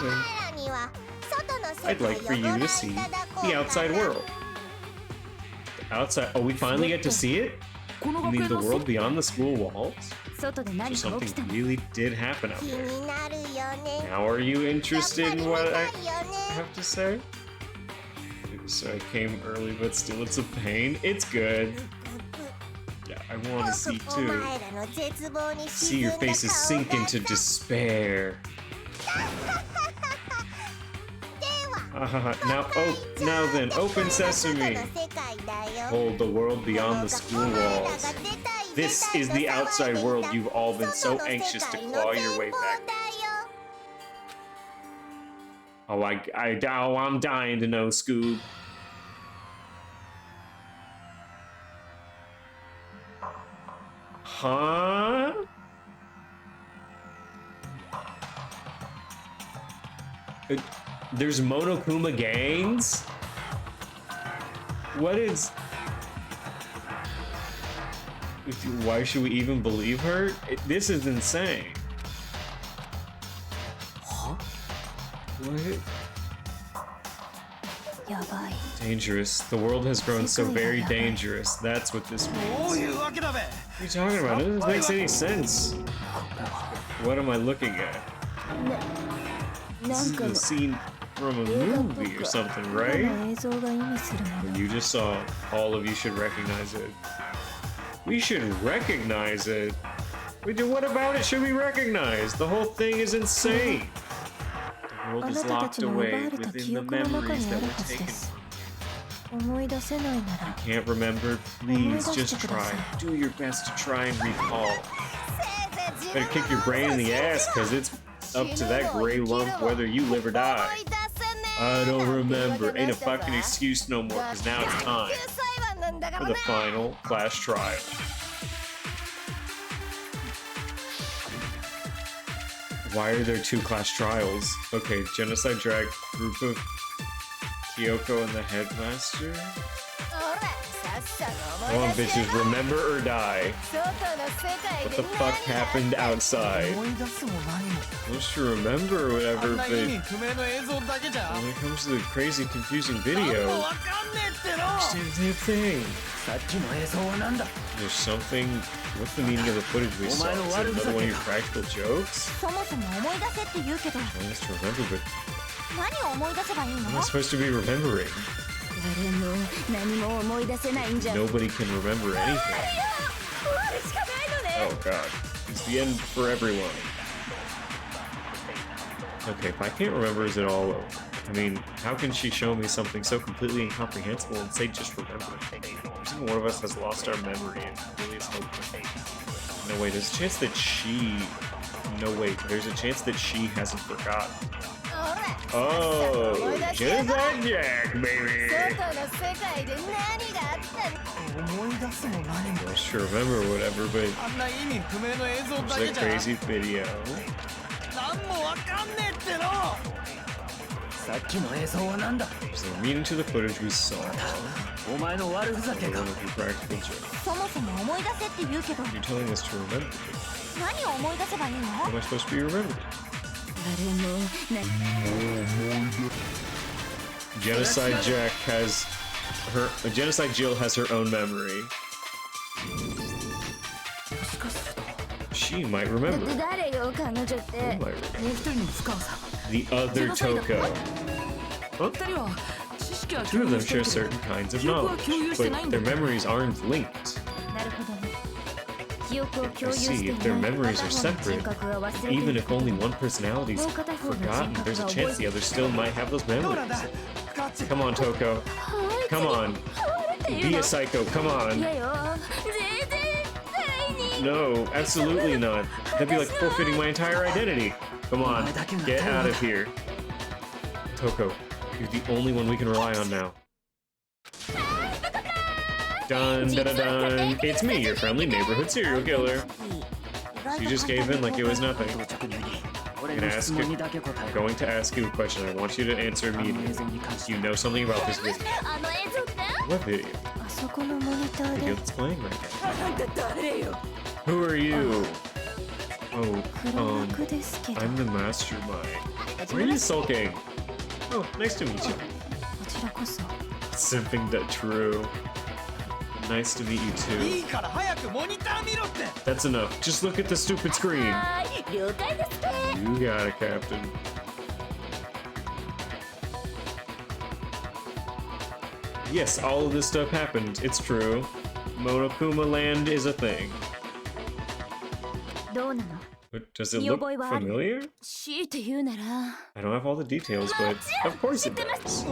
彼らには外の世 I'd 界 like for を you ご覧 to い see ただこう the か outside な world. The outside. Oh, we finally get to see it? この You 学 mean 園 the の world beyond the school walls? 外で So 何か起 something きたの really did happen out 気 there. になるよね Now are you やっ interested ぱり in 見 what た I いよね have to say? So I came early, but still it's a pain. It's good. Yeah, I want to see お too. 前らの絶望に See 沈ん your だ faces 顔 sink が into despair. では Now, now then, open 外 sesame. の世界だよ Hold the world beyond the school walls. This is the outside world you've all been so anxious to claw your way back. Oh, I'm dying to know, Scoob. Huh? There's Monokuma gangs? What is... Why should we even believe her? This is insane. Huh? What? やばい Dangerous. The world has grown so very dangerous. That's what this ど means. ういうわけだべ。 What are you talking about? It doesn't make any sense. What am I looking at? な This ん is か a の scene from a 映画っぽ movie く or something, こ right? の映像が意味するもの You just saw. All of you should recognize it. We should recognize it. What about it should we recognize? The whole thing is insane. The world あ is なたた locked ちの奪 away われた within 記 the 憶の中 memories にあ that る were はず taken です思い出せないなら Can't remember? Please just try. Do your best to try and recall. Better kick your brain in the ass, because it's up to that gray lump whether you live or die. I don't remember. Ain't a fucking excuse no more, because now it's time for the final class trial. Why are there 2 class trials? Okay, Genocide Drag, group of Kyoko and the Headmaster? Come on, bitches, remember or die. What the fuck happened outside? 思い出すも何も。 Supposed to remember or あ whatever, んな but 意味不明の映像だけじゃ。 when it comes to the crazy, confusing 何も video, わかんねえっての。 same thing. さっきの映像はなんだ。 There's something. What's the meaning of the footage we saw? Is it another one of your practical jokes? そもそも思い出せって言うけど I want us to remember, but 何を思い出せばいいの what am I supposed to be remembering? 誰も何も思い出せないんじゃ Nobody can remember anything. 終わるしかないのね Oh god. It's the end for everyone. Okay, if I can't remember, is it all over? I mean, how can she show me something so completely incomprehensible and say just remember it? Every single one of us has lost our memory and really is hoping. No, wait, there's a chance that she... No, wait, there's a chance that she hasn't forgotten. Oh, just like Jack, baby! 外の世界で何があったの思い出すも何も Well, sure, remember whatever, but あんな意味不明の映像 it's だ a けじゃ crazy video. 何もわかんねえってのさっきの映像は何だ So, meaning to the footage we saw. お前の悪ふざけ One か of the practical jokes. そもそも思い出せって言うけど You're telling us to remember it. 何を思い出せばいいの How am I supposed to be remembered? 誰もな Genocide Jack has her... Genocide Jill has her own memory. She might remember. 誰よ彼女って Who might remember? 一人の深尾さん The other Toko. Huh? 二人は知識は Two 共 of 有 them してる share けど certain kinds of 記憶は knowledge, 共有してない but んだ their memories aren't linked. なるほどね記憶を共 I 有して see, い if their ない memories 片 are 方の人 separate, 格は忘れてい even る if only one personality's もう片方の人 forgotten, there's a 格は chance 覚 the え other still might have those どうなん memories. だガチ Come on, Toko. Come on. Be a psycho, come い on. やよ全然対に No, absolutely not. That'd be like forfeiting my entire identity. Come on, get out of here. Toko, you're the only one we can rely on now. Dun dun dun dun. It's me, your friendly neighborhood serial killer. She just gave in like it was nothing. 直入に俺 I'm の gonna 質 ask 問 you, にだけ答え I'm ろ going to ask you a question. I want you to answer あの映 immediately. 像に関して You know something about this video. あの映像って What video? あそこのモニター Video で that's playing right now. あんた誰よ Who are you? Oh, 黒幕ですけど I'm the mastermind. Why are you sulking? Oh, nice to meet you. こちらこそ Simping that true. Nice to meet you い too. いから早くモニター見ろって That's enough. Just look at the stupid screen. はーい了解ですね You got it, Captain. Yes, all of this stuff happened. It's true. Monokuma Land is a thing. どうなの But does it look familiar? 強いて言うなら I don't have all the details, but of course it does.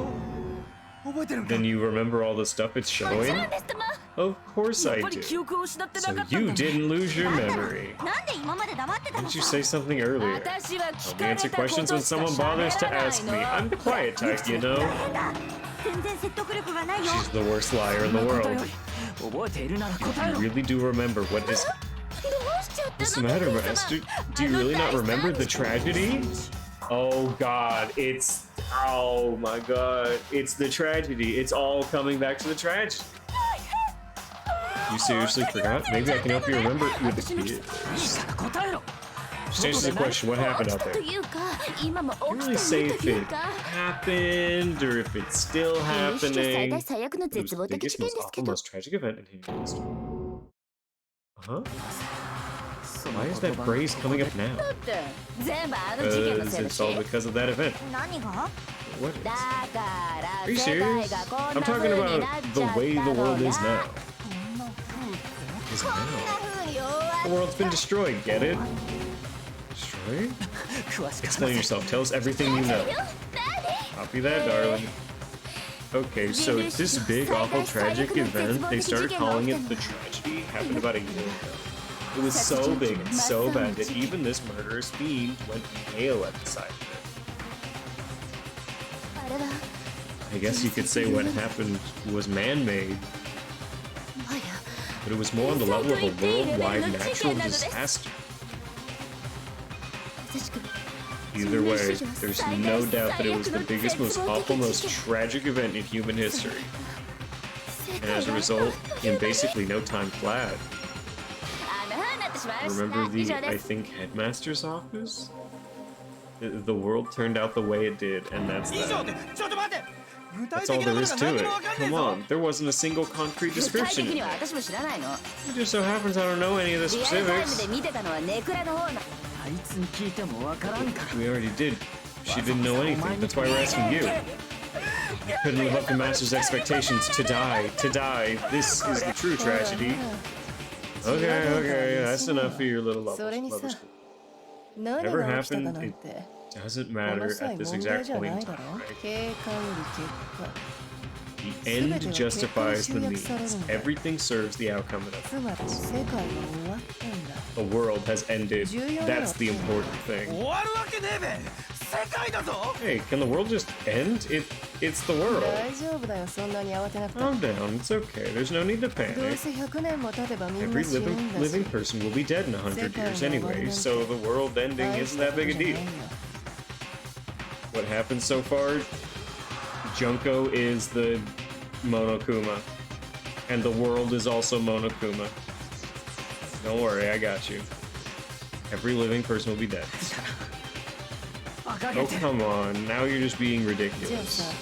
覚えてるんか Then you remember all the stuff it's もちろ showing? んですとも Of course やっ I ぱり do. 記憶を失ってな So かったん you だね didn't lose your memory. なんで今まで黙ってたの Didn't you say something earlier? 私は聞 I'll かれ answer たこと questions し when か someone bothers 喋 to らない ask me. の I'm the quiet type, you know? 全然説得力がないよ She's the worst liar in the ことよ world. り覚えているなら答え You ろ really do remember what is どうしちゃった What's the の matter, Master? Do you really not remember the tragedy? Oh god, it's... Oh my god, it's the tragedy. It's all coming back to the tragedy. You seriously forgot? Maybe I can help you remember it with the いい kids. から答えろ Just answer the question, what happened 起 out きたと there? いうか今も Can't 起 really き say てい if るとい it うか happened or if it's still 有識最 happening. 大最悪の It was 絶 the 望的 biggest, 事件 most ですけ awful, ど most tragic event in human history. Huh? その Why is 言 that 葉 phrase coming up now? って全部あの事件のせいだ It's し all because of that event. 何が What is? だから Are you 世界 serious? がこん I'm な talking 風に about なっ the ちゃった way the の world is が now. こんな風 Is こんな now. 風に終わ The world's been destroyed, get it? Destroyed? 詳しく Explain yourself. Tell us everything you know. Copy that, darling. Okay, so this big, awful, tragic event, they started calling it the tragedy, happened about a year ago. It was so big and so bad that even this murderous fiend went pale at the sight of it. あれは I guess you could say what happened was man-made, もはや but it was more on the level of a worldwide natural disaster. まさしく Either way, there's no doubt that it was the biggest, most awful, most tragic event in human history. And as a result, in basically no time flat. あんな風になってしまいました Remember 以 the, 上 I です think, headmaster's office? The world turned out the way it did, and that's 以上 that. でちょっと待って具体 That's 的 all なこ there と is が to 何に it. もわかんねえ Come ぞ on, there wasn't a single concrete 具体 description. 的 in には it. 私も知らないの It just so happens I don't know any of the リアルタイム specifics. で見てたのはネクラの方なあいつに聞いてもわからんから We already did. She didn't know anything. That's why we're asking you. You couldn't live up to Master's expectations to die. To die. This is the true tragedy. Okay, okay, that's enough for your little levels. それにさ Level school. 何 Whatever が起きたか happened, なん it て Doesn't この matter 際 at this 問題 exact じゃ point な in いだ time, ろ right? 経過より結果 The end justifies the 全ては結果に集約されるんだ。 means. Everything serves the outcome of it. つまり世界は終わったんだ The world has ended. 重要なのは That's the important thing. 終わるわけねえべ世界だぞ Hey, can the world just end? It's the world. 大丈夫だよそんなに慌てなくて Calm down. It's okay. There's no need to どう panic. せ100年も経てばみんな Every 死ぬんだ living し person will be dead in 100 years anyway, so the world ending 大 isn't した that こと big a じゃ deal. ないよ What happened so far? Junko is the Monokuma, and the world is also Monokuma. Don't worry, I got you. Every living person will be dead. Oh, come on. Now you're just being じゃあ ridiculous. さ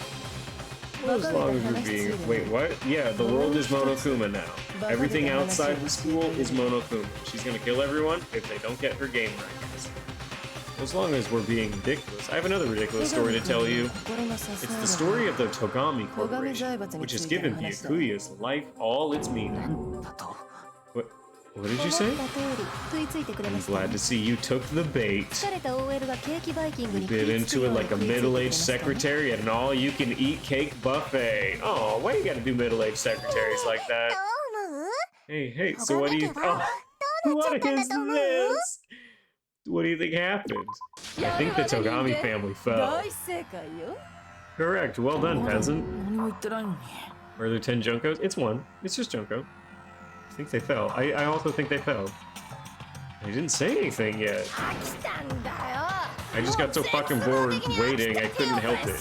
Well, as バカ long げ as た you're 話つい being... で Wait, what? Yeah, the world is Monokuma now. Everything outside the school is Monokuma. She's gonna kill everyone if they don't get her game right. As long as we're being ridiculous. I have another ridiculous story to tell you. 心の支え It's る the story of the Togami Corporation, which has given Byakuya's life all its meaning. だと What did 思 you っ say? た通り食いついてくれま I'm した glad to see you took the bait. 疲れた OL がケーキバイキングに食 Bit いつく into よ it うに like a 食いついてくれま middle-aged したね secretary at an all-you-can-eat cake buffet. Oh, why you gotta do middle-aged secretaries like ど that? う思う Hey, hey, so what do you... Oh, what is this? What do you think happened? I think the Togami family fell. 大正解よ Correct. Well done, peasant. 何も言ってないのに Are there 10 Junkos? It's one. It's just Junko. I think they fell. I also think they fell. I didn't say anything yet. 飽きたんだよ I just got so fucking bored waiting, I couldn't help it.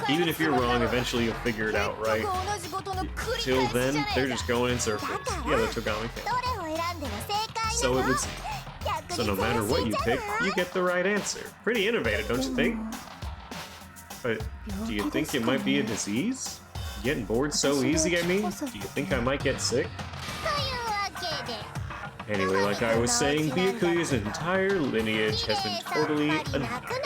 Even if you're wrong, eventually you'll figure it out, right? 結局同じことの繰り Till 返 then, しじゃね they're えか just going in circles. Yeah, the Togami ど family. れを選んでも正解 So it なの would seem. So no matter what you pick, you get the right answer. Pretty innovative, don't you think? But do you think it might be a disease? Getting bored so easy, I mean? Do you think I might get sick? というわけで Anyway, like I was saying, Byakuya's entire lineage has been 綺麗 totally さっぱりなくなってま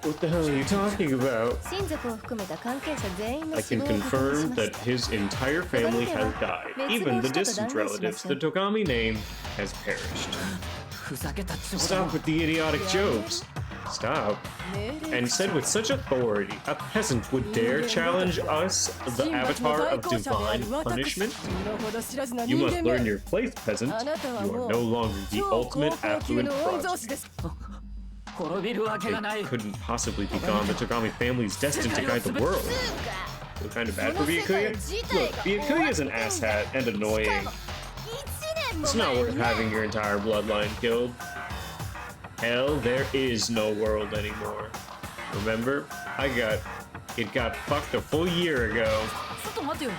す What the hell are you talking about? 親族を含めた関係者全員の I 死 can 亡を確認し confirm ま that した his entire family has died. Even the distant relatives. The Togami name has perished. ふざけたちょ Stop with the idiotic jokes. Stop. 命令 And said with such authority, a peasant would dare challenge us, the 神罰の avatar 代 of 行者であ divine る私 punishment? 身の程知らずな You 人 must 間 learn め your place, peasant. あなたは You も are no う longer the 超高 ultimate 校級 affluent の御曹司 prodigy. です滅びるわけがない It couldn't possibly be gone. The Togami family is destined to guide the world. So kind of bad for Byakuya? Look, Byakuya is an asshat and annoying. It's not worth having your entire bloodline killed. Hell, there is no world anymore. Remember? It got fucked a full year ago. ちょっと待てよ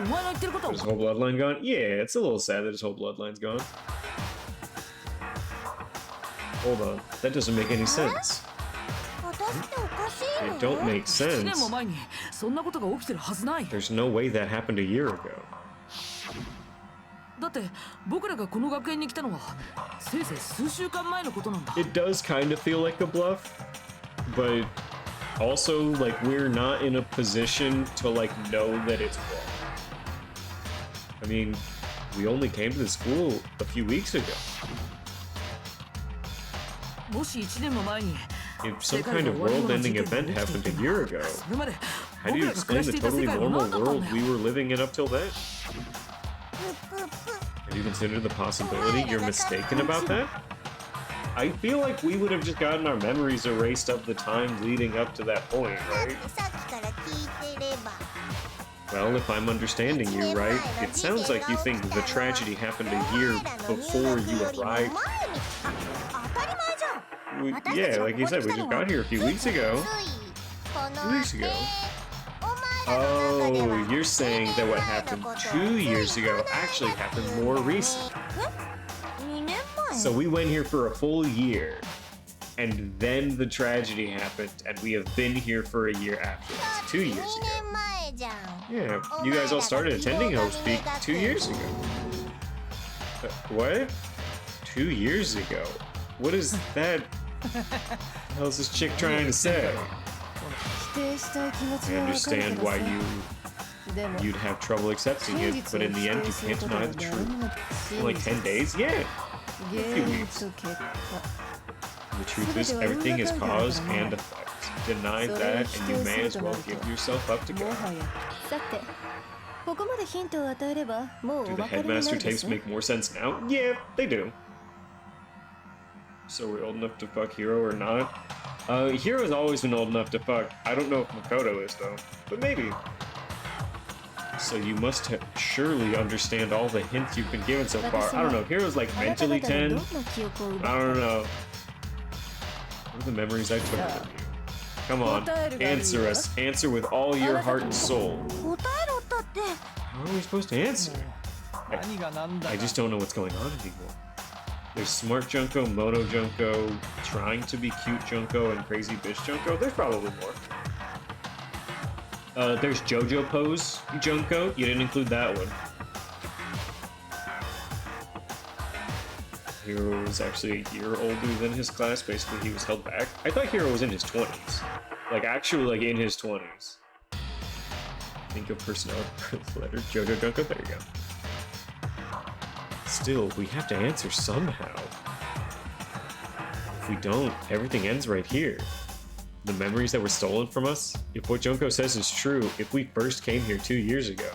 お前の言ってることは His whole bloodline gone? Yeah, it's a little sad that his whole bloodline's gone. Hold on, that doesn't make any sense. 私っておかしい It don't の make 1年も sense. 前にそんなことが起きてるはずない There's no way that happened a year ago. だって僕らがこの学園に来たのはせいぜい数週間前のことなんだ It does kind of feel like a bluff, but also like we're not in a position to like know that it's wrong. I mean, we only came to the school a few weeks ago. もし1年も前に If some kind of world-ending event happened a year ago, それまで how do you 僕らが暮ら explain し the ていた世 totally 界は normal 何だったん world だ we よ were living in up till then? Have you considered the possibility you're mistaken about that? I feel like we would have just gotten our memories erased of the time leading up to that point, だっ right? てさっきから聞いてれば Well, if I'm understanding you right, it sounds like you think the tragedy happened a year before you arrived. 当たり前じゃん Yeah, like you said, we just got here a few weeks ago. 2 weeks ago. Oh, you're saying that what happened 2 years ago actually happened more recent. 2年前 So we went here for a full year, and then the tragedy happened, and we have been here for a year after. That's 2 years 2 ago. 年前じゃん Yeah, you guys all started attending Host Peak 2 years ago. What? 2 years ago? What is that? What the hell is this chick trying to say? 否定したい気持ち I はわかるけ understand どさ why でも you'd have trouble accepting 真 it, 実 but を in 否 the end, 定 you する can't ことは deny the 誰 truth. も In like 10 days? Yeah. ゲ few ーム weeks. と結果 The truth is, everything is cause and effect. Deny that, and you may as well give yourself up to も God. はやさてここまでヒントを与えればもう Do お the 分かりにな headmaster るで tapes しょ make more sense now? Yeah, they do. So we're old enough to fuck Hiro or not? Hiro's always been old enough to fuck. I don't know if Makoto is though, but maybe. So you must surely understand all the hints you've been given so far. I don't know. Hiro's like あなた mentally 方の 10. どんな記憶を奪 I った don't know. What are the memories I took of you? Come on, answer us. Answer with all your heart and soul. 答えろったって How are we supposed to answer? 何が何だ I か just don't know what's going on anymore. There's Smart Junko, Mono Junko, Trying to be Cute Junko, and Crazy Bitch Junko. There's probably more. There's JoJo Pose Junko. You didn't include that one. Hiro was actually a year older than his class. Basically, he was held back. I thought Hiro was in his 20s. Like, actually, like, in his 20s. Think of personality letter. JoJo Junko. There you go. Still, we have to answer somehow. If we don't, everything ends right here. The memories that were stolen from us? If what Junko says is true, if we first came here 2 years ago,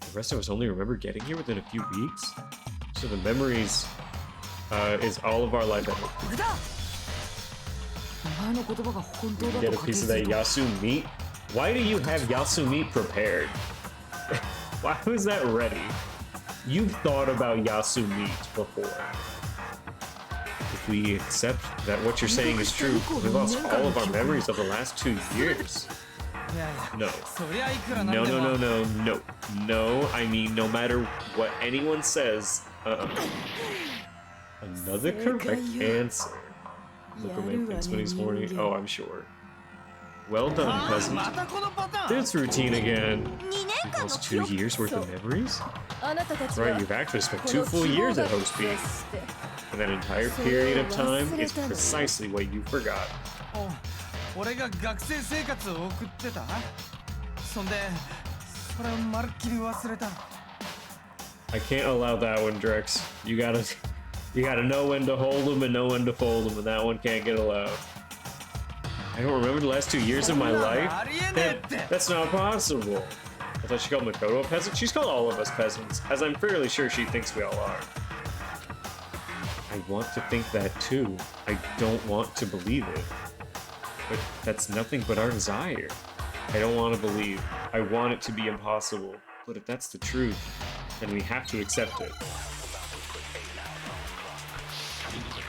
the rest of us only remember getting here within a few weeks? So the memories is all of our life. これだお前の言葉が本当だ Get と a 仮定 piece す of る that と Yasu meat? Why do you have Yasu meat prepared? Why was that ready? You've thought about Yasu meat before. If we accept that what you're saying is true, we lost all of our memories of the last 2 years. いやいや No. そりゃいくらなんで No, も no, no, no, no. No, I mean, no matter what anyone says, Another correct answer. Mukuro thinks when he's horny. Oh, I'm sure. Well done, あ peasant. またこのパターン This routine again. 2年 You 間の lost 記 2 憶 years worth of memories? あなたたち That's は right, you've actually spent こ 2 の full 希望 years だ at け Host Peak. して And that entire period of time is precisely what you forgot. お俺が学生生活を送ってたそんでそれをまるっきり忘れた I can't allow that one, Drex. You gotta know when to hold them and know when to fold them, and that one can't get allowed. I don't remember the last 2 years of my life. That's not possible. I thought she called Makoto a peasant. She's called all of us peasants, as I'm fairly sure she thinks we all are. I want to think that too. I don't want to believe it. But that's nothing but our desire. I don't want to believe. I want it to be impossible. But if that's the truth, then we have to accept it.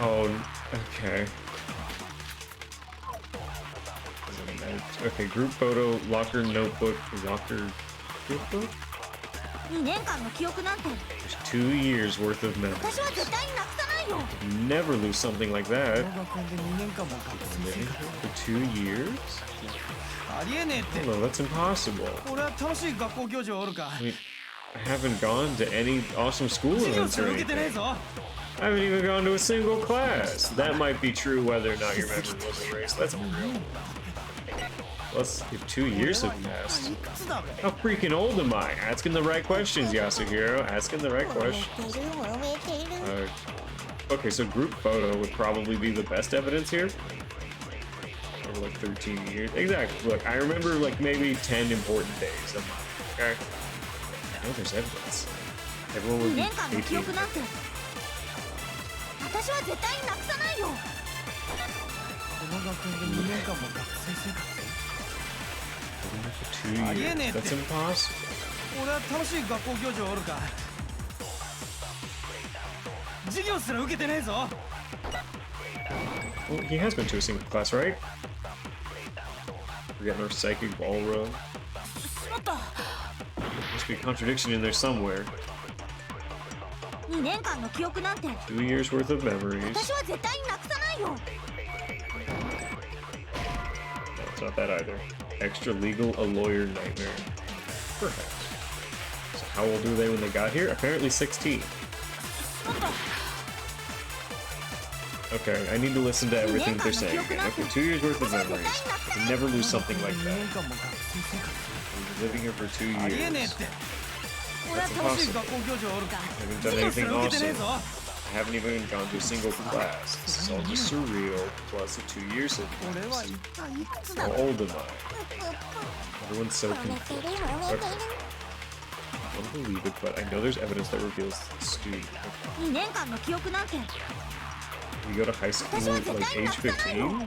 Oh, okay. Okay, group photo, locker, notebook, locker, group book? 2年間の記憶なんて There's 2 years worth of memories. 私は絶対になくさないよ Never lose something like こ that. の学園で2年間も学生生 Living 活 for 2 years? ありえねえって No, that's impossible. 俺は楽しい学校行事おるか I mean, I haven't gone to any awesome school 授業 events す or ら受けてねえ anything. ぞ I haven't even gone to a single class. That might be true whether or not your memory was erased. Let's be real. Plus, if 2 years have passed. いくつだべ How freaking old am I? Asking the right questions, Yasuhiro. Asking the right 揉め questions. てる揉めてる Okay, so group photo would probably be the best evidence here. Or like 13 years. Exactly. Look, I remember like maybe 10 important days a month. Okay? I know there's evidence. Everyone 2 would be 年間の記 18. 憶なんて私は絶対になくさないよこの学園で2年間も学生生活 For 2 years. That's impossible. 俺は楽しい学校行事おるか授業すら受けてねえぞ Well, he has been to a single class, right? We're getting our psychic ballroom. しまった Must be a contradiction in there somewhere. 2年間の記憶なんて 2 years worth of memories. 私は絶対になくさないよ No, it's not that either. Extra legal, a lawyer nightmare. Perhaps. So how old were they when they got here? Apparently 16. Okay, I need to listen to everything they're saying again. Okay, 2 years worth of memories. You can never lose something like 2 that. 年間も学生生活 We've been living here for 2ありえねえっ years. て俺は楽しい学校行事おるか I haven't 授 done 業す anything ら受けてねえ awesome. ぞ I haven't even gone to a single class. This is all just surreal, plus the 2 years have 俺は passed. 一体いくつだ How old am I? Everyone's so 褒めて confused. る褒めて Okay. I don't believe it, but I know there's evidence that reveals the student. る2年間の記憶なんて You go to high school like age 15?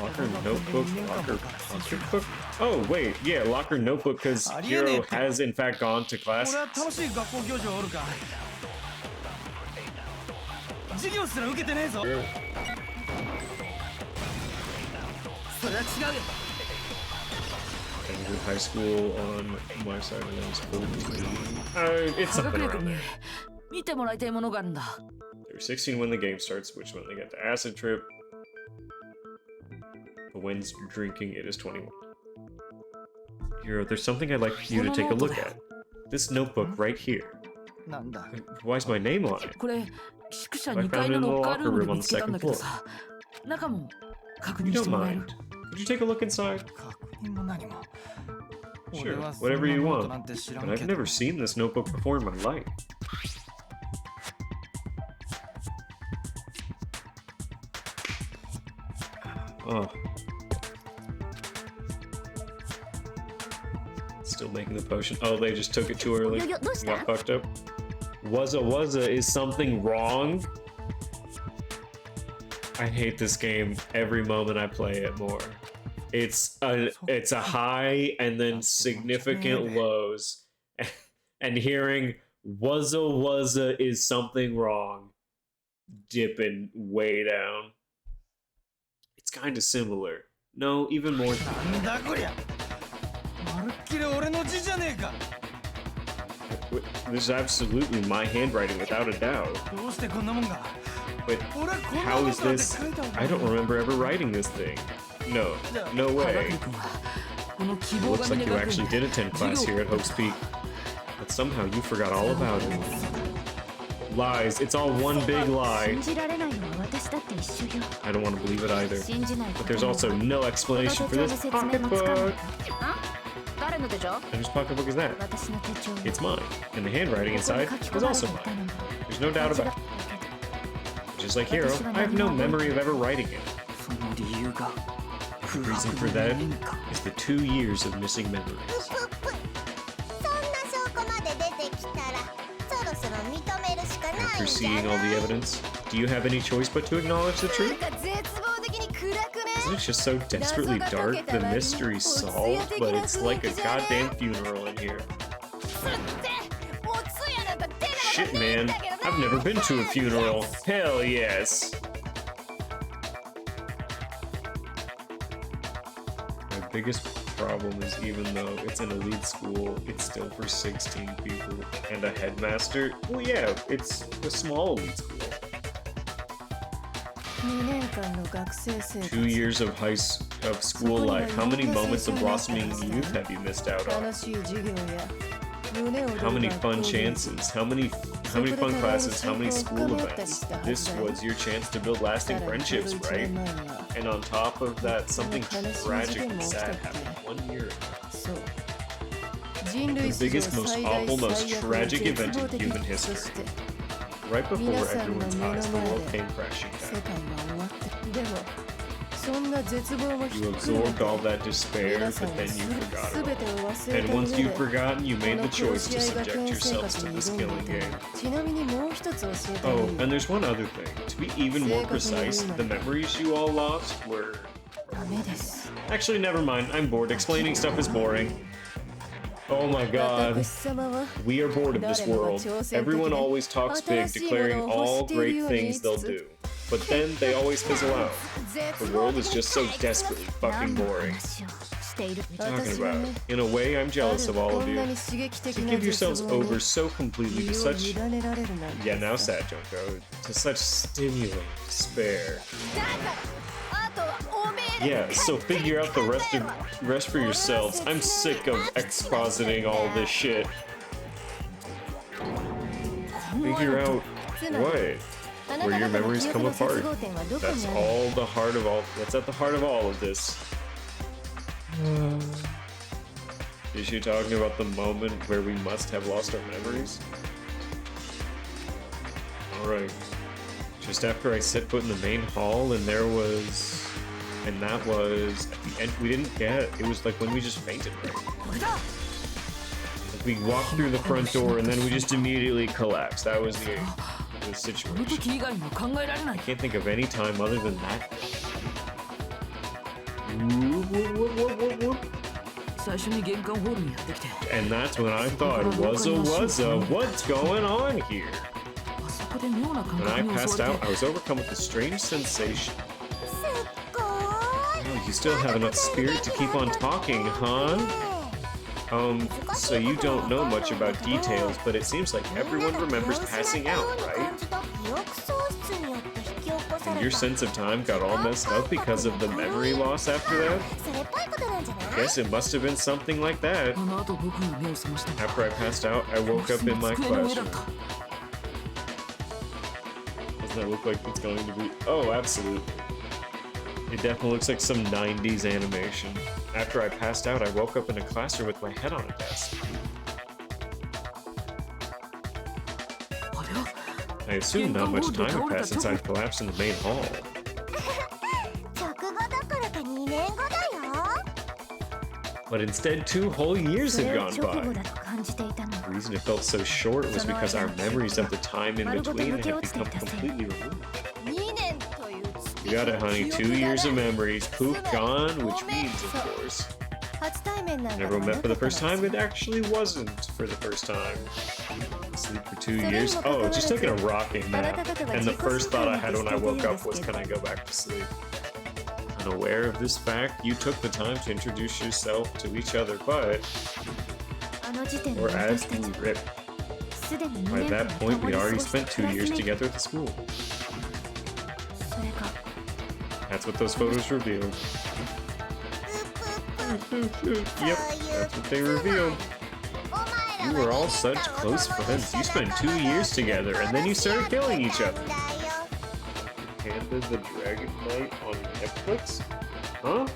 Locker notebook, locker pocketbook? Oh wait, yeah, locker notebook because Hiro has in fact gone to 俺 class. は楽しい学校行事おるか授業すら受けてねえぞそれは違うよ Ended high school on my side when I was 14. It's 科 something 学力 around に there. 見てもらいたいものがあるんだ。 They're 16 when the game starts, which when they get to acid trip. But when's drinking, it is 21. Hiro, there's something I'd like you to take a look at. This notebook right here. なんだ Why is my name on it? これ宿舎2階のロッカールームで見つけたんだけどさ、中も確 You 認し don't てもらえる mind. Could you take a look inside? 確認も何も Sure, 俺はそん whatever な you ノート want. なんて知ら But ん I've けど never seen this notebook before in my life. Oh. Still making the potion. Oh, they just took it too early. Yo, yo, do Got that. fucked up. Wuzza, is something wrong? I hate this game every moment I play it more. It's a high and then significant lows. And hearing Wuzza is something wrong dipping way down. It's kind of similar. No, even more. なんだこりゃまるっきり俺の字じゃねえか This is absolutely my handwriting without a doubt. どうしてこんなもんが But 俺はこんな how ノ is ートなんて this? 書いたわけ I don't remember ever writing this thing. No, no 科学 way. 力はこの希 It 望 looks が like 見 you 学 actually did attend class here at Hope's Peak. But somehow you forgot all about it. Lies. It's all one big lie. 信じられないのは私だって一緒よ I don't want to believe it either. 信じない But there's also no explanation for this pocketbook. 誰の手帳 And whose pocketbook is that? 私の手帳 It's mine. And the handwriting inside is also mine. There's no doubt about it. Just like Hiro, I have no memory of ever writing it. その理由が The reason for that is the 2 years of missing memories. そんな証拠まで出てきたらそろそろ認めるしかない After んじゃ seeing な all the い evidence, do you have any choice but to acknowledge the なん truth? か絶望的に暗くね Isn't it just so desperately dark? The mystery's solved, but it's like a goddamn funeral in here. つってもう通夜なんか出る Shit, man. I've never been to a funeral. Hell yes. My biggest problem is even though it's an elite school, it's still for 16 people. And a headmaster? Well, yeah, it's a small elite school. 2年間の学生生活 2 years of school life. How many moments of blossoming youth have you missed out on? 楽しい授業や胸を How many fun chances? How many fun classes? How many school events? This was your chance to build lasting friendships, right? And on top of that, something tragic and sad happened 1 year ago. そう人類 The 史上 biggest, most 最大 awful, most 最悪の tragic 絶 event 望 in 的 human 危機と history. して Right before 皆さんの everyone's 目の eyes, the 前 world で came crashing 世 down. 界が終わってでもそんな絶望もひっ You くるめ absorbed て all that despair, 皆さ but んは then you forgot す it べて all. を忘れ And た once 上 you've で forgotten, you こ made の the 殺 choice し to 合い学 subject 園生 yourselves 活 to に this 挑ん killing でい game. たちなみにもう一つ教えてあ Oh, げる and there's one other thing. To be even more precise, the memories you all lost were... ダメです Actually, never mind. I'm bored. Explaining stuff is boring. Oh my god. 私様は We are bored of this world. Everyone always talks big, declaring all great things they'll do. But then they always fizzle out. The world is just so desperately fucking 何の boring. 話をしている What are you talking about? In a way, I'm jealous of all of you. To give yourselves over so completely to such... Yeah, now sad, Junko. To such stimulating despair. あとはおめえ Yeah, so figure out the rest for yourselves. I'm sick of expositing all this shit. Figure out what? Where your memories come apart. That's all the heart of all. That's at the heart of all of this. Is she talking about the moment where we must have lost our memories? Alright. Just after I set foot in the main hall, and that was at the end. We didn't get it was like when we just fainted, right? Like we walked through the front door and then we just immediately collapsed. That was the situation. I can't think of any time other than that. And that's when I thought, wuzza, what's going on here? When I passed out, I was overcome with a strange sensation. Oh, you still have enough spirit to keep on talking, huh? So you don't know much about details, but it seems like everyone remembers passing out, right? And your sense of time got all messed up because of the memory loss after that? I guess it must have been something like that. After I passed out, I woke up in my classroom. Doesn't that look like it's going to be? Oh, absolutely. It definitely looks like some 90s animation. After I passed out, I woke up in a classroom with my head on a desk. I assume not much time had passed since I collapsed in the main hall. But instead, 2 whole years had gone by. The reason it felt so short was because our memories of the time in between had become completely removed. You got it, honey. 2 years of memories. Poof, gone, which means, of course, everyone met for the first time. It actually wasn't for the first time. Sleep for 2 years. Oh, just taking a rocking nap. And the first thought I had when I woke up was, can I go back to sleep? Unaware of this fact, you took the time to introduce yourself to each other, but... or as you rip. By that point, we'd already spent 2 years together at the school. That's what those photos revealed. Yep, that's what they revealed. You were all such close friends. You spent 2 years together, and then you started killing each other. Panda the Dragon Knight on Netflix? Huh?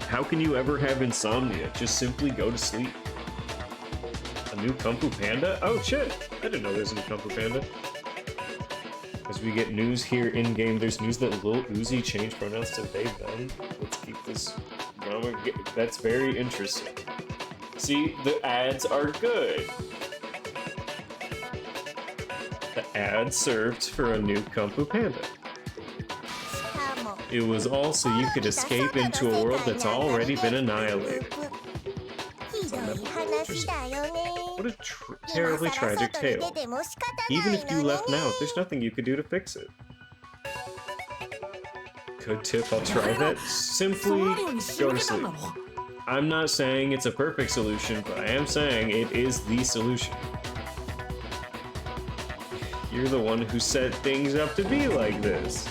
How can you ever have insomnia? Just simply go to sleep. A new Kung Fu Panda? Oh shit! I didn't know there's a new Kung Fu Panda. As we get news here in-game, there's news that Lil Uzi changed pronouns to they, them. Let's keep this drama. That's very interesting. See, the ads are good. The ad served for a new Kung Fu Panda. It was all so you could escape into a world that's already been annihilated. What a terribly tragic tale. Even if you left now, there's nothing you could do to fix it. Good tip, I'll try that. Simply go to sleep. I'm not saying it's a perfect solution, but I am saying it is the solution. You're the one who set things up to be like this.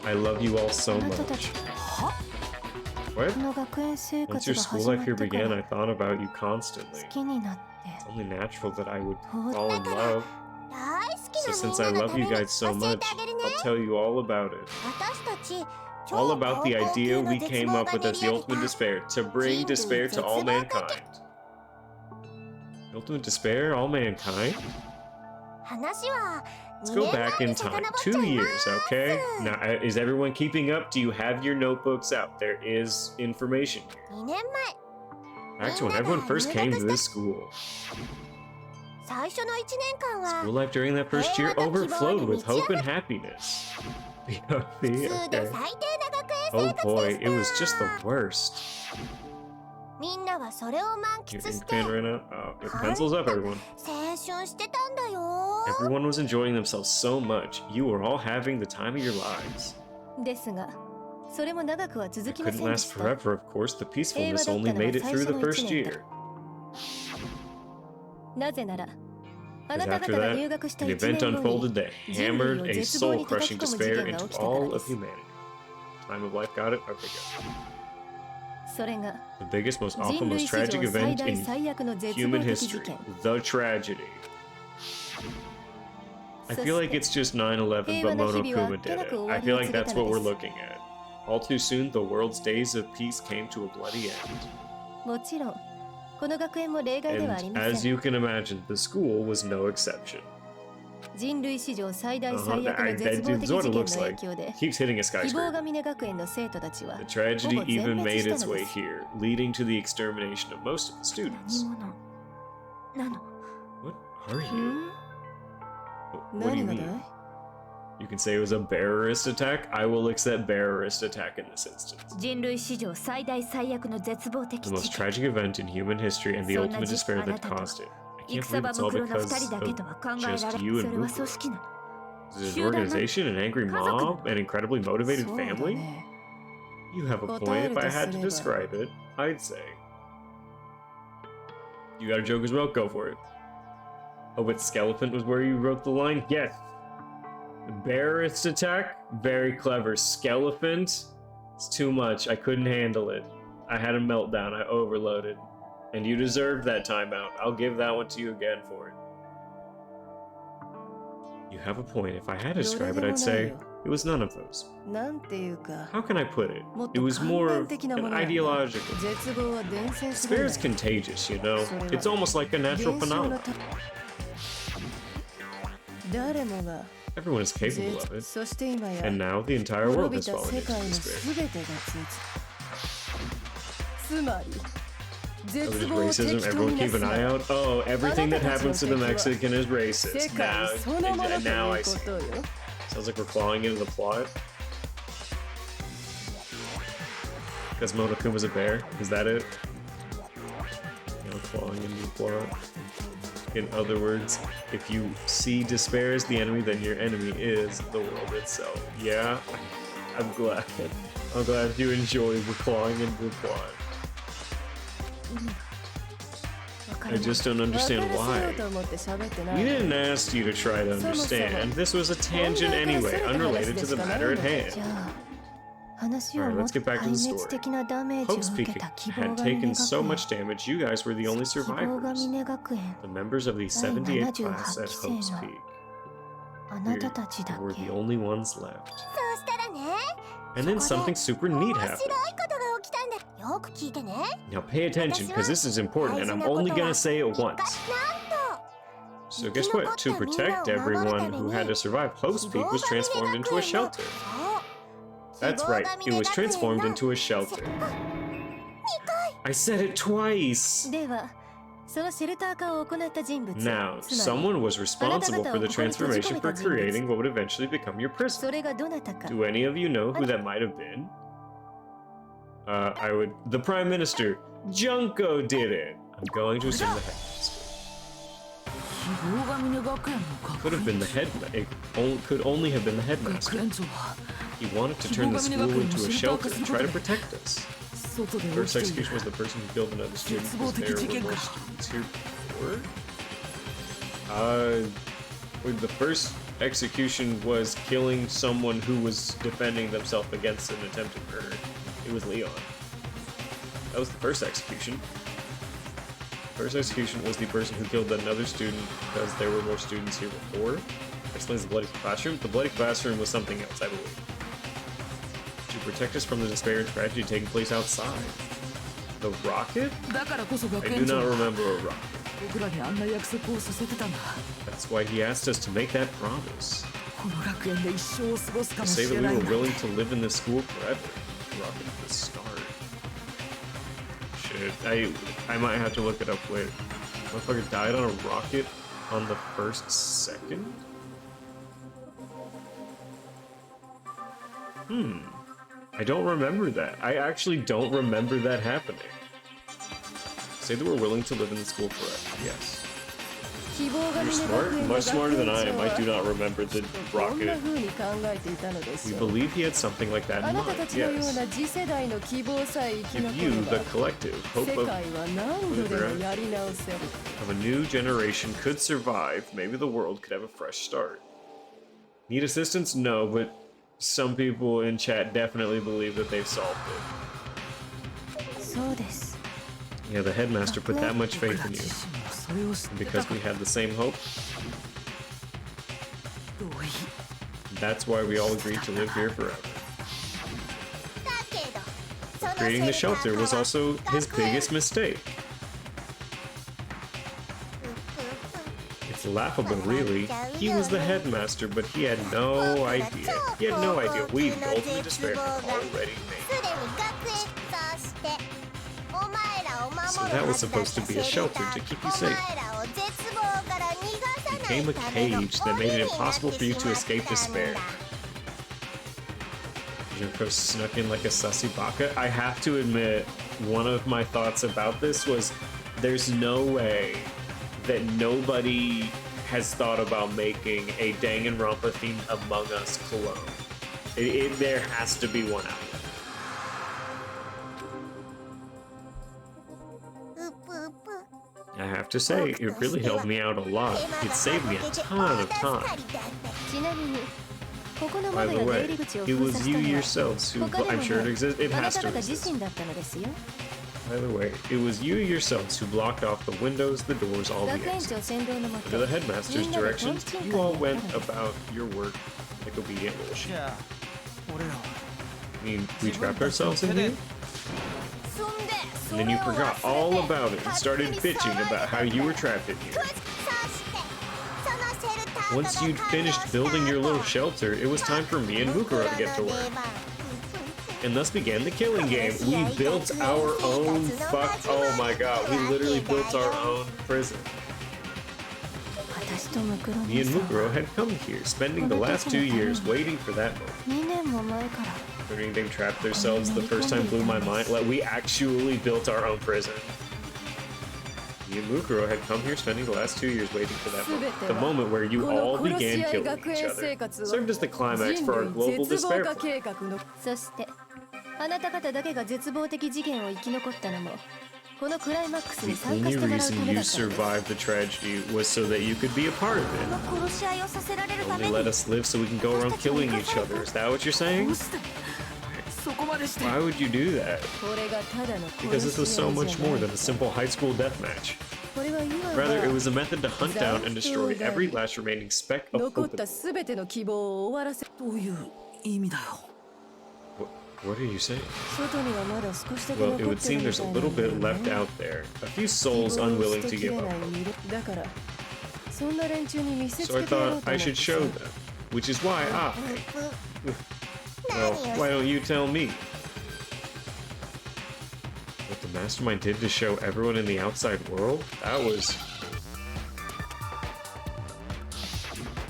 I love you all so much. What? Once your school life here began, I thought about you constantly. It's only natural that I would fall in love. So since I love you guys so much, I'll tell you all about it. All about the idea we came up with as the ultimate despair, to bring despair to all mankind. Ultimate despair, all mankind? Let's go back in time. 2 years, okay? Now, is everyone keeping up? Do you have your notebooks out? There is information here. Back to when everyone first came to this school. School life during that first year overflowed with hope and happiness. okay. Oh boy, it was just the worst. Your ink pen ran out? Oh, your pencil's up, everyone. Everyone was enjoying themselves so much. You were all having the time of your lives. It couldn't last forever, of course. The peacefulness only made it through the first year. Because after that, an event unfolded that hammered a soul-crushing despair into all of humanity. Time of life, got it? Okay, good. The biggest, most awful, most tragic event in human history. The tragedy. I feel like it's just 9/11, but Monokuma did it. I feel like that's what we're looking at. All too soon, the world's days of peace came to a bloody end. この学園も例外ではあり And ませ as ん。 you can imagine, the school was no exception. 人類史上最大最悪 That の絶望 dude 的 is what 事 it 件の looks 影 like. 響で Keeps hitting a 希望 skyscraper. が峰学園の生徒たちは The ほ tragedy ぼ全 even 滅 made した its の way です。 here, leading to the extermination of most of the 何 students. 者なの What are う you? ん What do you 何がだ mean? い You can say it was a bearerist attack. I will accept bearerist attack in this instance. 人類史上最大最悪の絶望的 The 事 most 件 tragic event in human history and the そんな ultimate 事 despair 故あな that たと caused it. I can't 戦 believe 場 it's ム all クロの because 2人だけ of とは考えられ just ない you そ and れは組 Mukuros. 織な Is it an 集団な organization, an angry 家族 mob, an incredibly motivated そうだ family? ね You have a 答 point. え If る I と had す to れば describe it, I'd say. You got a joke as well? Go for it. Oh, but Skelephant was where you wrote the line? Yes. Bearerist attack? Very clever. Skelephant? It's too much. I couldn't handle it. I had a meltdown. I overloaded. And you deserved that timeout. I'll give that one to you again for it. You have a point. If I had to describe it, I'd say it was none of those. なんていうか How can I put it? もっ It と was 関 more 連 of 的なも an のなんだ ideological. 絶望は伝染する Despair ん is だ contagious, you know? It's almost like a natural 現象の phenomenon. た誰もが Everyone is capable of 絶 it. そして今や And now the entire world 滅び has た fallen 世 into 界の despair. 全てがつまり Oh, 絶 there's 望を敵 racism. と Everyone みな keep す an な eye ら out. Oh, everything that あなたたちの happens to the 敵は Mexican is 世 racist. 界 Now, そのものと now い I うこ see. とよ Sounds like we're clawing into the plot. Because Monokuma's a bear? Is that it? You know, clawing into the plot. In other words, if you see despair as the enemy, then your enemy is the world itself. Yeah, I'm glad. I'm glad you enjoy the clawing into the plot. わか I らない just don't 分から understand せよう why. と思って喋ってな We い didn't ask you to try to understand. This was a tangent anyway, unrelated to the matter at じ hand. ゃあ話を Alright, も let's っと get back to 壊 the 滅 story. 的なダメージを Hope's 受 Peak けた希 had 望が峰 taken so 学園 much damage, you guys were the only 希望が survivors. 峰学園 The members of the 78th class at Hope's Peak. あなたたちだ We're け the only ones left. そうしたらね And then something super neat 面白い happened. ことが起きたんだよく聞いてね Now pay attention, because this is important, and I'm only gonna say it once. So guess what? To protect everyone who had to survive, Hope's Peak was transformed into a shelter. That's right, it was transformed into a shelter. I said it twice! ではそのシェルター化を行った人物 Now, つまり someone was responsible for the transformation for creating what would eventually become your prison. それがどなたか Do any of you know who that might have been? The Prime Minister, Junko did it! I'm going to assume the headmaster. 希望が峰学園の Could 学 have been the head. It could only have been the 学 headmaster. 園長は He wanted to turn the school into a shelter and try to protect us. 外で First 起きてい execution る was the person who killed another student because there were more students here before. Well, the first execution was killing someone who was defending themselves against an attempted murder. It was Leon. That was the first execution. First execution was the person who killed another student because there were more students here before. Explains the bloody classroom. The bloody classroom was something else, I believe. To protect us from the despair and tragedy taking place outside. The rocket? だからこそ I 学 do 園長 not は remember a rocket. 僕らにあんな約束をさせてたんだ That's why he asked us to make that promise. この学園で一生を過ごすか To も say し that れ we ないん were だ willing to live in this school forever. Rocket at the start. Shit, I might have to look it up later. Motherfucker died on a rocket on the first second? I don't remember that. I actually don't remember that happening. Say that we're willing to live in the school forever. Yes. 希望が You're 峰 smart, 学園の much smarter than I am. I 学 do 園長 not は remember the どんな rocket. 風に考えていたのでし We ょう believe he had something like that あ in なた mind. たちのよう Yes. な次世代の希望さえ生き Give 残 you, れ the ば collective, hope 世 of 界は何度でもやり直せる of a new generation could survive, maybe the world could have a fresh start. Need assistance? No, but some people in chat definitely believe that they've solved it. そうです Yeah, the headmaster put that much 僕 faith ら in you. 自身もそれを知っ And てた because か we ら had the same hope, 同意 that's why we all agreed to live here forever. だけどその Creating the シェルター shelter was から also his 学園 biggest mistake. laughable, really. He was the headmaster, but he had no idea. He had no idea we, the ultimate despair, had already made. So that was supposed to be a shelter to keep you safe. It became a cage that made it impossible for you to escape despair. Junko snuck in like a sussy baka. I have to admit, one of my thoughts about this was there's no way that nobody has thought about making a DanganRonpa themed Among Us clone. There has to be one out there. I have to say, it really helped me out a lot. It saved me a ton of time. By the way, it was you yourselves who... I'm sure it exists. It has to exist. By the way, it was you yourselves who blocked off the windows, the doors, all the exits. Under the headmaster's directions, you all went about your work like obedient little sheep. I mean, we trapped ourselves in here? And then you forgot all about it and started bitching about how you were trapped in here. Once you'd finished building your little shelter, it was time for me and Mukuros to get to work. And thus began the killing game. We built our own oh my god, we literally built our own prison. Me and Mukuros had come here, spending the last 2 years waiting for that moment. Learning they trapped themselves the first time blew my mind. Like, we actually built our own prison. Me and Mukuros had come here spending the last 2 years waiting for that moment. The moment where you all began killing each other. Served as the climax for our global despair plan. あなた方だけが絶望的事件を生き残ったのもこのクライマックスに The 参加 only してもらう reason ため you だったんです survived the tragedy was so that you could be a part of こ it. の殺し合いをさせられるた Only めに let us live so we can go around killing each other. Is that what you're ど saying? うしてそこまでして Why would you do that? これがただの Because this was 殺し so 合い much じゃない more than a simple high school deathmatch. これはいわば Rather, it was a method to hunt down and destroy every last remaining speck of 残っ hope. た全ての希望を終わらせどういう意味だよ What are you saying? 外にはまだ少しだけ Well, 残 it っ would てる seem み there's た a い little なんだよ bit ね left out there. A few souls 希望を unwilling 捨 to てき give れない up. 未来だからそんな連中に見せつ So I けてやろう thought と I 思って should show them. Which is why Well, why don't you tell me? What the mastermind did to show everyone in the outside world? That was...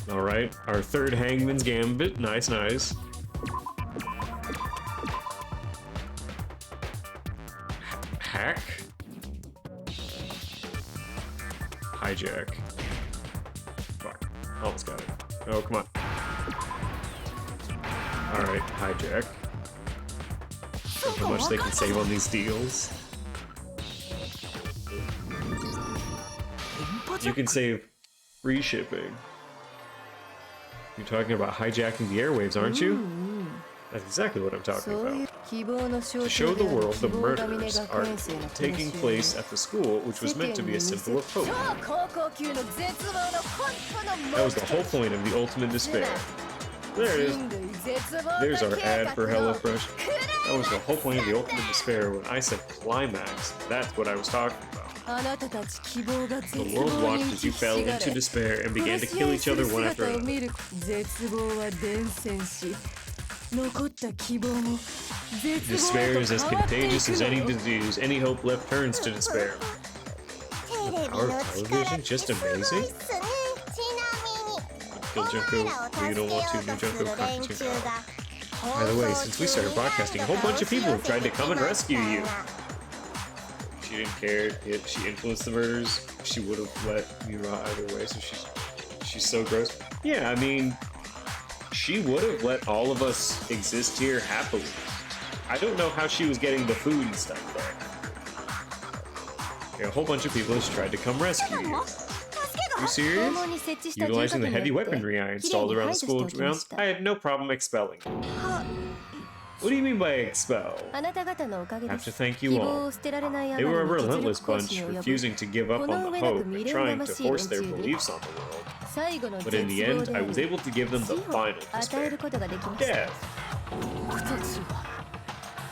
Alright, our third Hangman's Gambit. Nice, nice. Hack? Hijack. Fuck. Almost got it. Oh, come on. Alright, hijack. How much they can save on these deals. You can save free shipping. You're talking about hijacking the airwaves, aren't you? That's exactly what I'm talking そういう about. 希望の To 象 show 徴 the である world 希 the 望が峰 murders 学 are 園生の taking 話を place at the school, which was meant to be a symbol of hope. 超高校級の絶望の本当の That was the whole point of the ultimate despair. There it is. 人類絶望 There's の our 計 ad 画 for の HelloFresh. That was the whole point of the ultimate despair. When I said climax, that's what I was talking about. あなたたち希望が The 絶 world 望に watched 打 as ち you ひ fell しが into れ despair and began to 殺し kill 合い each する other one after 姿を another. 見る絶望は伝染し残った希望も絶望 Despair へ is と as 変わってい contagious く as の any よ disease. Any hope left turns to despair. テレビ Our の television 力 just ってすごいっ amazing. すね。ちなみに Kill お Junko. 前らを助 You け don't よ want to う do とする Junko 連 cartoon. 中が By the way, since we started broadcasting, a whole bunch of people have tried to come and rescue you. She didn't care if she influenced the murders. She would have let me rot either way, so she's so gross. Yeah, I mean, she would have let all of us exist here happily. I don't know how she was getting the food and stuff there. Yeah, a whole bunch of people has tried to come rescue you. You serious? 校門に設置した住 Utilizing 宅 the に heavy よって weaponry I きれい installed に around 排 the 除して school おきま grounds, した I had no problem expelling. What do you mean by expel? あなた方のおかげ I で have to す thank you 希 all. 望を捨てられないあま They り were a に実 relentless 力行 bunch, 使を呼ぶ refusing to give up on the hope and trying to force their beliefs on the world. 最後の But 絶 in the 望 end, で I あ was る able to give them 死 the を final 与える despair. ことができました Death. 僕たちは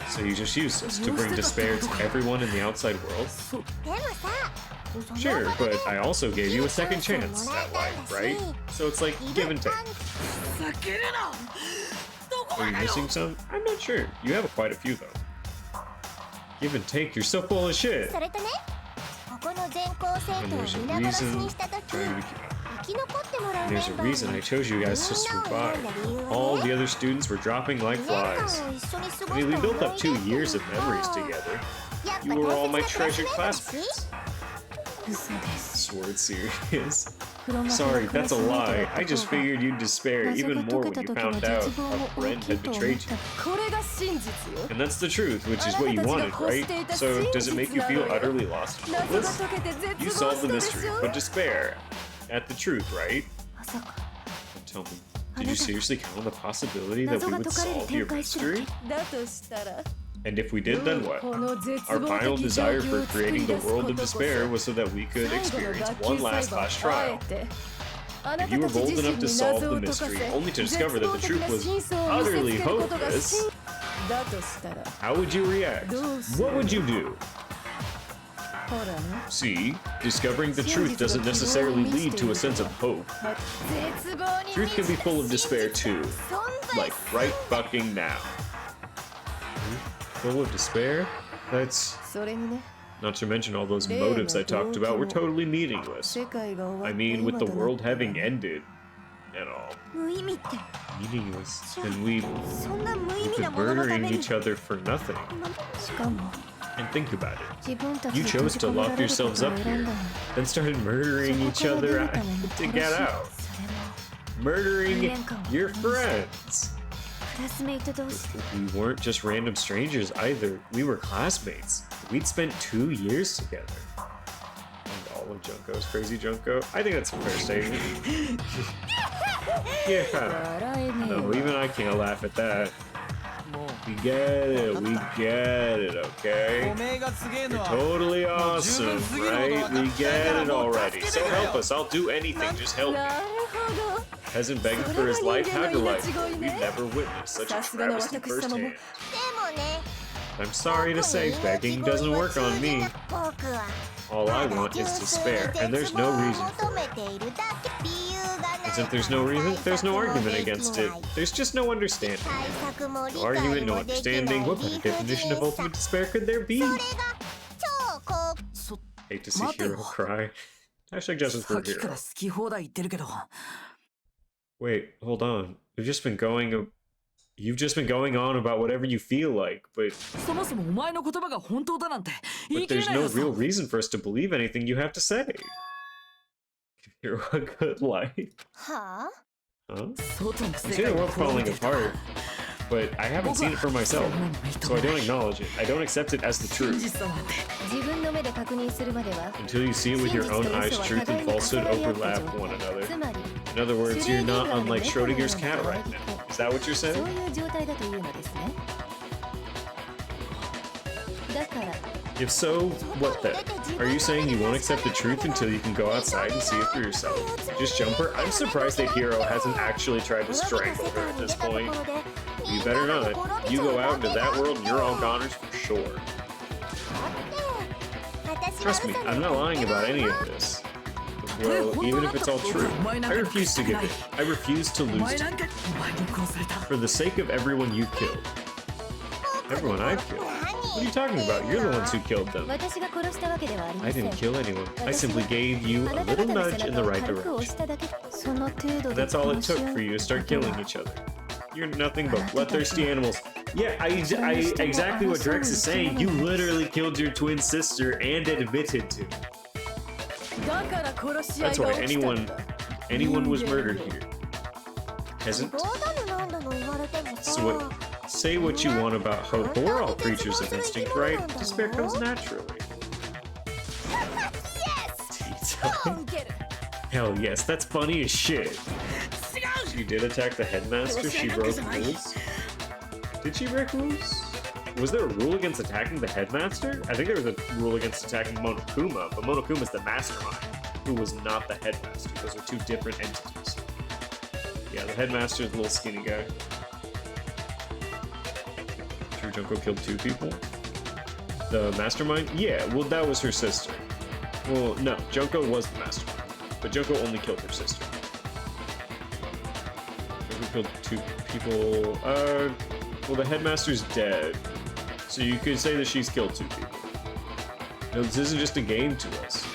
So you just used us to bring despair to everyone in the outside world? そうでもさ Sure, but I also gave you a second chance at life, right? So it's like give and take. 避けるなどこ Are you missing some? I'm not sure. You have quite a few though. Give and take, you're so full of shit. それとね、ここの全校生 And 徒を there's a 皆殺し reason にした時 trying to 生き残ってもらうメ there's a ンバー reason I chose you guys to survive. All the other students were dropping like 2年間 flies. を一緒に過ご I mean, we した built up 2 思い出 years of memories together. やっぱ You were all my 大切な treasured クラスメートだし classmates. 嘘です Sword serious. 黒幕が Sorry, that's a クラスメ lie. ートだった I just 方が figured you'd despair 謎 even が more 解け when た you 時の found out 絶望 a も friend 大き had いと思っ betrayed た you. これが真実よ And that's the truth, which is what you wanted, right? So does it make you feel utterly lost and 謎が hopeless? 解けて絶 You 望 solved し the たで mystery, しょ but despair at the truth, right? まさか Tell me, did you seriously count on the possibility that 謎 we が would 解かれる solve 展 your 開する mystery? だとしたら And if we did, then what? この絶 Our 望 final 的状 desire 況 for を作 creating り the 出すこ world と of こそ despair was so that we could 最後の experience 学級 one 裁 last 判 class あ trial. えてあ If な you た were たち bold 自 enough 身 to に solve 謎 the を解かせ mystery, only to 絶 discover that 望 the 的 truth な was 真相を見せつ utterly けることが hopeless, 真だとしたら how would you react? What would you do? ほらね See, discovering the truth doesn't necessarily lead to a sense of hope. 絶望に Truth can be full of despair too, 存在 like right fucking now. Full of despair? That's それにね not to mention all those motives I talked about were totally meaningless. 世界が終わ I った mean, with 今 the とな world っては having ended and all. 無意味って Meaningless. And we've そんな無意味 been なもののた murdering めに each other for nothing. しかも And think about it. 自分たち You で chose 閉じ to 込めら lock れること yourselves を up 選ん here, だのに then started murdering そ each こから出 other るために to 殺 get し out. それも Murdering your friends. クラスメイト同士 We weren't just random strangers either. We were classmates. We'd spent 2 years together. And all of Junko's crazy Junko. I think that's a fair statement. Yeah. 笑えねえ No, わ even I can't laugh at that. もう We get it. We get it, お okay? めえがすげえの You're は totally awesome, right? We get it already. So help us. I'll do anything. Just help me. なるほど Peasant begging for his life. How delightful. We've never witnessed such a さすがの travesty 私様も firsthand. でもね I'm sorry to say, begging doesn't work on me. 僕は All I want is despair, and there's no reason for 求め it. ているだけ理由がない And if there's no reason, there's no argument against it. There's just no understanding. 対策も理 No 解 argument, no もできない understanding. What 理 better 不 definition 尽 of さ ultimate despair could there be? それが超高 Hate to see 待てよ。 Hero cry. Hashtag justice さ for っきから Hero. 好き放題言ってるけど Wait, hold on. You've just been going on about whatever you feel like, but そもそもお前の言葉が本当だなんて言い but 切れ there's ない no よ real reason for us to believe anything you have to say. Give Hero a good life. はあ Huh? 外の I 世 see 界 the が world 滅 falling びてると apart, but I haven't seen it for myself, so I don't acknowledge it. I don't accept it as the 真 truth. 実さなんて自分の目で確認するまでは Until you see it with your own eyes, truth and falsehood overlap one another. つまり In other words, you're not unlike Schrodinger's cat right now. Is that what you're そう saying? いう状態だというのですねだから If so, what then? Are you saying you won't accept the truth until you can go outside and see it for yourself? Just Jumper? I'm surprised that Hero hasn't actually tried to strangle her at this point. You better not. You go out into that world and you're all goners for sure. Trust me, I'm not lying about any of this. Well, even if it's all true, I refuse to give it. I refuse to お lose 前 to なんかお前に殺された for the sake of everyone you've killed. Everyone I've killed? What are you talking about? You're the ones who killed them. 私が殺したわけではありま I せん didn't kill anyone. I simply gave you あ a なた little 方の nudge 背 in the 中を right 軽く押 direction. しただけその程度 And で that's all it 殺し took 合う for you to start killing each other. You're nothing but bloodthirsty animals. Yeah, exactly what Drex is saying. You literally killed your twin sister and admitted to. だから殺し合い That's が why 起きたんだ anyone was murdered here. Peasant. どうだのなんだの言われてもさ So what? Say what you want about hope, but we're all creatures of instinct, right? Despair comes naturally. Hell yes, that's funny as shit. She did attack the headmaster. She broke rules. Did she break rules? Was there a rule against attacking the headmaster? I think there was a rule against attacking Monokuma, but Monokuma's the mastermind, who was not the headmaster. Those are two different entities. Yeah, the headmaster is the little skinny guy. Sure, Junko killed 2 people. The mastermind? Yeah, well, that was her sister. Well, no, Junko was the mastermind, but Junko only killed her sister. Junko killed 2 people. Well, the headmaster's dead, so you could say that she's killed 2 people. No, this isn't just a game to us.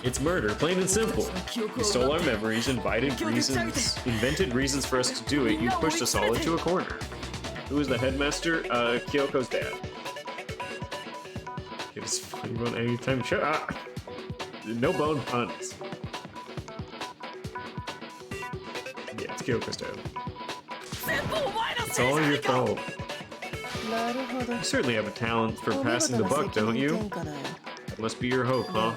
It's murder, plain and simple. You stole our memories, invented reasons for us to do it. You pushed us all into a corner. Who was the headmaster? Kyoko's dad. Give us funny bone anytime. Shut up. No bone puns. Yeah, it's Kyoko's dad. It's all your fault. You certainly have a talent for passing the buck, don't you? That must be your hope, huh?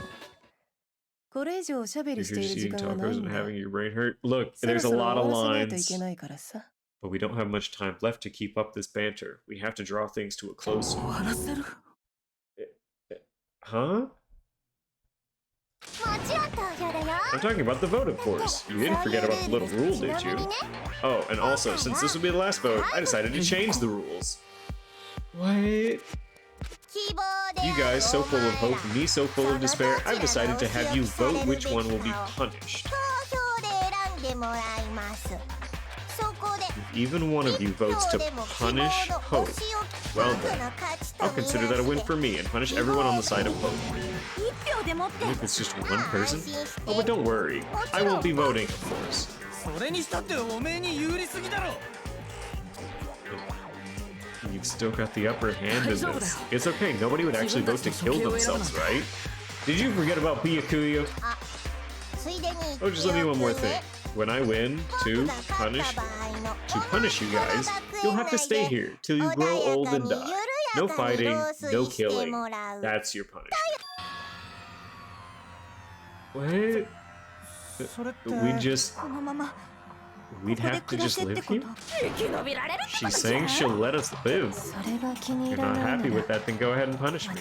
If you're just eating tacos and having your brain hurt. Look, there's a lot of lines. But we don't have much time left to keep up this banter. We have to draw things to a close. Huh? I'm talking about the vote, of course. You didn't forget about the little rule, did you? Oh, and also, since this will be the last vote, I decided to change the rules. What? You guys so full of hope, me so full of despair, I've decided to have you vote which one will be punished. If even one of you votes to punish hope, well then, I'll consider that a win for me and punish everyone on the side of hope. If it's just one person? Oh, but don't worry, I won't be voting, of course. You've still got the upper hand in this. It's okay, nobody would actually vote to kill themselves, right? Did you forget about Byakuya? Oh, just let me one more thing. When I win to punish you guys, you'll have to stay here till you grow old and die. No fighting, no killing. That's your punishment. What? We'd have to just live here? She's saying she'll let us live. If you're not happy with that, then go ahead and punish me.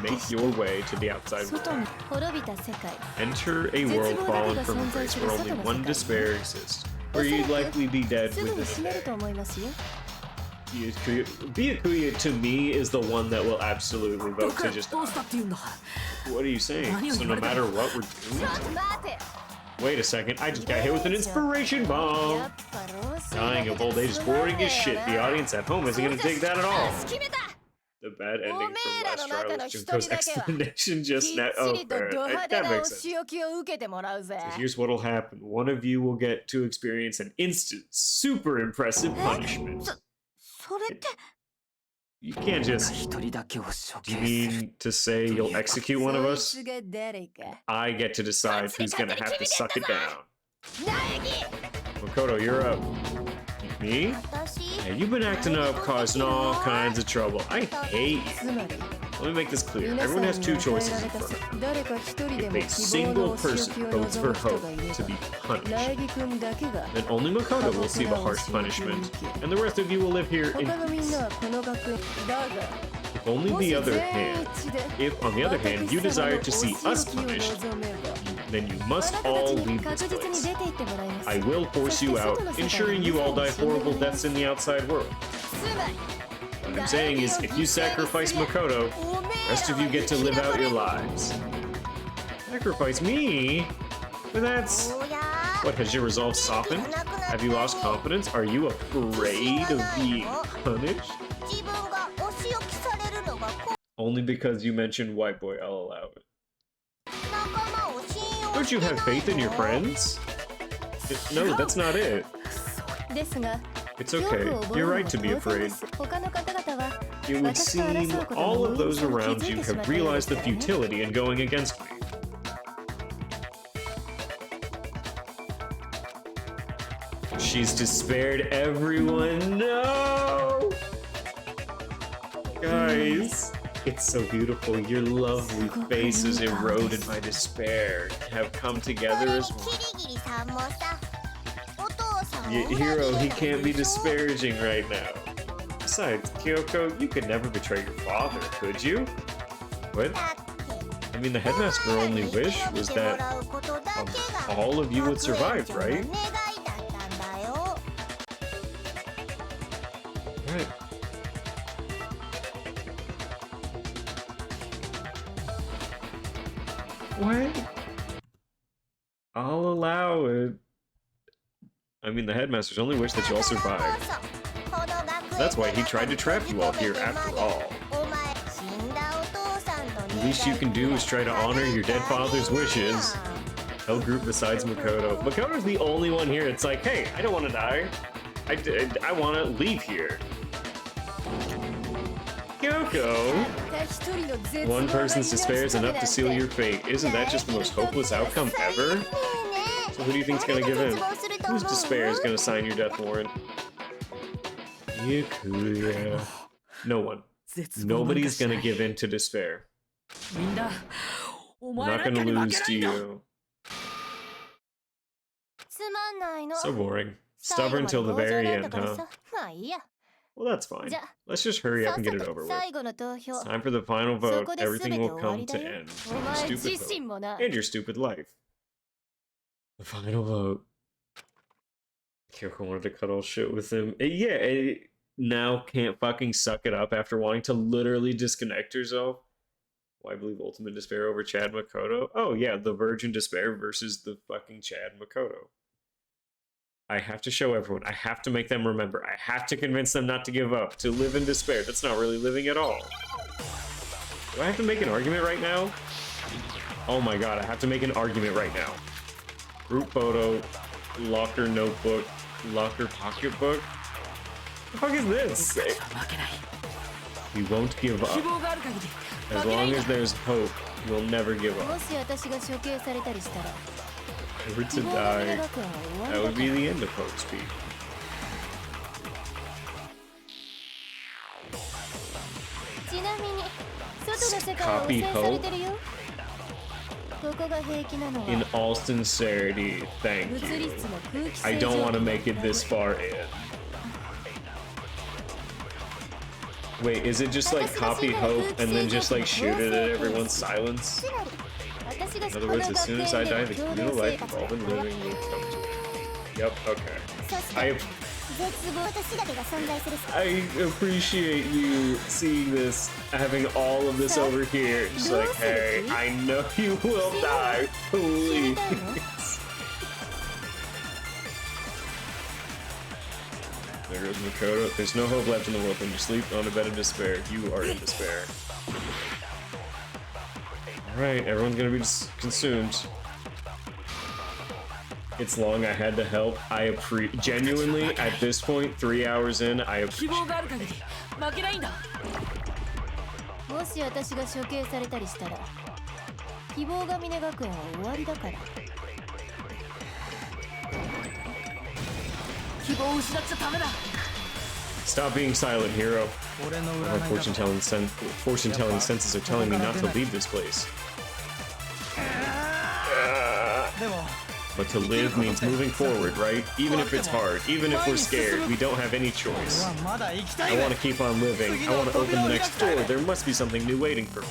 Make your way to the outside world. Enter a world fallen from grace where only one despair exists, where you'd likely be dead within a day. Byakuya, to me, is the one that will absolutely vote to just die. What are you saying? So no matter what we're doing? Wait a second, I just got hit with an inspiration bomb! Dying of old age is boring as shit. The audience at home isn't gonna dig that at all. The bad ending from last trial was Junko's explanation just now. Oh, fair. That makes sense. So here's what'll happen. One of you will get to experience an instant, super impressive punishment. You can't just... Do you mean to say you'll execute one of us? I get to decide who's gonna have to suck it down. Makoto, you're up. Me? Hey, you've been acting up, causing all kinds of trouble. I hate you. Let me make this clear. Everyone has 2 choices in front of them. If a single person votes for Hope to be punished, then only Makoto will see the harsh punishment, and the rest of you will live here in peace. If on the other hand, you desire to see us punished, then you must all leave this place. I will force you out, ensuring you all die horrible deaths in the outside world. What I'm saying is, if you sacrifice Makoto, the rest of you get to live out your lives. Sacrifice me? But that's... What, has your resolve softened? Have you lost confidence? Are you afraid of being punished? Only because you mentioned white boy, I'll allow it. Don't you have faith in your friends? No, that's not it. It's okay. You're right to be afraid. It would seem all of those around you have realized the futility in going against me. She's despaired everyone. No! Guys, it's so beautiful. Your lovely faces eroded by despair have come together as one. Hero, he can't be disparaging right now. Besides, Kyoko, you could never betray your father, could you? What? I mean, the headmaster's only wish was that all of you would survive, right? Right. What? I'll allow it. I mean, the headmasters only wish that you all survived. That's why he tried to trap you all here after all. The least you can do is try to honor your dead father's wishes. Hell group besides Makoto. Makoto's the only one here. It's like, hey, I don't want to die. I want to leave here. Kyoko! One person's despair is enough to seal your fate. Isn't that just the most hopeless outcome ever? So who do you think's gonna give in? Whose despair is gonna sign your death warrant? Yakuya. No one. Nobody's gonna give in to despair. We're not gonna lose to you. So boring. Stubborn till the very end, huh? Well, that's fine. Let's just hurry up and get it over with. It's time for the final vote. Everything will come to end. Your stupid hope. And your stupid life. The final vote. Kyoko wanted to cut all shit with him. Yeah, now can't fucking suck it up after wanting to literally disconnect herself. Well, I believe Ultimate Despair over Chad Makoto. Oh yeah, the Virgin Despair versus the fucking Chad Makoto. I have to show everyone. I have to make them remember. I have to convince them not to give up. To live in despair. That's not really living at all. Do I have to make an argument right now? Oh my god, I have to make an argument right now. Group photo, locker notebook, locker pocketbook. What the fuck is this? We won't give up. As long as there's hope, we'll never give up. If we were to die, that would be the end of Hope Speak. Copy Hope? In all sincerity, thank you. I don't want to make it this far in. Wait, is it just like copy Hope and then just like shoot it at everyone's silence? In other words, as soon as I die, the communal life we've all been living will come to an end. Yep, okay. I appreciate you seeing this, having all of this over here. Just like, hey, I know you will die, please. There goes Makoto. There's no hope left in the world when you sleep on a bed of despair. You are in despair. Alright, everyone's gonna be consumed. It's long, I had to help. Genuinely, at this point, 3 hours in, I appreciate it. Stop being silent, hero. My fortune-telling senses are telling me not to leave this place. But to live means moving forward, right? Even if it's hard, even if we're scared, we don't have any choice. I want to keep on living. I want to open the next door. There must be something new waiting for me.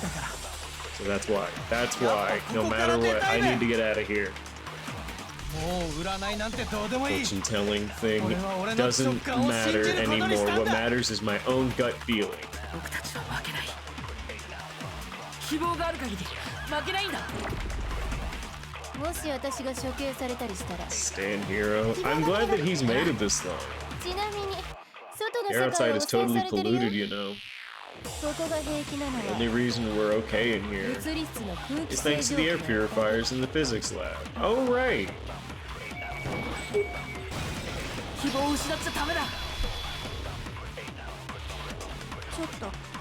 So that's why. That's why. No matter what, I need to get out of here. Fortune-telling thing doesn't matter anymore. What matters is my own gut feeling. Stand, hero. I'm glad that he's made it this long. The air outside is totally polluted, you know. The only reason we're okay in here is thanks to the air purifiers in the physics lab. Oh, right.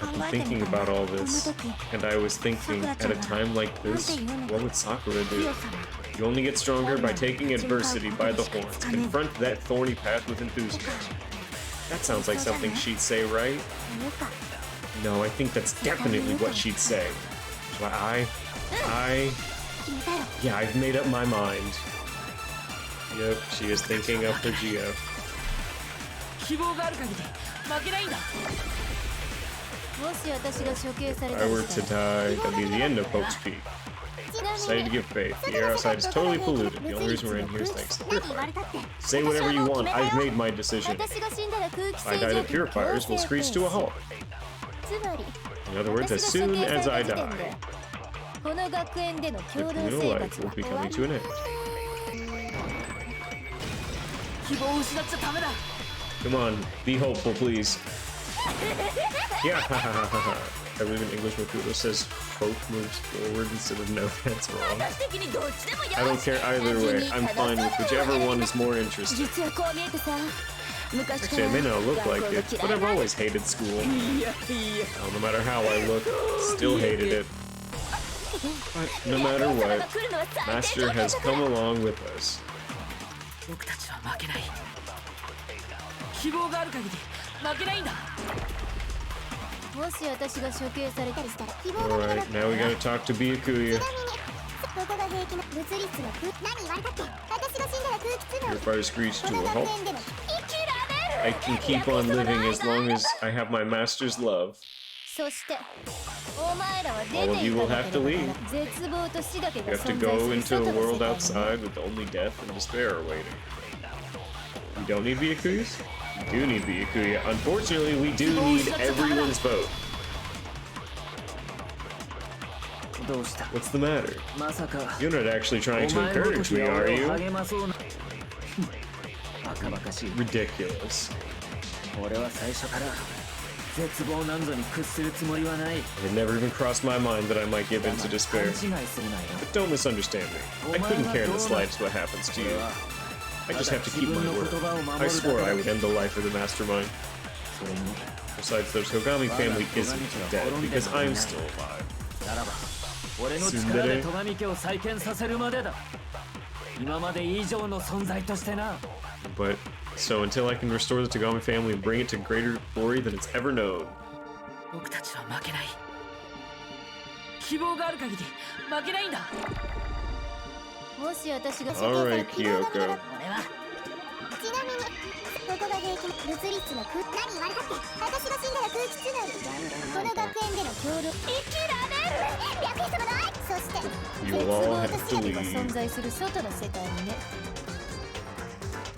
I've been thinking about all this, and I was thinking, at a time like this, what would Sakura do? You only get stronger by taking adversity by the horns. Confront that thorny path with enthusiasm. That sounds like something she'd say, right? No, I think that's definitely what she'd say. But yeah, I've made up my mind. Yep, she is thinking of her GF. If I were to die, that'd be the end of Hope's Peak. Decided to give faith. The air outside is totally polluted. The only reason we're in here is thanks to the purifier. Say whatever you want, I've made my decision. If I die to purifiers, we'll screech to a halt. In other words, as soon as I die. この学園での The 共同 communal 生 life 活 will は be 終わ coming り to an end. 希望を失っちゃダメだ。 Come on, be hopeful, please. Yeah, I believe in English Mukuros says hope moves forward instead of no, that's wrong. 私的にどっちでもよし I don't care either way. I'm fine with whichever one is more interesting. 実はこう見えてさ昔か Actually, ら I may not look 学校 like が it, 嫌 but い I've な always hated school. いやいや。 No matter how I look, still hated it. But no matter what, Master has come along with us. 僕たちは負けない。希望がある限り負けないんだ。もし私が処刑されたりしたら希望 Alright, now we gotta talk to Byakuya. ここが平気な物理室の空何言われたっけ私が死んだら空気つな Your fire screech こ to の a 学 halt. 園での I can keep on living as long as I have my master's love. そしてお前らは All 出 of て you い will かな have け to れ leave. ば絶望と死だけ You が have to 存 go 在する into 外 a の world 世界に outside with only death and despair are waiting. You don't need Byakuyas? You do need Byakuya. Unfortunately, we do need everyone's vote. どうした What's the matter? まさか You're not actually お trying to 前のごと encourage き me, が are 俺を you? 励まそうなバカバカしい Ridiculous. 俺は最初から絶望なんぞに屈するつもりはない It never even crossed my mind that I might give in to 勘 despair. 違いするなよ But don't misunderstand me. I couldn't care in the slightest what happens to 俺 you. は I just have to keep 自 my 分の言 word. 葉を守 I る swore だ I け would end the life of the mastermind. それに Besides, the Togami family isn't dead because I'm still alive. ならば俺の力で戸上家を再建させるまでだ今まで以上の存在としてな But so until I can restore the Togami family and bring it to greater glory than it's ever known. 僕たちは負けない。希望がある限り負けないんだ。もし私が処刑さ Alright, れ Kyoko. 俺はちなみにここが平気な物理室の空何言われたっけ私が死んだら空気つなぐこの学園での共同生きられる略してもないそして You 絶 all 望 have と to 死だけが leave. 存在する外の世界にね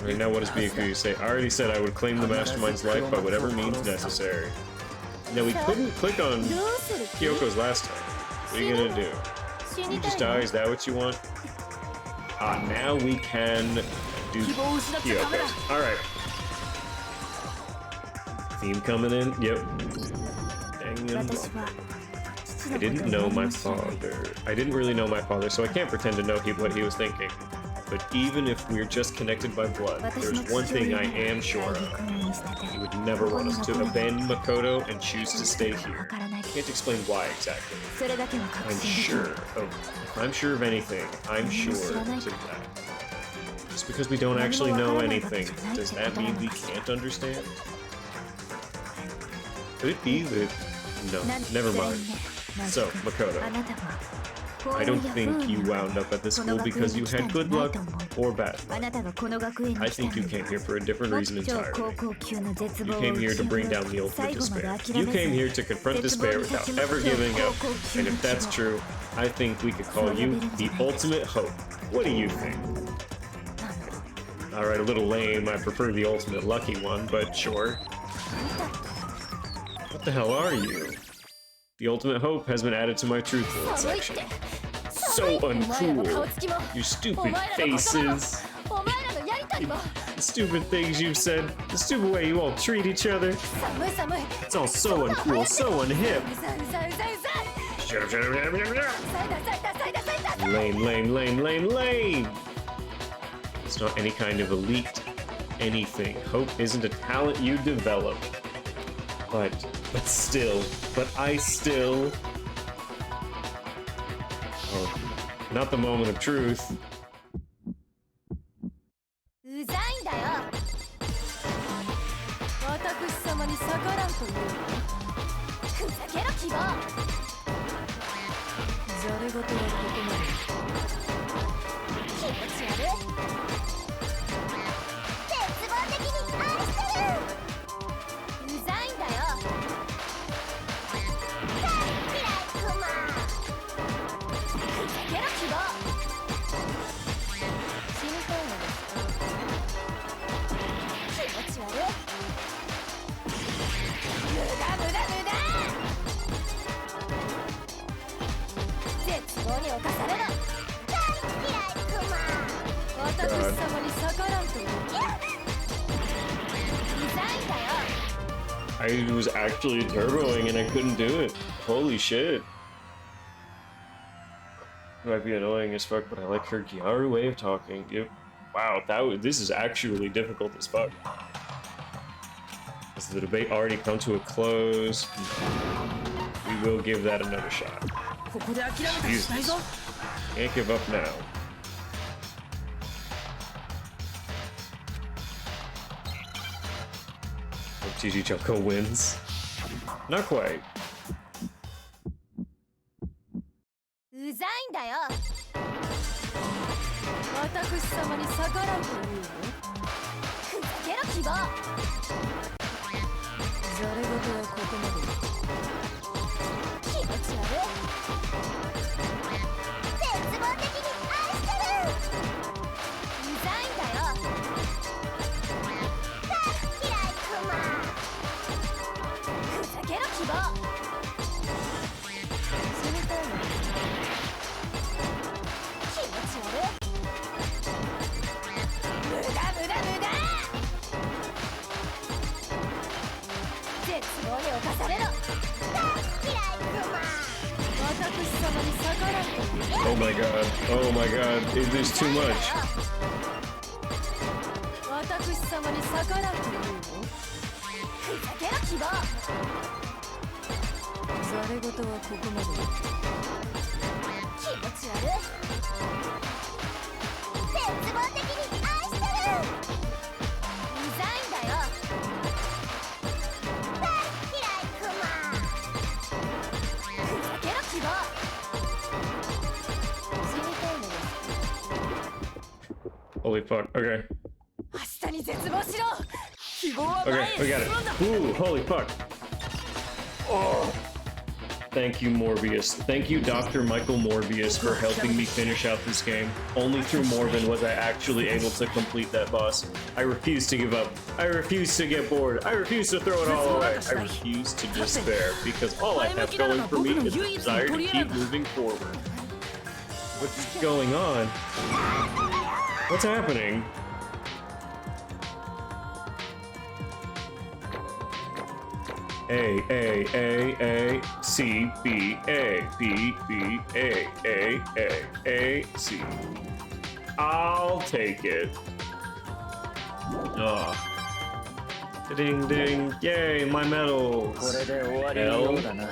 Right now, what does Byakuya say? I already said I would claim the mastermind's life by whatever means necessary. Now, we couldn't click on どうする Kyoko's last time. What are you gonna do? 死 You にた just いの die? Is that what you want? Ah, now we can do 希望を失っちゃダメだ。 Kyoko's. Alright. Theme coming in? Yep. 私は I didn't know my father. I didn't really know my father, so I can't pretend to know what he was thinking. But even if we're just connected by blood, there's one thing I am sure of. He would never want us to abandon Makoto and choose to stay here. Can't explain why exactly. それだけは I'm 確信できる sure of. If I'm sure of anything, I'm sure to that. Just because we don't actually know anything, does that mean we can't understand? Could it be that? No, never mind. So, Makoto, あなたは I don't think you wound up at this school because you had good luck or bad あ luck. なたがこの学園に I 来た think you の came here for a different reason 超 entirely. 高校級の絶 You 望を came 打 here ち to bring 破 down the り ultimate 最後まで despair. 諦 You めず came here to confront despair without ever giving up. And if that's true, I think we could call you the ultimate hope. What do you think? Alright, a little lame. I prefer the ultimate lucky one, but sure. What the hell are you? The ultimate hope has been added to my truth bullet 寒いっ section. て So お前らの顔 uncool. つきも You お stupid 前らの言葉 faces. もお前らのやりとりも The stupid things you've said. The stupid way you all treat each other. 寒い寒い It's all so uncool, so unhip. うざいうざいうざいうざい Shut up, shut up, shut up, shut up, shut up. さいださいださいださいだ Lame, lame, lame, lame, lame. It's not any kind of elite anything. Hope isn't a talent you develop. But I still. Oh, not the moment of truth. うざいんだよ私様に逆らうというふざけろ希望ざれ言はここまで気持ち悪い絶望的に愛してるうざいんだよ大嫌いクマふざけろ希望死にたいのです気持ち悪い無駄無駄無駄絶 I was actually turboing and I couldn't do it. Holy shit. It might be annoying as fuck, but I like her Gyaru way of talking. Yep. Wow, this is actually difficult as fuck. Has the debate already come to a close? We will give that another shot. Jesus. Can't give up now. Hope TG Junko wins. Not quite. うざいんだよ。私様に逆らうというの？ふざけろ希望。ざれ言はここまで。気持ち悪い。絶望的に愛してる。うざいんだよ。大嫌いクマ。ふざけろ希望。死にたいの？気持ち悪い。無駄無駄無駄。絶望に侵されろ。大嫌いクマ。私様に逆らうというの？ Oh my god. Oh my god. There's too much. 私様に逆らうというの？ふざけろ希望。ざれ言はここまで。気持ち悪い。絶望的に愛してる。うざいんだよ。大嫌いクマ。ふざけろ希望。死にたいのです。 Holy fuck. Okay. 明日に絶望しろ。希望は Okay, 前 we へ got 進むんだ。 it. Ooh, holy fuck. Oh. Thank you, Morbius. Thank you, Dr. Michael Morbius, for helping me finish out this game. Only through Morbin was I actually able to complete that boss. I refuse to give up. I refuse to get bored. I refuse to throw it all away. I refuse to despair, because all I have going for me is the desire to keep moving forward. What's going on? What's happening? A C B A B B A C. I'll take it. Oh. Ding ding! Yay, my こ medals. れで終わりのようだな。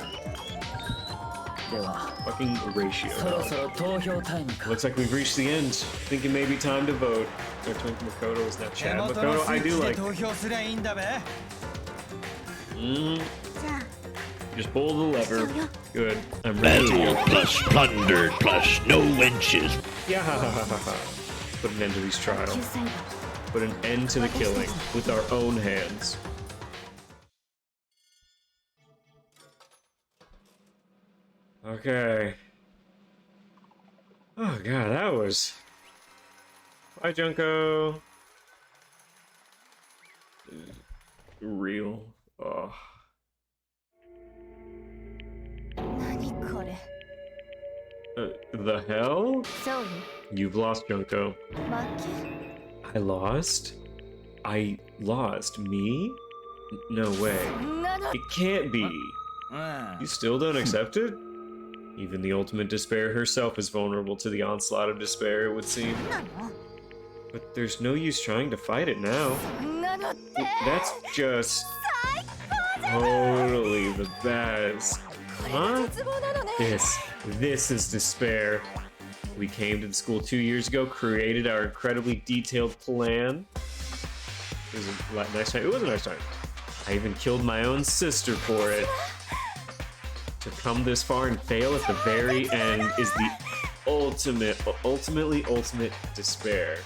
では Fucking ratio. そろそろ投票タイムか。 Looks like we've reached the end. Think it may be time to vote. So Twink Makoto is now 手 Chad 元の Makoto. ス I イッチ do で like. 投票すりゃいいんだべ。 Mm, じゃあ just pull the lever. Good. I'm ready to Battle go. plus plunder plus no wenches. Yeah. Put an end to these 救 trials. 済だ。 Put an end to the killing with our own hands. Okay. Oh god, that was... Bye, Junko. Real. Oh. 何これ。 The hell? そうよ。 You've lost, Junko. 負け。 I lost? I lost? Me? No way. なの。 It can't be. うん You still don't accept it? Even the ultimate despair herself is vulnerable to the onslaught of despair, it would seem. なの。 But there's no use trying to fight it now. なのって。 That's just totally the best. Huh? 絶望なのね。 This is despair. We came to the school 2 years ago, created our incredibly detailed plan. It was a nice time. It was a nice time. I even killed my own sister for it. To come this far and fail at the very end is the ultimate despair.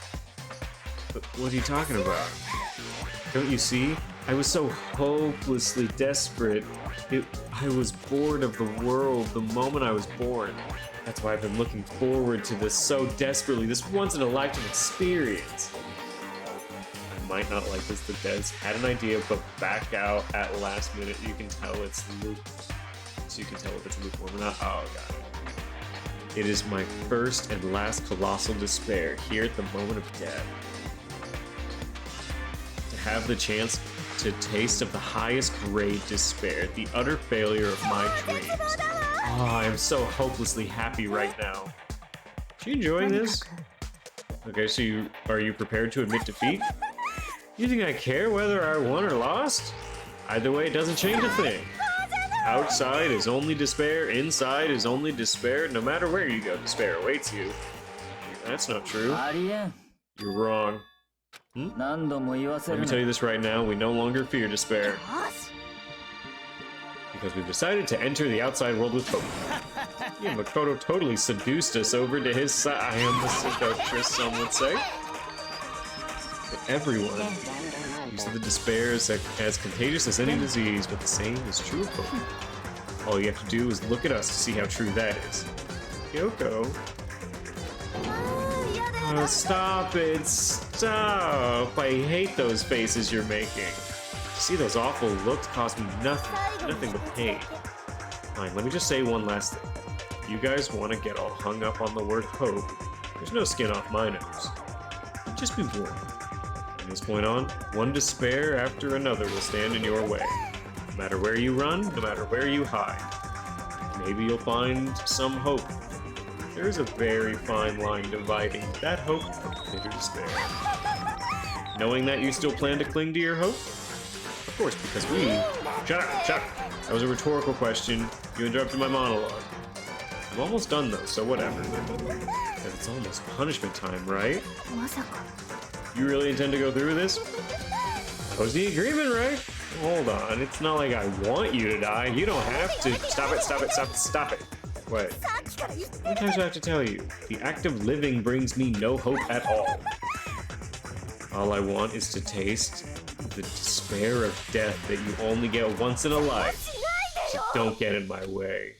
But what are you talking about? Don't you see? I was so hopelessly desperate. I was bored of the world the moment I was born. That's why I've been looking forward to this so desperately, this once-in-a-lifetime experience. I might not like this, the Des had an idea, but back out at last minute. You can tell it's Luke. So you can tell if it's lukewarm or not. Oh, got it. It is my first and last colossal despair here at the moment of death. To have the chance to taste of the highest grade despair, the utter failure of my dreams. Oh, I am so hopelessly happy right now. Are you enjoying this? Okay, so are you prepared to admit defeat? You think I care whether I won or lost? Either way, it doesn't change a thing. Outside is only despair, inside is only despair. No matter where you go, despair awaits you. That's not true. ありえん You're wrong. 何度も言わせ Let る me な tell you this right now, we no longer fear despair. Because we've decided to enter the outside world with hope. Yeah, Makoto totally seduced us over to his side. I am the seductress, some would say. But everyone uses the despair as contagious as any disease, but the same is true of hope. All you have to do is look at us to see how true that is. Kyoko. Oh, stop it, stop. I hate those faces you're making. See, those awful looks cost me nothing but pain. Fine, let me just say one last thing. If you guys want to get all hung up on the word hope, there's no skin off my nose. Just be warned. From this point on, one despair after another will stand in your way. No matter where you run, no matter where you hide. Maybe you'll find some hope. There is a very fine line dividing that hope from bitter despair. Knowing that you still plan to cling to your hope? Of course, because we... Shut up! That was a rhetorical question. You interrupted my monologue. I'm almost done though, so whatever. Because it's almost punishment time, right? You really intend to go through with this? That was the agreement, right? Hold on, it's not like I want you to die. You don't have to. Stop it. What? How many times do I have to tell you? The act of living brings me no hope at all. All I want is to taste the despair of death that you only get once in a life. So don't get in my way.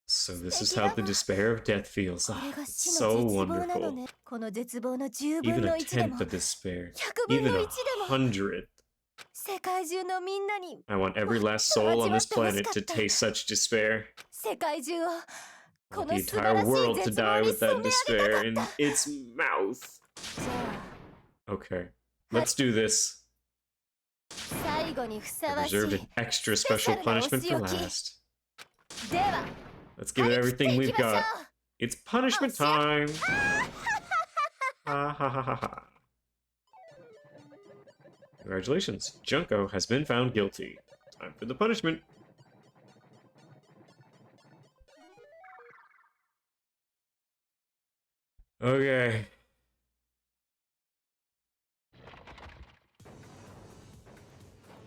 So this is how the despair of death feels. Oh, it's so wonderful. Even a tenth of despair. Even 100th. I want every last soul on this planet to taste such despair. I want the entire world to die with that despair in its mouth. Okay, let's do this. I reserved an extra special punishment for last. Let's give it everything we've got. It's punishment time! Ha ha ha ha ha. Congratulations, Junko has been found guilty. Time for the punishment. Okay.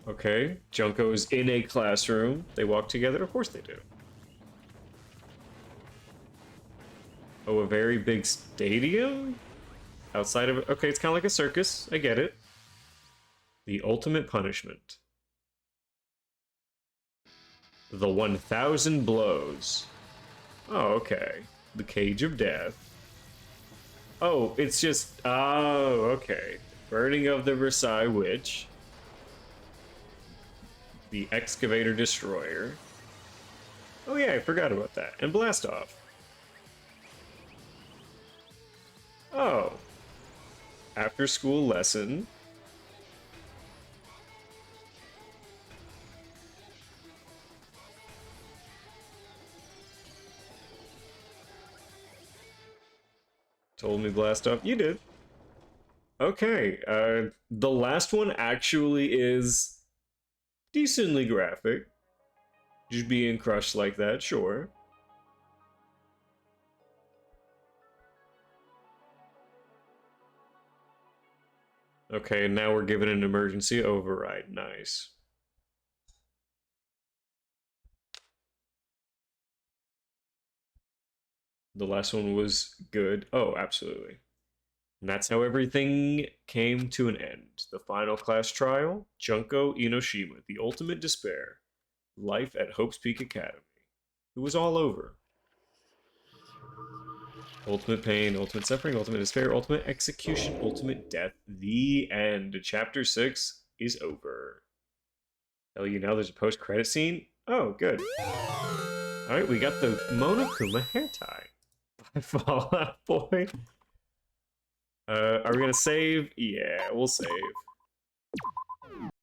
Okay, Junko is in a classroom. They walk together? Of course they do. Oh, a very big stadium? Outside of it? Okay, it's kind of like a circus. I get it. The ultimate punishment. The 1,000 blows. Oh, okay. The cage of death. Oh, it's just... Oh, okay. Burning of the Versailles Witch. The Excavator Destroyer. Oh yeah, I forgot about that. And Blast Off. Oh. After school lesson. Told me Blast Off. You did. Okay, the last one actually is decently graphic. Just being crushed like that, sure. Okay, now we're given an emergency override. Nice. The last one was good. Oh, absolutely. And that's how everything came to an end. The final class trial, Junko Inoshima, the ultimate despair, life at Hope's Peak Academy. It was all over. Ultimate pain, ultimate suffering, ultimate despair, ultimate execution, ultimate death. The end. Chapter 6 is over. Tell you now there's a post-credit scene? Oh, good. Alright, we got the Monokuma hair tie. Fallout Boy. Are we gonna save? Yeah, we'll save.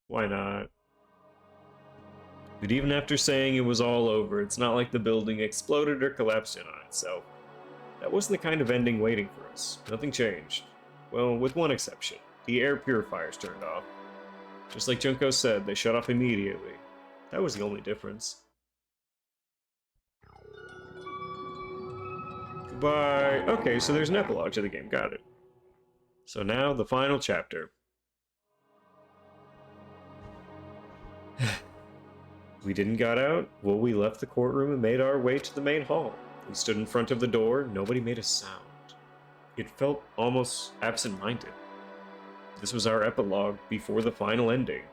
Why not? But even after saying it was all over, it's not like the building exploded or collapsed in on itself. That wasn't the kind of ending waiting for us. Nothing changed. Well, with one exception. The air purifiers turned off. Just like Junko said, they shut off immediately. That was the only difference. Goodbye. Okay, so there's an epilogue to the game. Got it. So now, the final chapter. We didn't got out. Well, we left the courtroom and made our way to the main hall. We stood in front of the door. Nobody made a sound. It felt almost absent-minded. This was our epilogue before the final ending.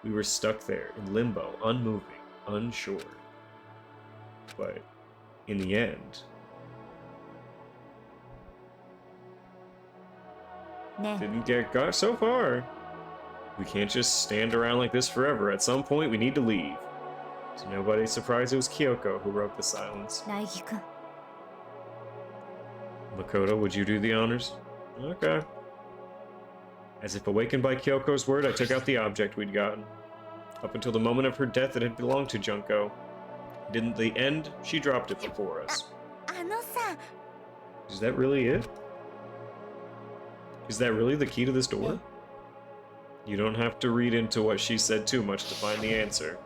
We were stuck there in limbo, unmoving, unsure. But in the end, didn't get got so far. We can't just stand around like this forever. At some point, we need to leave. To nobody's surprise, it was Kyoko who broke the silence. Makoto, would you do the honors? Okay. As if awakened by Kyoko's word, I took out the object we'd gotten. Up until the moment of her death, it had belonged to Junko. In the end, she dropped it before us. Is that really it? Is that really the key to this door? You don't have to read into what she said too much to find the answer.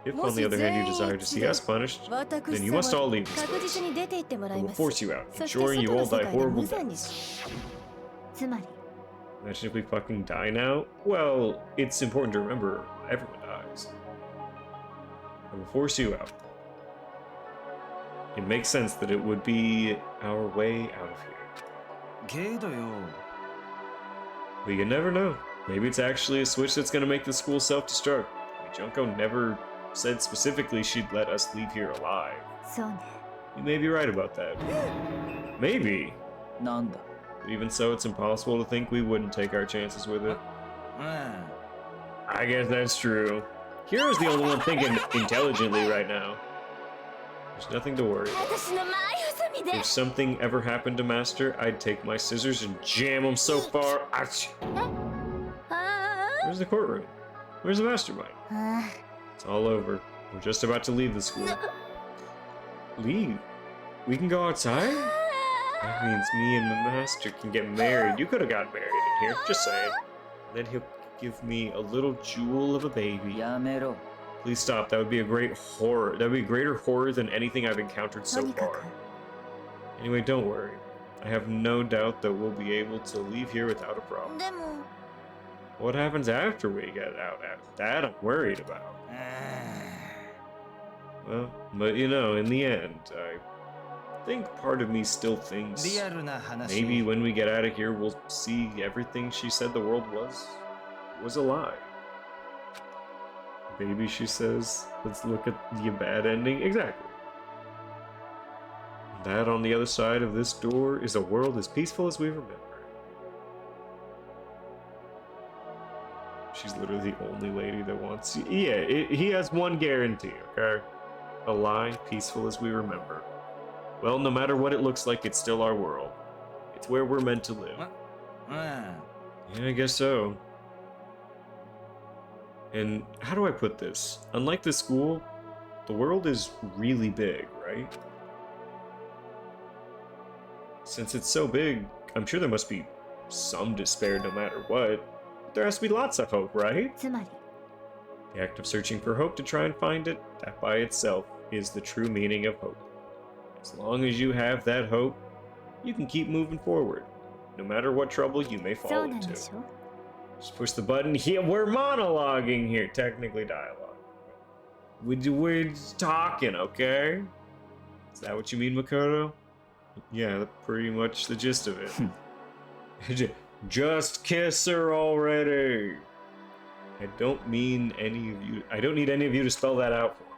If, on the other hand, you desire to see us punished, then you must all leave this place. I will force you out, ensuring you all die horrible deaths. Imagine if we fucking die now? Well, it's important to remember everyone dies. I will force you out. It makes sense that it would be our way out of here. We can never know. Maybe it's actually a switch that's gonna make the school self-destruct. Junko never said specifically she'd let us leave here alive. You may be right about that. Maybe. But even so, it's impossible to think we wouldn't take our chances with it. I guess that's true. Hiro's the only one thinking intelligently right now. There's nothing to worry about. If something ever happened to Master, I'd take my scissors and jam them so far. Ouch. Where's the courtroom? Where's the mastermind? It's all over. We're just about to leave the school. Leave? We can go outside? That means me and the master can get married. You could have gotten married in here, just saying. Then he'll give me a little jewel of a baby. Please stop. That would be a great horror. That would be a greater horror than anything I've encountered so far. Anyway, don't worry. I have no doubt that we'll be able to leave here without a problem. What happens after we get out? That I'm worried about. Well, but you know, in the end, I think part of me still thinks maybe when we get out of here, we'll see everything she said the world was a lie. Baby, she says, let's look at the bad ending. Exactly. That on the other side of this door is a world as peaceful as we remember. She's literally the only lady that wants you. Yeah, he has one guarantee, okay? A lie, peaceful as we remember. Well, no matter what it looks like, it's still our world. It's where we're meant to live. Yeah, I guess so. And how do I put this? Unlike the school, the world is really big, right? Since it's so big, I'm sure there must be some despair no matter what. There has to be lots of hope, right? The act of searching for hope to try and find it, that by itself is the true meaning of hope. As long as you have that hope, you can keep moving forward, no matter what trouble you may fall into. Just push the button here. We're monologuing here, technically dialogue. We're talking, okay? Is that what you mean, Makoto? Yeah, that's pretty much the gist of it. Just kiss her already. I don't need any of you to spell that out for me.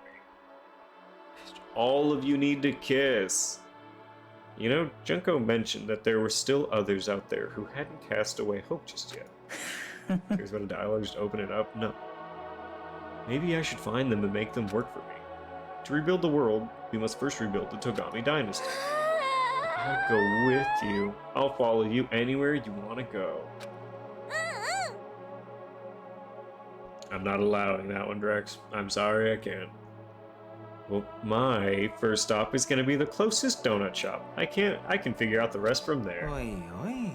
All of you need to kiss. You know, Junko mentioned that there were still others out there who hadn't cast away hope just yet. Here's what a dialogue, just open it up. No. Maybe I should find them and make them work for me. To rebuild the world, we must first rebuild the Togami dynasty. I'll go with you. I'll follow you anywhere you want to go. I'm not allowing that one, Drex. I'm sorry, I can't. Well, my first stop is going to be the closest donut shop. I can figure out the rest from there. Oi, oi.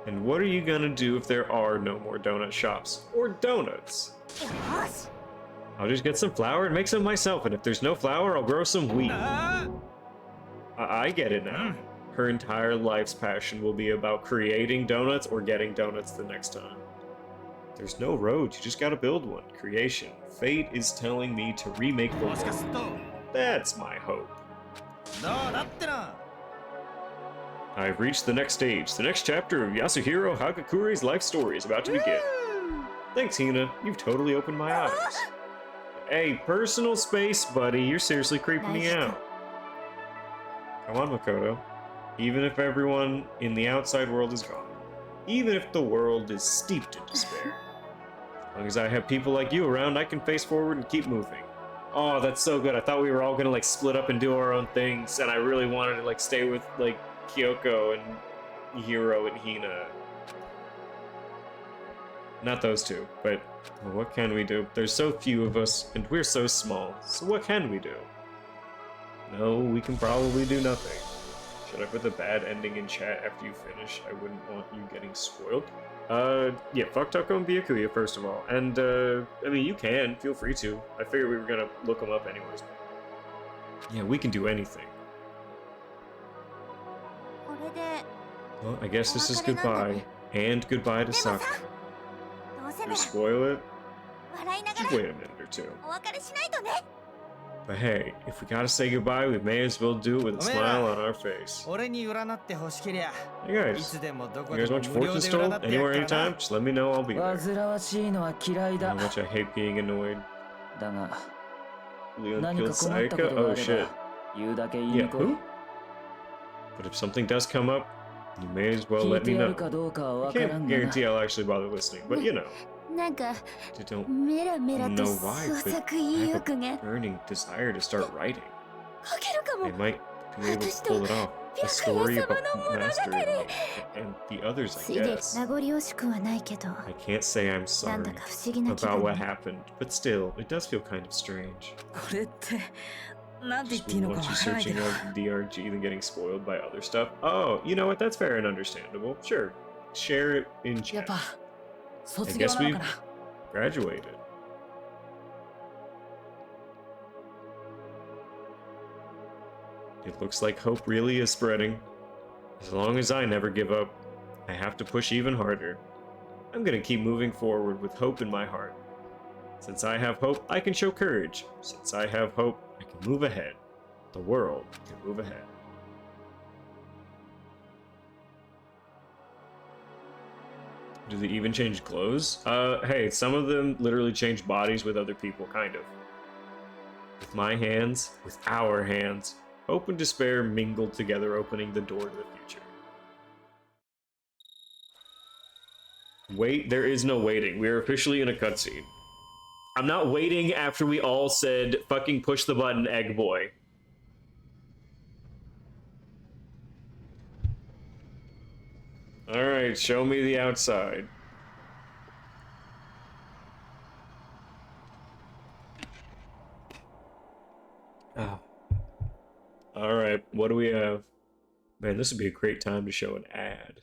And what are you going to do if there are no more donut shops? Or donuts? I'll just get some flour and make some myself, and if there's no flour, I'll grow some wheat. I get it now. Her entire life's passion will be about creating donuts or getting donuts the next time. There's no road, you just gotta build one. Creation. Fate is telling me to remake the world. That's my hope. I've reached the next stage. The next chapter of Yasuhiro Hagakuri's life story is about to begin. Thanks, Hina. You've totally opened my eyes. Hey, personal space, buddy. You're seriously creeping me out. Come on, Makoto. Even if everyone in the outside world is gone. Even if the world is steeped in despair. As long as I have people like you around, I can face forward and keep moving. Oh, that's so good. I thought we were all gonna, like, split up and do our own things, and I really wanted to, like, stay with, like, Kyoko and Hiro and Hina. Not those two, but well, what can we do? There's so few of us, and we're so small, so what can we do? No, we can probably do nothing. Should I put the bad ending in chat after you finish? I wouldn't want you getting spoiled. Yeah, fuck Toko and Byakuya, first of all. And, I mean, you can. Feel free to. I figured we were gonna look them up anyways. Yeah, we can do anything. Well, I guess this is goodbye. And goodbye to Sakura. You spoil it? Just wait a minute or two. But hey, if we gotta say goodbye, we may as well do it with a smile on our face. Hey guys, you guys want your fortune stole? Anywhere, anytime? Just let me know, I'll be there. How much I hate being annoyed. Leon killed Sayaka? Oh shit. Yeah, who? But if something does come up, you may as well let me know. I can't guarantee I'll actually bother listening, but you know. I don't know why, but I have a burning desire to start writing. I might be able to pull it off. A story about Master and the others, I guess. I can't say I'm sorry about what happened, but still, it does feel kind of strange. Just wouldn't want you searching out DRG than getting spoiled by other stuff. Oh, you know what? That's fair and understandable. Sure. Share it in chat. I guess we've graduated. It looks like hope really is spreading. As long as I never give up, I have to push even harder. I'm gonna keep moving forward with hope in my heart. Since I have hope, I can show courage. Since I have hope, I can move ahead. The world can move ahead. Do they even change clothes? Hey, some of them literally change bodies with other people, kind of. With my hands, with our hands, hope and despair mingled together, opening the door to the future. Wait, there is no waiting. We are officially in a cutscene. I'm not waiting after we all said, fucking push the button, egg boy. Alright, show me the outside. Oh. Alright, what do we have? Man, this would be a great time to show an ad.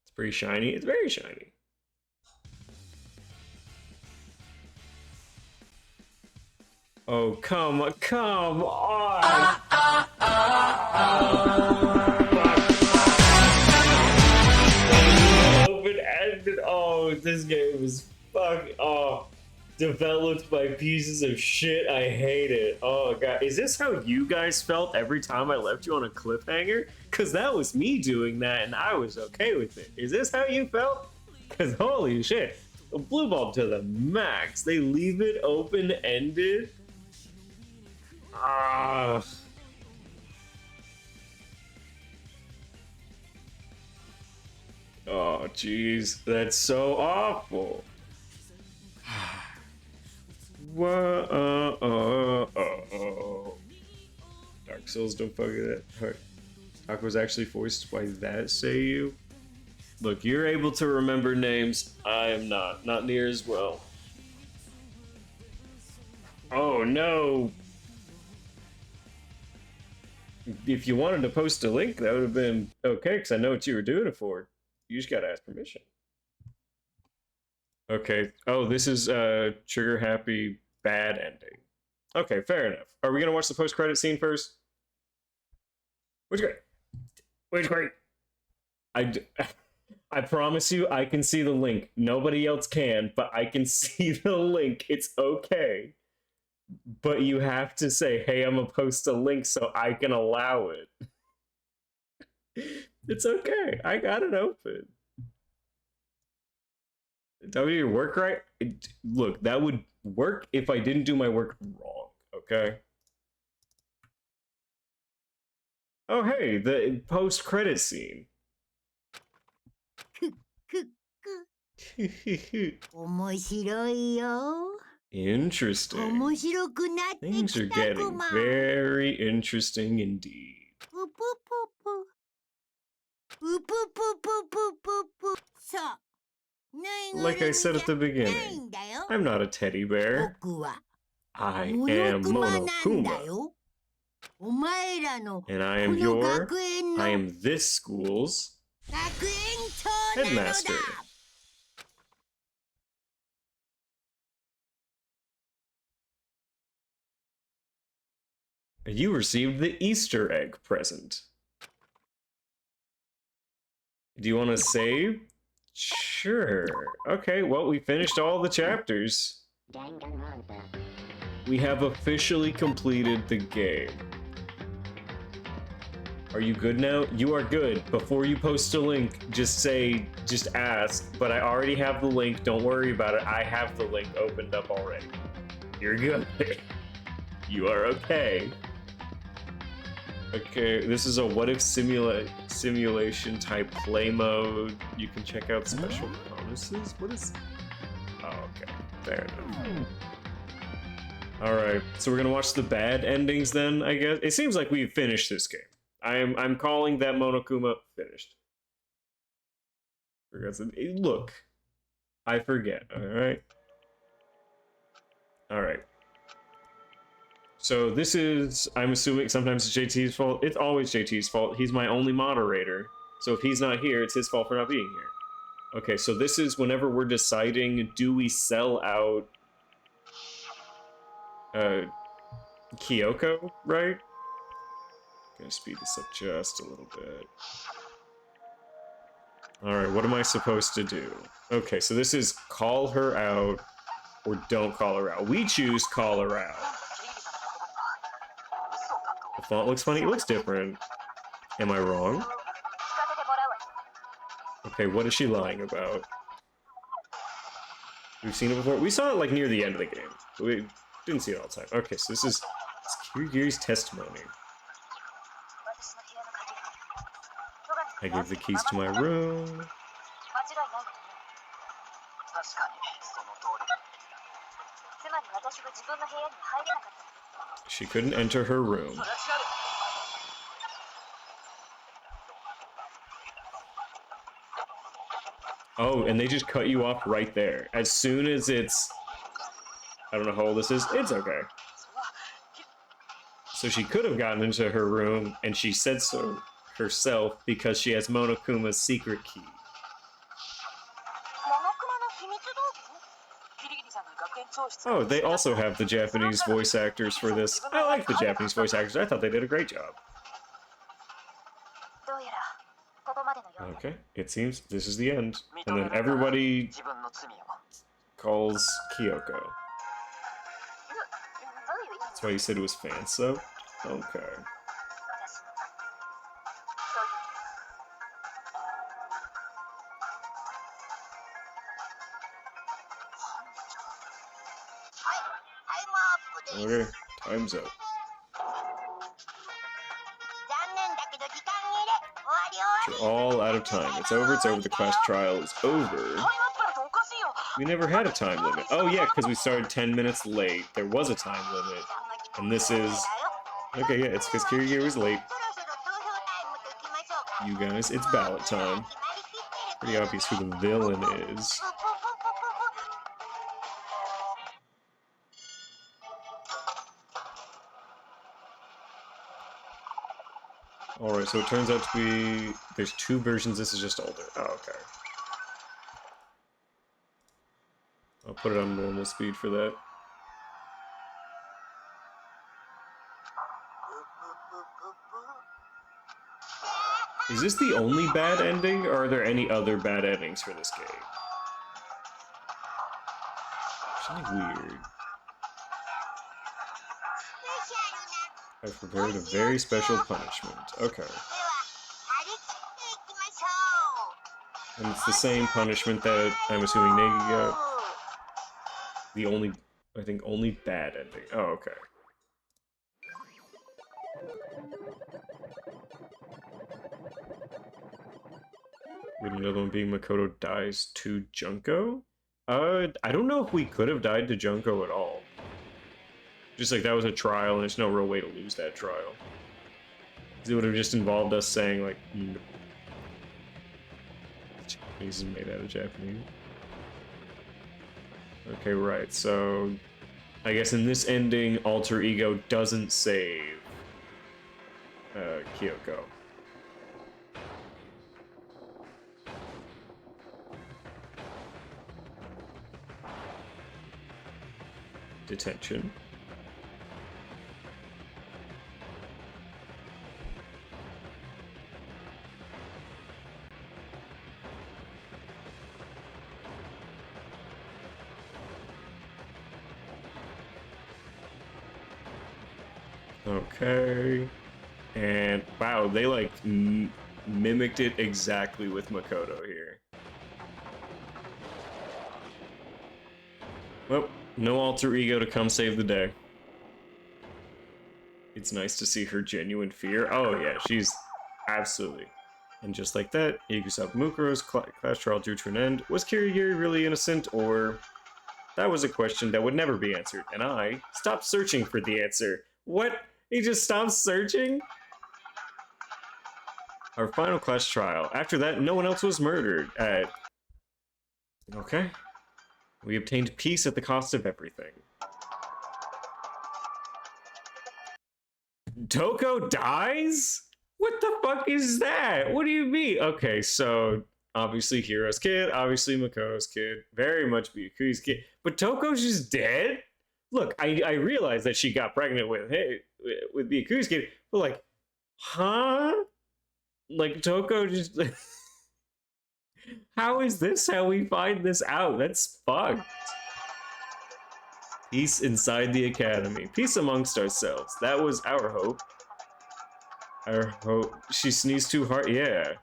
It's pretty shiny. It's very shiny. Oh, come on. Open-ended. Oh, this game is developed by pieces of shit. I hate it. Oh, God. Is this how you guys felt every time I left you on a cliffhanger? Because that was me doing that, and I was okay with it. Is this how you felt? Because holy shit. A blue bulb to the max. They leave it open-ended. Ah. Oh, jeez. That's so awful. Whoa, Dark Souls, don't fuck with that. Taco was actually voiced by that Seiyu. Look, you're able to remember names. I am not near as well. Oh no! If you wanted to post a link, that would have been okay, because I know what you were doing it for. You just gotta ask permission. Okay. Oh, this is Trigger Happy bad ending. Okay, fair enough. Are we gonna watch the post-credit scene first? Which great. Which great. I promise you, I can see the link. Nobody else can, but I can see the link. It's okay. But you have to say, hey, I'm gonna post a link so I can allow it. It's okay. I got it open. Did I do your work right? Look, that would work if I didn't do my work wrong, okay? Oh, hey, the post-credit scene. Interesting. Things are getting very interesting indeed. Like I said at the beginning, I'm not a teddy bear. I am Monokuma. And I am this school's headmaster. You received the Easter egg present. Do you want to save? Sure. Okay, well, we finished all the chapters. We have officially completed the game. Are you good now? You are good. Before you post a link, just ask. But I already have the link. Don't worry about it. I have the link opened up already. You're good. You are okay. Okay, this is a what if simulation type play mode. You can check out special bonuses. What is? Oh, okay, fair enough. All right, so we're gonna watch the bad endings then. I guess it seems like we've finished this game. I'm calling that Monokuma finished. Look, I forget. All right. All right. So this is, I'm assuming sometimes it's JT's fault. It's always JT's fault. He's my only moderator. So if he's not here, it's his fault for not being here. Okay, so this is whenever we're deciding, do we sell out Kyoko, right? Gonna speed this up just a little bit. Alright, what am I supposed to do? Okay, so this is call her out or don't call her out. We choose call her out. The font looks funny. It looks different. Am I wrong? Okay, what is she lying about? We've seen it before. We saw it like near the end of the game. We didn't see it all the time. Okay, so this is Kirigiri's testimony. I gave the keys to my room. She couldn't enter her room. Oh, and they just cut you off right there. As soon as it's... I don't know how old this is. It's okay. So she could have gotten into her room, and she said so herself because she has Monokuma's secret key. Oh, they also have the Japanese voice actors for this. I like the Japanese voice actors. I thought they did a great job. Okay, it seems this is the end. And then everybody calls Kyoko. That's why you said it was fans, so? Okay. Okay, time's up. You're all out of time. It's over, the class trial is over. We never had a time limit. Oh yeah, because we started 10 minutes late. There was a time limit. And this is... Okay, yeah, it's because Kiryu was late. You guys, it's ballot time. Pretty obvious who the villain is. Alright, so it turns out to be... There's two versions, this is just older. Oh, okay. I'll put it on normal speed for that. Is this the only bad ending, or are there any other bad endings for this game? Something weird. I've prepared a very special punishment. Okay. And it's the same punishment that I'm assuming Negi got. The only, I think, only bad ending. Oh, okay. With another one being Makoto dies to Junko? I don't know if we could have died to Junko at all. Just like that was a trial, and there's no real way to lose that trial. It would have just involved us saying, like, no. Japanese is made out of Japanese. Okay, right, so... I guess in this ending, Alter Ego doesn't save... Kyoko. Detention. Okay. And wow, they like mimicked it exactly with Makoto here. Well, no alter ego to come save the day. It's nice to see her genuine fear. Oh yeah, she's absolutely. And just like that, Igusa Mukuros class trial drew to an end. Was Kirigiri really innocent, or... That was a question that would never be answered, and I stopped searching for the answer. What? He just stopped searching? Our final class trial. After that, no one else was murdered. Okay. We obtained peace at the cost of everything. Toko dies? What the fuck is that? What do you mean? Okay, so obviously Hiro's kid, obviously Makoto's kid, very much Byakuya's kid, but Toko's just dead? Look, I realize that she got pregnant with Byakuya's kid, but like, huh? Like Toko just... How is this how we find this out? That's fucked. Peace inside the academy. Peace amongst ourselves. That was our hope. Our hope. She sneezed too hard. Yeah.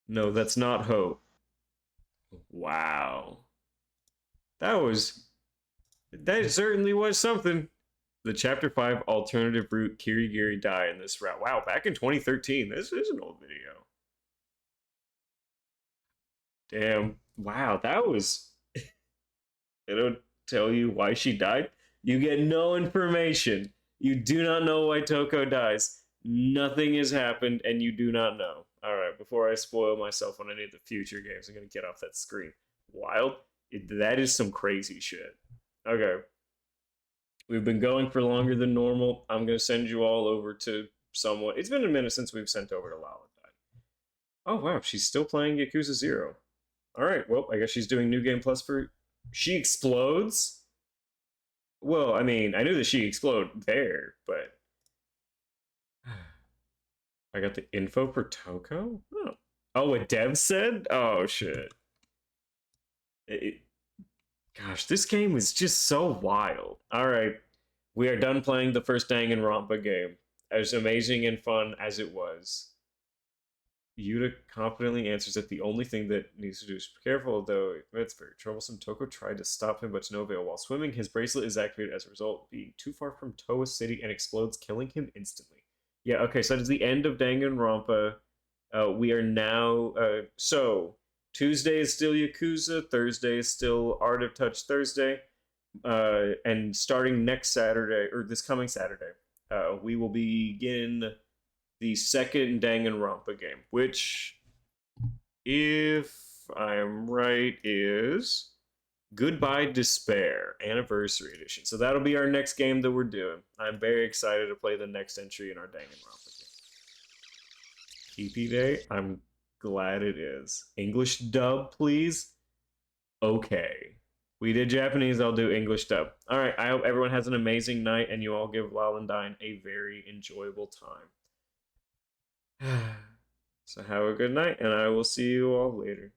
No, that's not hope. Wow. That certainly was something. The Chapter 5 alternative route, Kirigiri die in this route. Wow, back in 2013. This is an old video. Damn. Wow, that was... They don't tell you why she died. You get no information. You do not know why Toko dies. Nothing has happened, and you do not know. Alright, before I spoil myself on any of the future games, I'm going to get off that screen. Wild? That is some crazy shit. Okay. We've been going for longer than normal. I'm going to send you all over to someone. It's been a minute since we've sent over to Laladine. Oh, wow. She's still playing Yakuza 0. All right. Well, I guess she's doing New Game Plus for... She explodes? Well, I mean, I knew that she exploded there, but... I got the info for Toko? Oh, oh, what Dev said? Oh, shit. Gosh, this game is just so wild. Alright, we are done playing the first Danganronpa game. As amazing and fun as it was. Yuta confidently answers that the only thing that needs to do is be careful, though it's very troublesome. Toko tried to stop him, but to no avail. While swimming, his bracelet is activated as a result, being too far from Towa City and explodes, killing him instantly. Yeah, okay, so that is the end of Danganronpa. We are now... So, Tuesday is still Yakuza. Thursday is still Art of Touch Thursday. And starting next Saturday, or this coming Saturday, we will begin the second Danganronpa game, which, if I am right, is Goodbye Despair Anniversary Edition. So that'll be our next game that we're doing. I'm very excited to play the next entry in our Danganronpa game. TP Day, I'm glad it is. English dub, please? Okay. We did Japanese, I'll do English dub. Alright, I hope everyone has an amazing night and you all give Lalandine a very enjoyable time. So have a good night, and I will see you all later.